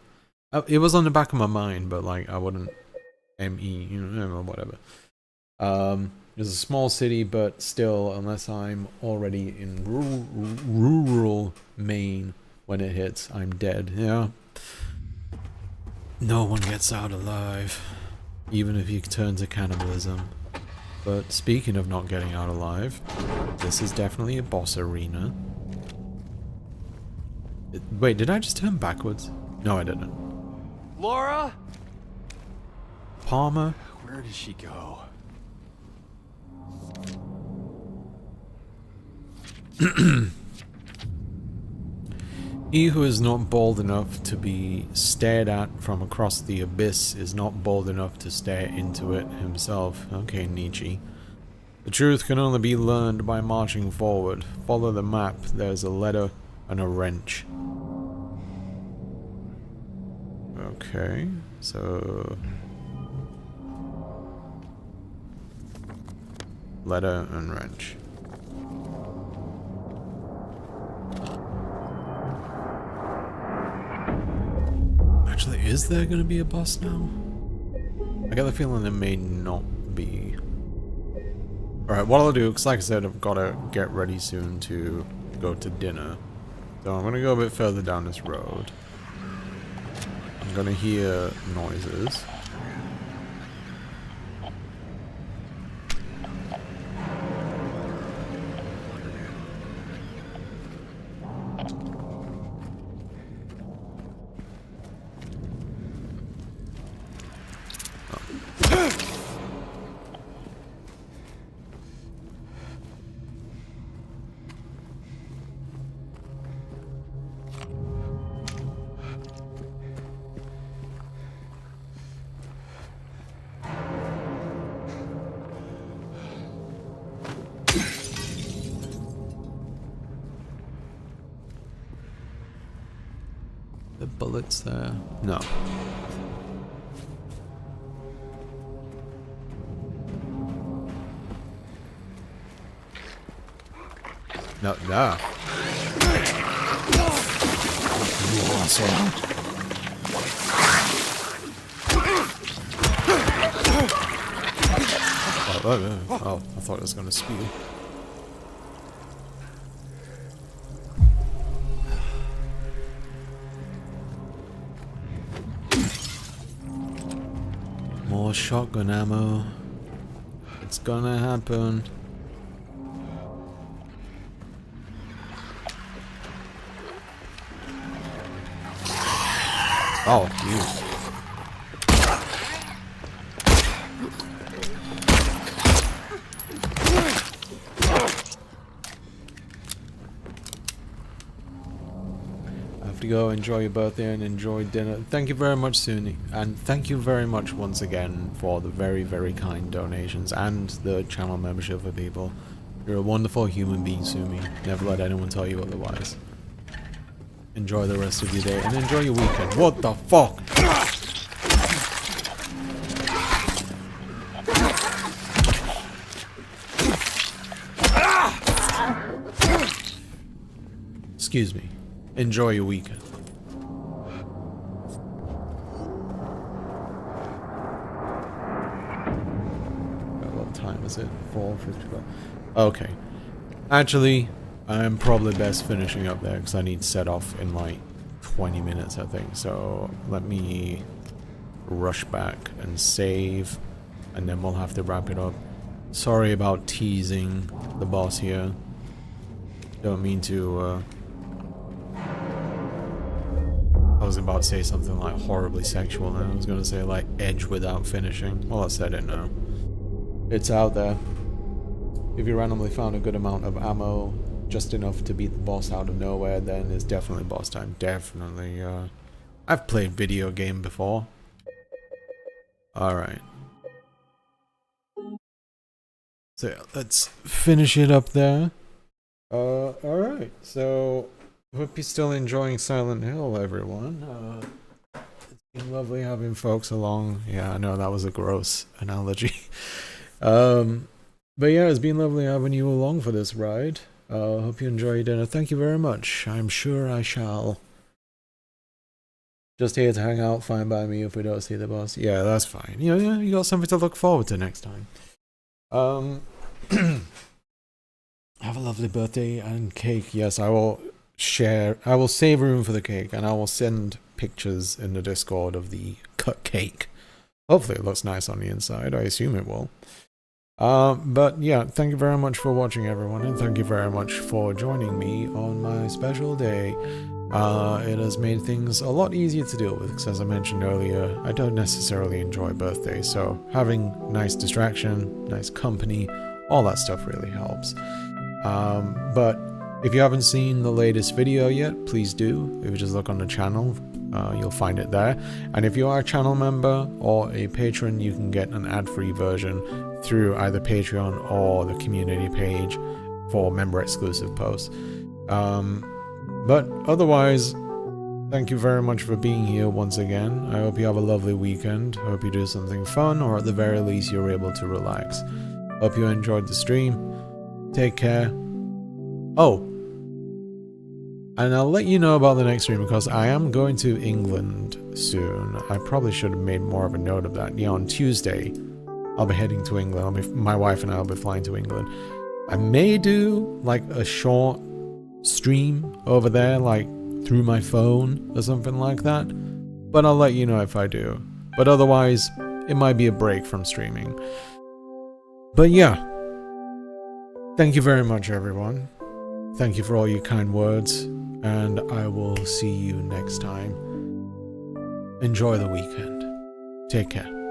It was on the back of my mind, but like I wouldn't. ME, you know, whatever. It's a small city, but still, unless I'm already in rural Maine when it hits, I'm dead. Yeah. No one gets out alive, even if you turn to cannibalism. But speaking of not getting out alive, this is definitely a boss arena. Wait, did I just turn backwards? No, I didn't. Laura? Palmer? Where did she go? He who is not bold enough to be stared at from across the abyss is not bold enough to stare into it himself. Okay, Nietzsche. The truth can only be learned by marching forward. Follow the map. There's a letter and a wrench. Okay, so... letter and wrench. Actually, is there gonna be a boss now? I get the feeling there may not be. Alright, what I'll do, because like I said, I've got to get ready soon to go to dinner. So I'm going to go a bit further down this road. I'm going to hear noises. The bullets there? No. No, no. You asshole. Oh, I thought it was going to spew. More shotgun ammo. It's gonna happen. Oh, you. To go enjoy your birthday and enjoy dinner. Thank you very much, Suni, and thank you very much once again for the very, very kind donations and the channel membership for people. You're a wonderful human being, Sumi. Never let anyone tell you otherwise. Enjoy the rest of your day and enjoy your weekend. What the fuck? Excuse me. Enjoy your weekend. What time is it? 4:55. Okay. Actually, I'm probably best finishing up there because I need to set off in like 20 minutes, I think. So let me rush back and save, and then we'll have to wrap it up. Sorry about teasing the boss here. Don't mean to, I was about to say something like horribly sexual, and I was going to say like edge without finishing. Well, I said it now. It's out there. If you randomly found a good amount of ammo, just enough to beat the boss out of nowhere, then it's definitely boss time. Definitely. I've played video game before. Alright. So yeah, let's finish it up there. Alright, so hope you're still enjoying Silent Hill, everyone. It's been lovely having folks along. Yeah, I know that was a gross analogy. But yeah, it's been lovely having you along for this ride. Hope you enjoy your dinner. Thank you very much. I'm sure I shall. Just here to hang out, fine by me if we don't see the boss. Yeah, that's fine. Yeah, you got something to look forward to next time. Have a lovely birthday and cake. Yes, I will save room for the cake, and I will send pictures in the Discord of the cut cake. Hopefully it looks nice on the inside. I assume it will. But yeah, thank you very much for watching, everyone, and thank you very much for joining me on my special day. It has made things a lot easier to deal with, because as I mentioned earlier, I don't necessarily enjoy birthdays, so having nice distraction, nice company, all that stuff really helps. But if you haven't seen the latest video yet, please do. If you just look on the channel, You'll find it there. And if you are a channel member or a patron, you can get an ad-free version through either Patreon or the community page for member-exclusive posts. But otherwise, thank you very much for being here once again. I hope you have a lovely weekend. Hope you do something fun, or at the very least you're able to relax. Hope you enjoyed the stream. Take care. Oh, and I'll let you know about the next stream because I am going to England soon. I probably should have made more of a note of that. Yeah, on Tuesday, I'll be heading to England. My wife and I will be flying to England. I may do like a short stream over there, like through my phone or something like that. But I'll let you know if I do. But otherwise, it might be a break from streaming. But yeah, thank you very much, everyone. Thank you for all your kind words, and I will see you next time. Enjoy the weekend. Take care.